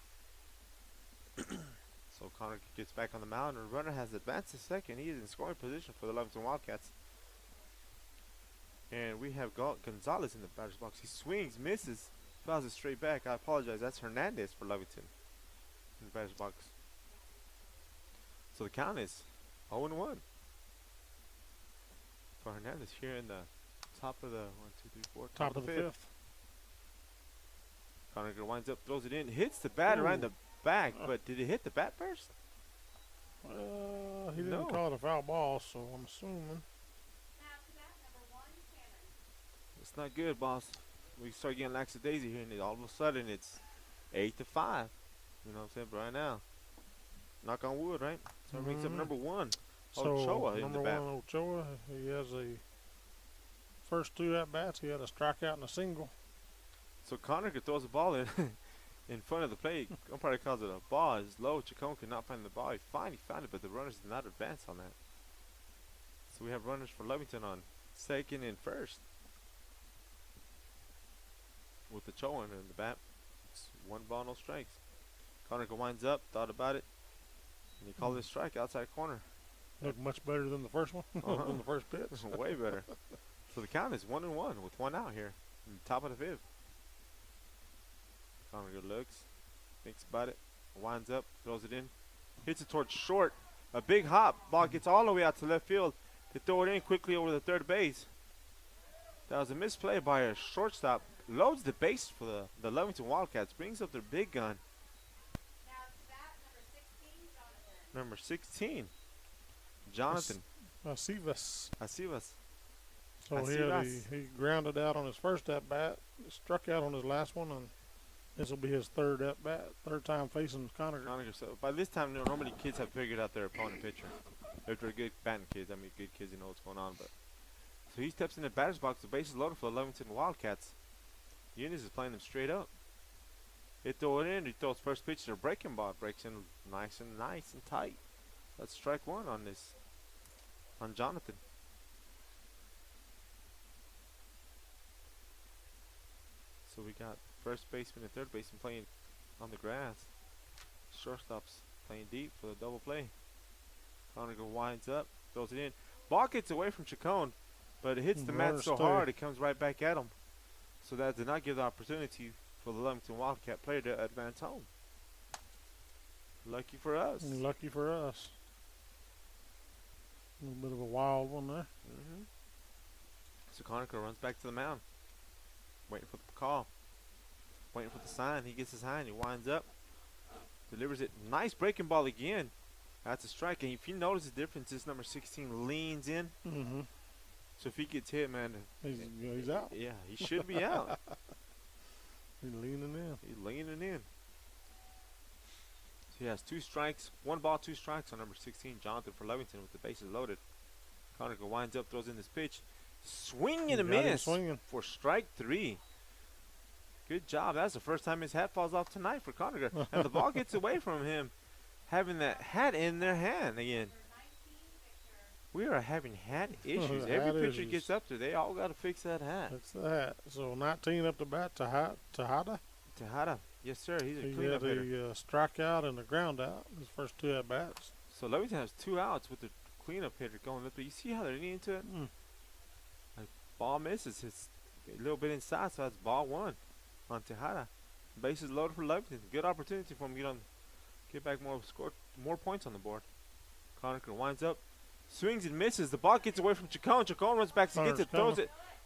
So Connor gets back on the mound, and the runner has advanced to second. He is in scoring position for the Lovington Wildcats. And we have Gonzalez in the batter's box. He swings, misses, fouls it straight back. I apologize. That's Hernandez for Lovington in the batter's box. So the count is 0-1 for Hernandez here in the top of the 1, 2, 3, 4, Top of the fifth. Conacher winds up, throws it in, hits the bat around the back, but did it hit the bat first? He didn't No. call it a foul ball, so I'm assuming. Now to bat, number 1, Cameron. It's not good, boss. We start getting lackadaisy here, and all of a sudden it's 8-5. You know what I'm saying? But right now, knock on wood, right? So it brings up Mhm. number 1. So Ochoa in the number bat. 1, Ochoa. He has a first 2 at bats. He had a strikeout and a single. So Conacher throws the ball in in front of the plate. Umpire calls it a ball. It's low. Chacon could not find the ball. He finally found it, but the runners did not advance on that. So we have runners for Lovington on second and first. With the Ochoa in the bat. It's 1 ball, no strikes. Conacher winds up, thought about it, and he called it a strike outside corner. Looked much better than the first one, than the first pitch. Way better. So the count is 1-1 with 1 out here in the top of the 5th. Conacher looks, thinks about it, winds up, throws it in, hits it towards short. A big hop. Ball gets all the way out to left field. They throw it in quickly over the third base. That was a misplay by a shortstop. Loads the base for the Lovington Wildcats. Brings up their big gun. Now to bat, Number number 16, Jonathan. 16. Jonathan Sivas. Acivas. So he grounded out on his first at bat, struck out on his last one, and this will be his third at bat, third time facing Conacher. So by this time, normally kids have figured out their opponent pitcher. If they're good batting kids, I mean good kids, you know what's going on. But so he steps in the batter's box. The base is loaded for the Lovington Wildcats. Eunice is playing them straight up. They throw it in. He throws first pitch to a breaking ball. Breaks in nice and tight. That's strike 1 on this. On Jonathan. So we got first baseman and third baseman playing on the grass. Shortstops playing deep for the double play. Conacher winds up, throws it in. Ball gets away from Chacon, but it hits the mat so hard it comes right back at him. So that did not give the opportunity for the Lovington Wildcat player to advance home. Lucky for us. Lucky for us. A little bit of a wild one there. So Conacher runs back to the mound, waiting for the call, waiting for the sign. He gets his sign. He winds up, delivers it. Nice breaking ball again. That's a strike. And if you notice the difference, this number 16 leans in. So if he gets hit, man, He's out. yeah, he should be out. He's leaning in. He's leaning in. So he has 2 strikes, 1 ball, 2 strikes on number 16, Jonathan for Lovington with the bases loaded. Conacher winds up, throws in this pitch. Swing and a miss for strike 3. Good job. That's the first time his hat falls off tonight for Conacher. And the ball gets away from him, having that hat in their hand again. We are having hat issues. Every pitcher gets up there. They all got to fix that hat. That's the hat. So 19 up the bat, Tejada. Tejada. Yes, sir. He's a He cleanup had hitter. a strikeout and a ground out. His first 2 at bats. So Lovington has 2 outs with the cleanup hitter going up there. You see how they're leaning into it? Ball misses. It's a little bit inside, so that's ball 1 on Tejada. Bases loaded for Lovington. Good opportunity for him to get back more points on the board. Conacher winds up, swings and misses. The ball gets away from Chacon. Chacon runs back, gets it,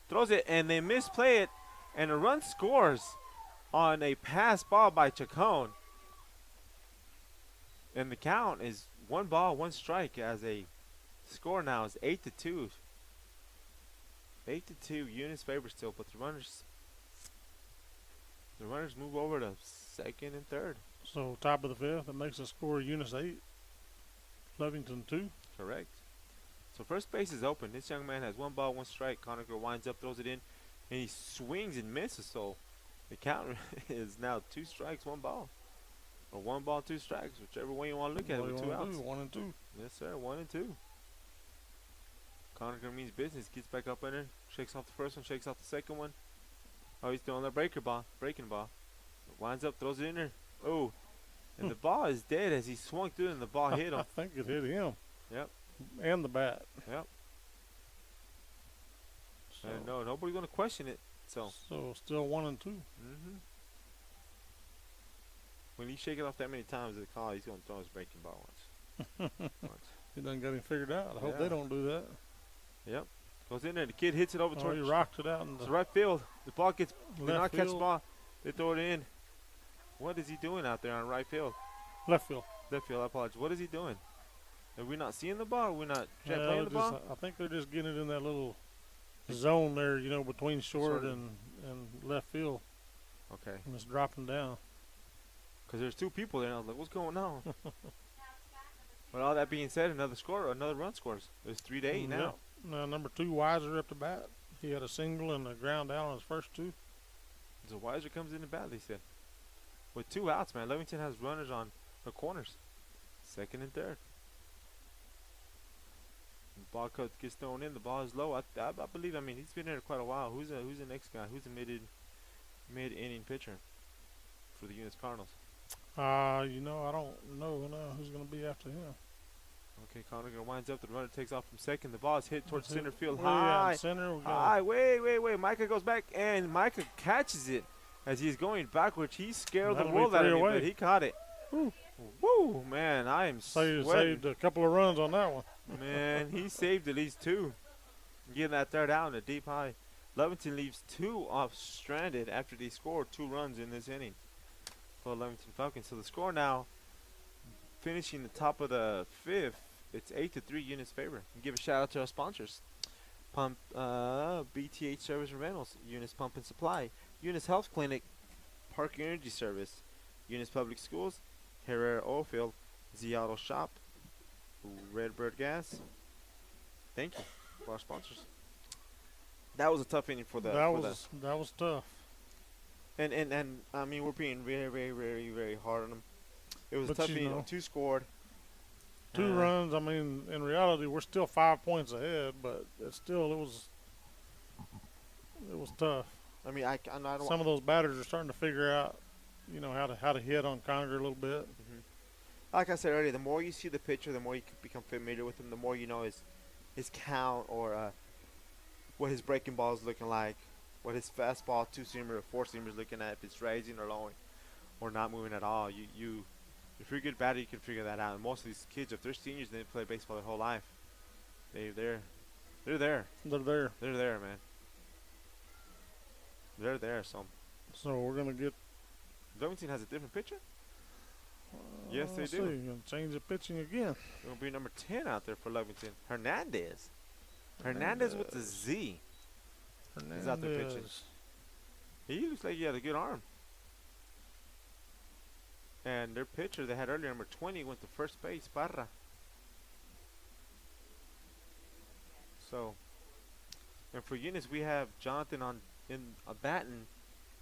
throws it, and they misplay it, and a run scores on a pass ball by Chacon. And the count is 1 ball, 1 strike as a score now is 8-2. 8-2, Eunice favors still, but the runners move over to second and third. So top of the 5th, that makes the score Eunice 8, Lovington 2. Correct. So first base is open. This young man has 1 ball, 1 strike. Conacher winds up, throws it in, and he swings and misses. So the count is now 2 strikes, 1 ball. Or 1 ball, 2 strikes, whichever way you want to look at it with 2 outs. 1 and 2. Yes, sir, 1 and 2. Conacher means business. Gets back up in there, shakes off the first one, shakes off the second one. Oh, he's throwing the breaking ball. Winds up, throws it in there. Oh, and the ball is dead as he swung through it and the ball hit him. I think it hit him. Yep. And the bat. Yep. So, And no, nobody's going to question it. So still 1 and 2. when you shake it off that many times at the call, he's going to throw his breaking ball once. He done got him figured out. I hope Yeah. they don't do that. Yep. Goes in there. The kid hits it over Oh, towards he rocked it out in the right field. The ball gets, did not left catch the field. ball. They throw it in. What is he doing out there on right field? Left field. Left field, I apologize. What is he doing? Are we not seeing the ball? Are we not Yeah, playing the ball? I think they're just getting it in that little zone there, between short Sort of. and left field, Okay. and it's dropping down. Because there's 2 people there, and I was like, what's going on? But all that being said, another run scores. It's 3-8 now. Yep. Now, number 2, Weiser up to bat. He had a single and a ground out on his first 2. So Weiser comes in the bat, they said. With 2 outs, man. Lovington has runners on the corners. Second and third. The ball gets thrown in. The ball is low. I believe, he's been here quite a while. Who's the next guy? Who's the mid-inning pitcher for the Eunice Cardinals? I don't know who's going to be after him. Okay, Connor winds up. The runner takes off from second. The ball is hit towards center field. Where we at in High. center. We got High. Wait. Micah goes back, and Micah catches it as he's going backwards. He scared the That'll be world out of 3 me, away. but he caught it. Woo. Woo, man, I am saved sweating. a couple of runs on that one. Man, he saved at least 2. Getting that third out in a deep high. Lovington leaves 2 off stranded after they scored 2 runs in this inning for Lovington Falcons. So the score now, finishing the top of the 5th, it's 8-3 Eunice favor. And give a shout out to our sponsors. BTH Service and Rentals, Eunice Pump and Supply, Eunice Health Clinic, Park Energy Service, Eunice Public Schools, Herrera Oilfield, Z Auto Shop, Redbird Gas. Thank you for our sponsors. That was a tough inning for the. That was tough. And we're being very, very, very, very hard on them. It was But a tough inning. 2 scored. 2 runs. In reality, we're still 5 points ahead, but it was tough. I don't. Some of those batters are starting to figure out, how to hit on Conger a little bit. Like I said earlier, the more you see the pitcher, the more you become familiar with him, the more you know his count or what his breaking ball is looking like, what his fastball, 2-seamer or 4-seamer is looking at, if it's raising or lowering or not moving at all. If you're a good batter, you can figure that out. And most of these kids, if they're seniors, they play baseball their whole life. They're there. They're there. They're there, man. They're there. So we're gonna get. Lovington has a different pitcher. Yes, they let's do. see, gonna change the pitching again. It'll be number 10 out there for Lovington. Hernandez with the Z. He's out there pitching. He looks like he had a good arm. And their pitcher they had earlier, number 20, went to first base, Parra. So, and for Eunice, we have Jonathan in a batting,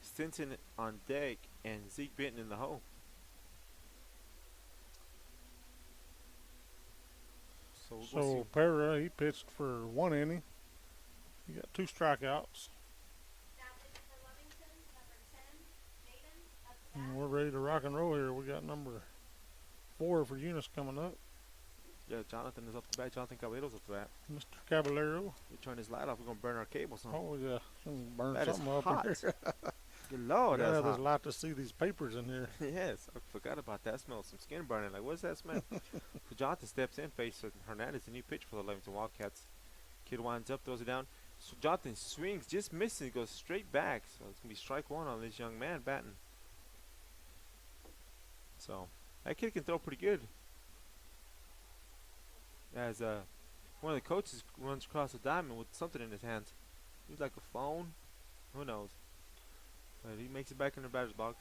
Stinson on deck, and Zeke Benton in the hole. So Parra, he pitched for 1 inning. He got 2 strikeouts. And we're ready to rock and roll here. We got number 4 for Eunice coming up. Yeah, Jonathan is up the bat. Jonathan Caballero's up the bat. Mr. Caballero. We turn this light off. We're gonna burn our cables. Huh? Oh yeah, burn That is something up hot. here. Good Lord, Yeah, that's there's hot. light to see these papers in here. Yes, I forgot about that. Smell some skin burning. Like, what's that smell? So Jonathan steps in, faces Hernandez, a new pitch for the Lovington Wildcats. Kid winds up, throws it down. So Jonathan swings, just misses, goes straight back. So it's gonna be strike 1 on this young man batting. So that kid can throw pretty good. As one of the coaches runs across the diamond with something in his hands. He's like a phone. Who knows? But he makes it back in the batter's box.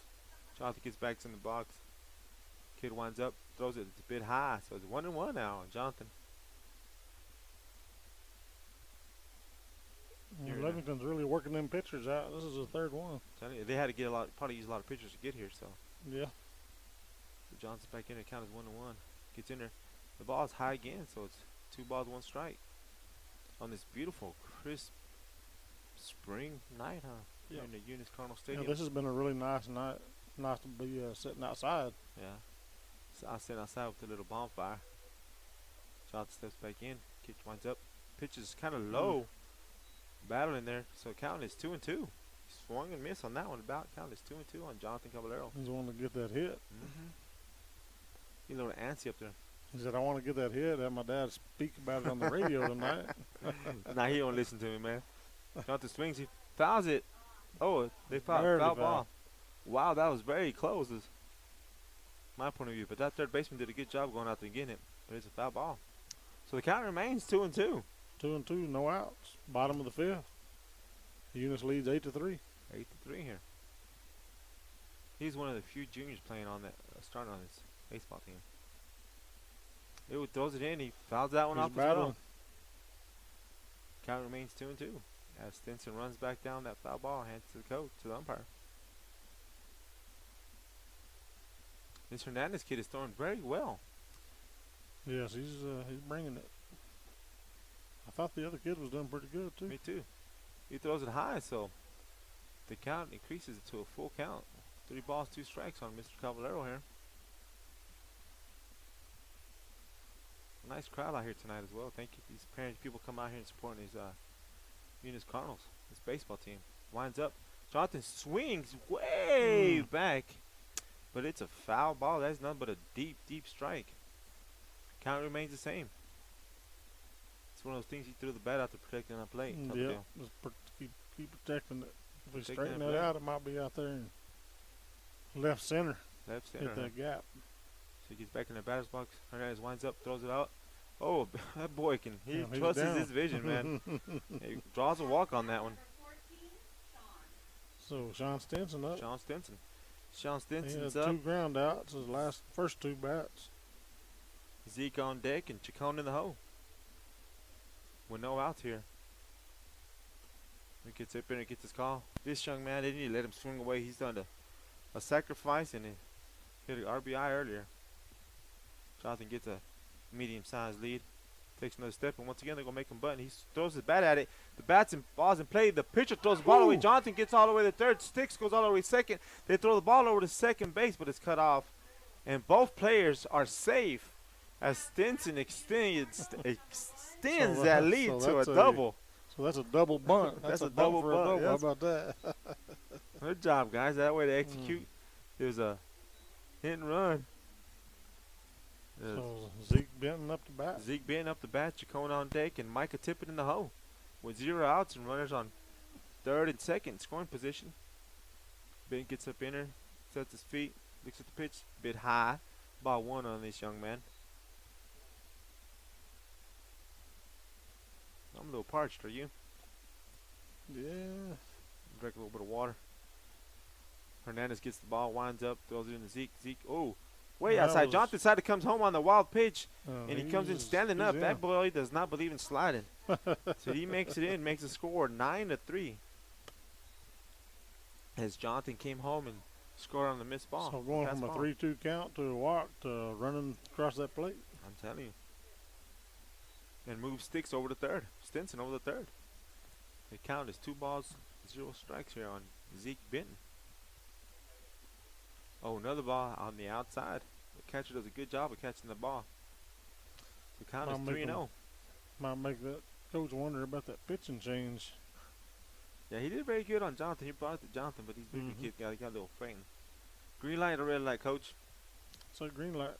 Jonathan gets back in the box. Kid winds up, throws it. It's a bit high, so it's 1-1 now on Jonathan. Well, Here, Lovington's really working them pitchers out. This is the 3rd one. Telling you, they had to get probably use a lot of pitchers to get here. So Yeah. Johnson's back in there, count is 1-1. Gets in there. The ball's high again, so it's 2 balls, 1 strike. On this beautiful, crisp spring night, huh? Yeah. Here in the Eunice Cardinal Yeah, Stadium. this has been a really nice night. Nice to be sitting outside. Yeah. So I sit outside with the little bonfire. Jonathan steps back in. Kid winds up. Pitch is kind of low. Battling there. So count is 2-2. Swung and missed on that one. About count is 2-2 on Jonathan Caballero. He's wanting to get that hit. He's a little antsy up there. He said, I want to get that hit. Had my dad speak about it on the radio tonight. Nah, he don't listen to me, man. Jonathan swings. He fouls it. Oh, they foul Barely ball. foul. Wow, that was very close. my point of view. But that third baseman did a good job going out there and getting it. But it's a foul ball. So the count remains 2-2. 2-2, no outs. Bottom of the fifth. Eunice leads 8-3. 8-3 here. He's one of the few juniors playing on that, starting on this baseball team. It throws it in. He fouls that one He's off as battling. well. Count remains 2-2. As Stinson runs back down that foul ball, hands to the coach, to the umpire. This Hernandez kid is throwing very well. Yes, he's bringing it. I thought the other kid was doing pretty good too. Me too. He throws it high, so the count increases it to a full count. 3 balls, 2 strikes on Mr. Caballero here. Nice crowd out here tonight as well. Thank you. These parents, people come out here and supporting these Eunice Cardinals, this baseball team. Winds up. Jonathan swings way back, but it's a foul ball. That's nothing but a deep, deep strike. Count remains the same. It's one of those things he threw the bat out to protect on the plate. type of Yeah, deal. just keep protecting it. If we Protecting straighten that it plate. out, it might be out there in left center. Left center. Hit that gap. So he gets back in the batter's box. Hernandez winds up, throws it out. Oh, that boy can. He Yeah, he's trusts down. his vision, man. He draws a walk on that one. Number 14, Sean. So Sean Stinson up. Sean Stinson. Sean He had Stinson's 2 up. ground outs his first 2 bats. Zeke on deck and Chacon in the hole. With no outs here. He gets up in and gets his call. This young man didn't need to let him swing away. He's done a sacrifice and he hit an RBI earlier. Jonathan gets a medium-sized lead. Takes another step, and once again they're gonna make him bunt. He throws his bat at it. The bat's and ball's in play. The pitcher throws the ball away. Jonathan gets all the way to third. Sticks goes all the way to second. They throw the ball over to second base, but it's cut off. And both players are safe as Stinson extends So that lead to a that's double. So that's a double bunt. That's a bunt double for bunt, a double. yes. How about that? Good job, guys. That way to execute. There's a hit and run. So Zeke Benton up the bat. Zeke Benton up the bat, Chacon on deck, and Micah Tippett in the hole. With 0 outs and runners on third and second scoring position. Benton gets up in there, sets his feet, looks at the pitch, bit high. Ball 1 on this young man. I'm a little parched, are you? Yeah. Drink a little bit of water. Hernandez gets the ball, winds up, throws it in to Zeke. Zeke, oh, way That outside. was- Jonathan Side comes home on the wild pitch, and he comes in he's- standing he's up. in. That boy does not believe in sliding. So he makes it in, makes the score 9-3. As Jonathan came home and scored on the missed ball. So going Pass from a ball. 3-2 count to a walk to running across that plate. I'm telling you. And moves Sticks over to third. Stinson over to third. The count is 2 balls, 0 strikes here on Zeke Benton. Oh, another ball on the outside. The catcher does a good job of catching the ball. The count is Might make 3-0. Might make that coach wonder about that pitching change. Yeah, he did very good on Jonathan. He brought it to Jonathan, but he's a bigger Mhm. kid. Got a little frame. Green light or red light, coach? So green light.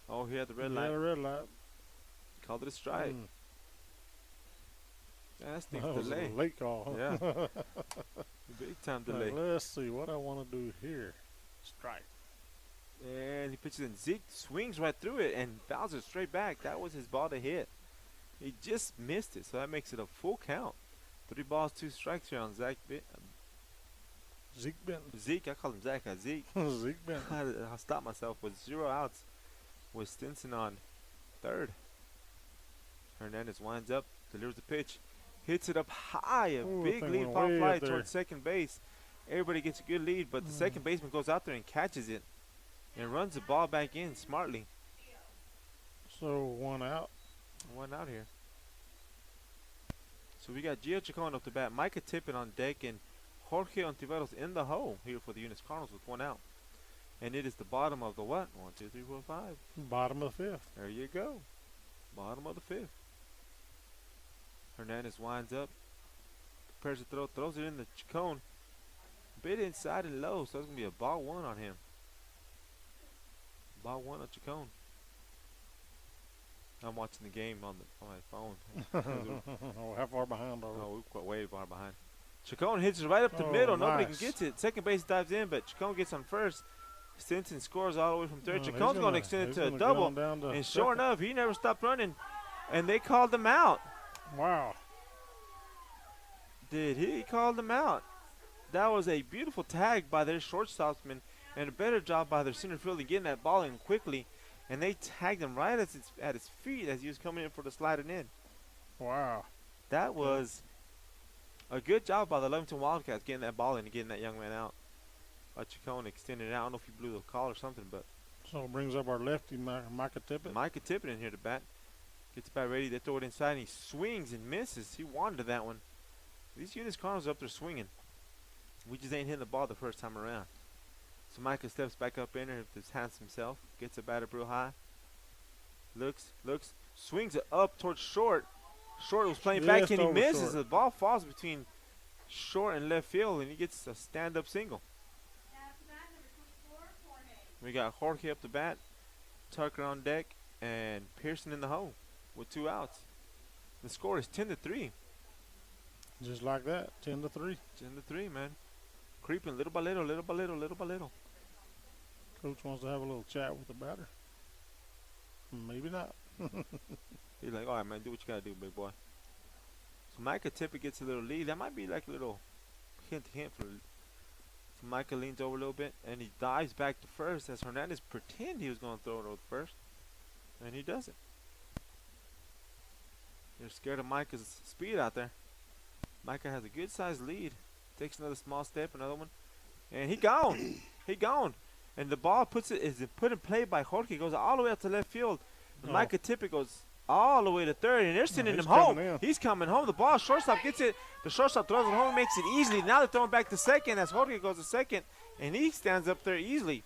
Oh, he had the red Yeah, light. the red light. Called it a strike. Mm. Yeah, that stinks That was delay. a late call. Huh? Yeah. Big time delay. Let's see what I want to do here. Strike. And he pitches in. Zeke swings right through it and fouls it straight back. That was his ball to hit. He just missed it, so that makes it a full count. 3 balls, 2 strikes here on Zeke Benton. Zeke. I call him Zach. Zeke. Zeke Benton. I stopped myself with 0 outs. With Stinson on third. Hernandez winds up, delivers the pitch, hits it up high, a Ooh, big that lead went pop way fly up there. towards second base. Everybody gets a good lead, but the second baseman goes out there and catches it and runs the ball back in smartly. So 1 out. 1 out here. So we got Gio Chacon up the bat, Micah Tippett on deck, and Jorge Ontiveros in the hole here for the Eunice Cardinals with 1 out. And it is the bottom of the what? 1, 2, 3, 4, 5. Bottom of the 5th. There you go. Bottom of the 5th. Hernandez winds up, prepares to throw, throws it in the Chacon. Bit inside and low, so it's going to be a ball 1 on him. Ball 1 on Chacon. I'm watching the game on my phone. Oh, how far behind are we? Oh, we're quite way far behind. Chacon hits it right up the Oh, middle. Nobody nice. can get it. Second base dives in, but Chacon gets on first. Stinson scores all the way from third. He's Chacon's going to extend it he's to a gonna get double. on down to And sure second. enough, he never stopped running. And they called him out. Wow. Did he called him out? That was a beautiful tag by their shortstopsman and a better job by their center fielder getting that ball in quickly. And they tagged him right at his feet as he was coming in for the sliding in. Wow. That was a good job by the Lovington Wildcats getting that ball in and getting that young man out. Chacon extended it out. I don't know if he blew the call or something, but So it brings up our lefty, Micah Tippett. Micah Tippett in here to bat. Gets the bat ready. They throw it inside, and he swings and misses. He wanted that one. These Eunice Cardinals up there swinging. We just ain't hitting the ball the first time around. So Micah steps back up in there with his hands himself. Gets the bat up real high. Looks, swings it up towards short. Short was playing back, Just and he over misses. short. The ball falls between short and left field, and he gets a stand-up single. Now to bat, number 24, Jorge. We got Jorge up the bat, Tucker on deck, and Pearson in the hole with 2 outs. The score is 10-3. Just like that, 10-3. 10-3, man. Creeping little by little, little by little, little by little. Coach wants to have a little chat with the batter. Maybe not. He's like, all right, man, do what you got to do, big boy. So Micah Tippett gets a little lead. That might be like a little hint for. So Micah leans over a little bit, and he dives back to first as Hernandez pretended he was going to throw it over first. And he doesn't. They're scared of Micah's speed out there. Micah has a good-sized lead. Takes another small step, another one. And he gone. He gone. And the ball is put in play by Jorge. Goes all the way out to left field. And Oh. Micah Tippett goes all the way to third, and they're sending he's him home. coming in. He's coming home. The ball, shortstop gets it. The shortstop throws it home, makes it easily. Now they're throwing back to second as Jorge goes to second, and he stands up there easily.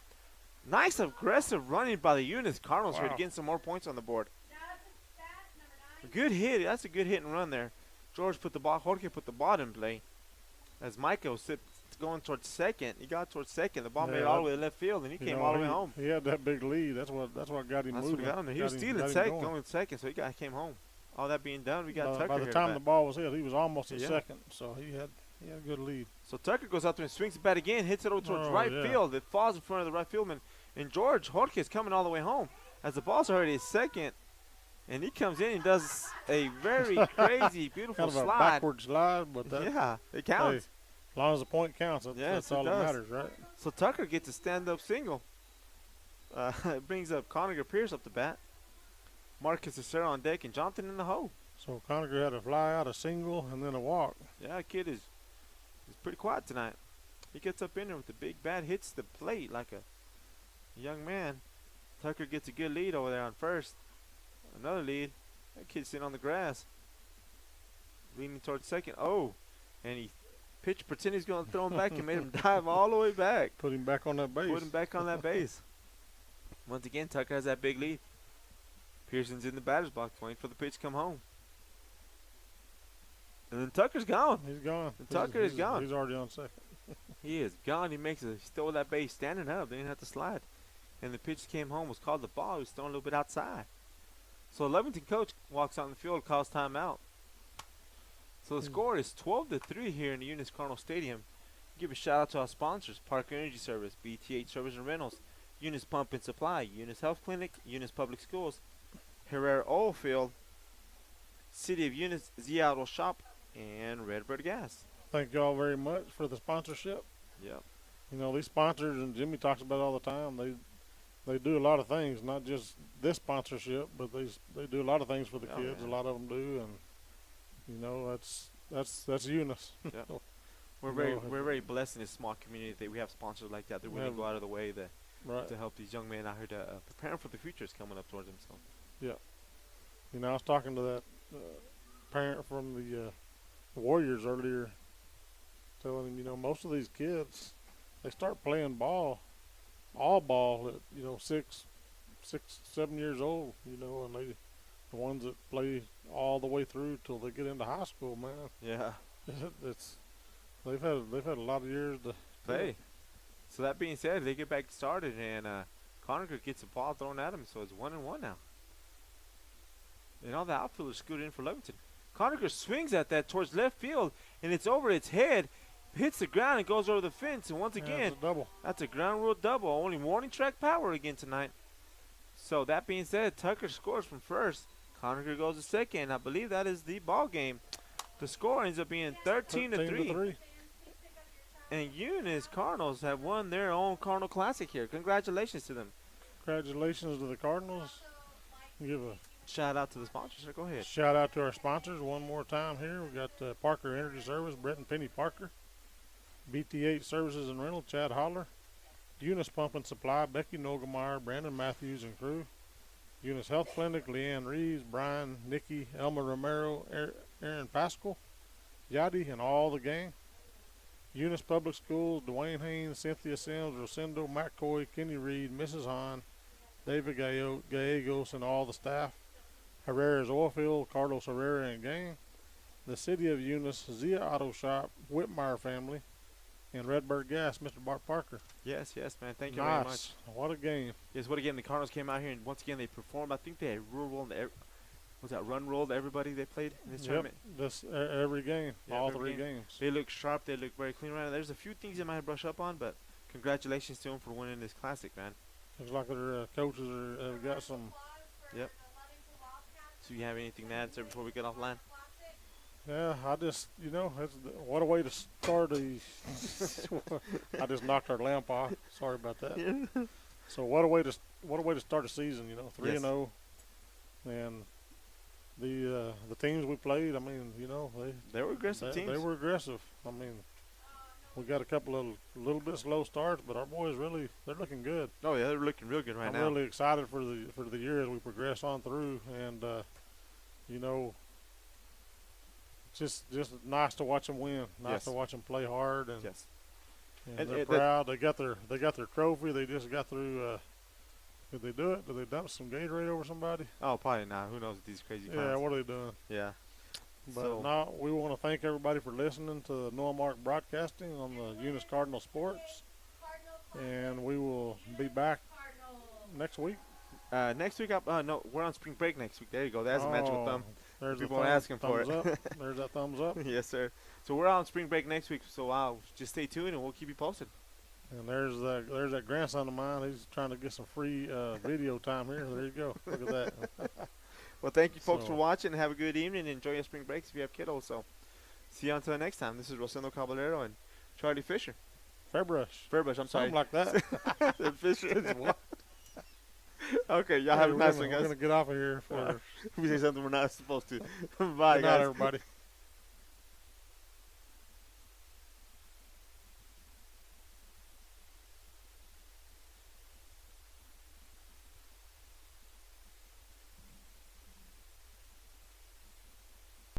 Nice aggressive running by the Eunice Cardinals here to Wow. get some more points on the board. Now to bat, number 9, A good hit. That's a good hit and run there. Jorge put the ball in play. As Micah was going towards second, he got towards second. The ball made it Yeah, all the way to left field, and he You came know, all the way home. He had that big lead. That's what got him That's moving. what got him there. He was Got stealing him second, going. going second, so he came home. All that being done, we got Tucker By the here time to the bat. ball was hit, he was almost at Yeah. second. So he had a good lead. So Tucker goes out there and swings the bat again, hits it over towards Oh, right yeah. field. It falls in front of the right fieldman. And Jorge is coming all the way home. As the ball's already at second, and he comes in and does a very crazy, beautiful Kind of a slide. backward slide, but that, Yeah, it counts. as long as the point counts, that's Yes, it all that does. matters, right? So Tucker gets a stand-up single. It brings up Conager Pierce up the bat. Marcus Acero on deck, and Jonathan in the hole. So Conacher had a fly out, a single, and then a walk. Yeah, that kid is pretty quiet tonight. He gets up in there with the big bat, hits the plate like a young man. Tucker gets a good lead over there on first. Another lead. That kid's sitting on the grass. Leaning towards second. Oh, and he pitched, pretended he's going to throw him back and made him dive all the way back. Put him back on that base. Put him back on that base. Once again, Tucker has that big lead. Pearson's in the batter's box waiting for the pitch to come home. And then Tucker's gone. He's gone. Tucker is gone. He's already on second. He is gone. He stole that base standing up. They didn't have to slide. And the pitch came home, was called the ball. He was thrown a little bit outside. So Lovington coach walks out in the field, calls timeout. So the score is 12-3 here in the Eunice Cardinal Stadium. Give a shout out to our sponsors: Parker Energy Service, BTH Service and Rentals, Eunice Pump and Supply, Eunice Health Clinic, Eunice Public Schools, Herrera Oil Field, City of Eunice Z Auto Shop, and Redbird Gas. Thank you all very much for the sponsorship. Yep. You know, these sponsors, and Jimmy talks about it all the time, they do a lot of things, not just this sponsorship, but they do a lot of things for the Oh, kids. man. A lot of them do, and you know that's Eunice. Yep. You We're know, very blessed in this small community that we have sponsors like that. They're willing to Yeah. go out of the way right. to help these young men out here to prepare them for the futures coming up towards themselves. You know, I was talking to that parent from the Warriors earlier, telling him, you know, most of these kids, they start playing all ball at, you know, 6, 7 years old, you know, and the ones that play all the way through till they get into high school, man, Yeah. they've had a lot of years to Play. So that being said, they get back started, and Conacher gets a ball thrown at him, so it's 1-1 now. And all the outfielders scooted in for Lovington. Conacher swings at that towards left field, and it's over its head. hits the ground and goes over the fence. And once Yeah, again, it's a double. that's a ground rule double. Only morning track power again tonight. So that being said, Tucker scores from first. Conacher goes to second. I believe that is the ball game. The score ends up being 13 to 3. And Eunice Cardinals have won their own Cardinal Classic here. Congratulations to them. Congratulations to the Cardinals. Give a Shout out to the sponsors. Sir. Go ahead. shout out to our sponsors one more time here. We got Parker Energy Service, Brett and Penny Parker. BT8 Services and Rental, Chad Holler. Eunice Pump and Supply, Becky Nogemeyer, Brandon Matthews and crew. Eunice Health Clinic, Leanne Reeves, Brian, Nikki, Elma Romero, Aaron Pascal, Yadi, and all the gang. Eunice Public Schools, Dwayne Haynes, Cynthia Sims, Rosendo McCoy, Kenny Reed, Mrs. Hahn, David Gallegos, and all the staff. Herrera's Oilfield, Carlos Herrera and gang. The City of Eunice, Zia Auto Shop, Whitmire family, and Redbird Gas, Mr. Bart Parker. Yes, man. Thank you very much. Nice. What a game. Yes, what again? The Cardinals came out here and once again they performed. I think they had run rolled everybody they played in this tournament. This every game, Yeah, all every three game. games. They look sharp. They look very clean right now. There's a few things they might have brushed up on, but congratulations to them for winning this classic, man. Looks like their coaches have got some. Yep. So you have anything to add, sir, before we get offline? Yeah, I just what a way to start a. I just knocked our lamp off. Sorry about that. So what a way to start a season. 3-0, and the teams we played. I mean, They were aggressive teams. They were aggressive. I mean, we got a couple of little bit slow starts, but our boys they're looking good. Oh yeah, they're looking real good right now. I'm really excited for the year as we progress on through, and just nice to watch them win. Nice Yes. to watch them play hard, and, Yes. and they're And proud. They got their trophy. They just got through. Did they do it? Did they dump some Gatorade over somebody? Oh, probably not. Who knows these crazy Yeah, clowns? what are they doing? Yeah. But So- no, we want to thank everybody for listening to Noah Mark Broadcasting on the Eunice Cardinal Sports, and we will be back next week. Next week, no, we're on spring break next week. There you go. That's a match with them. There's People the are asking for thumbs it. Up. There's that thumbs up. Yes, sir. So we're on spring break next week. So I'll just stay tuned and we'll keep you posted. And there's that grandson of mine. He's trying to get some free video time here. There you go. Look at that. Well, thank you, folks, So- for watching. Have a good evening. Enjoy your spring breaks if you have kiddos. So see you until next time. This is Rosendo Caballero and Charlie Fisher. Fairbrush. Fairbrush, I'm sorry. Something like that. Fisher. Okay, y'all have a nice one, We're guys. gonna get off of here. For We say something we're not supposed to. Bye, good night, guys. everybody.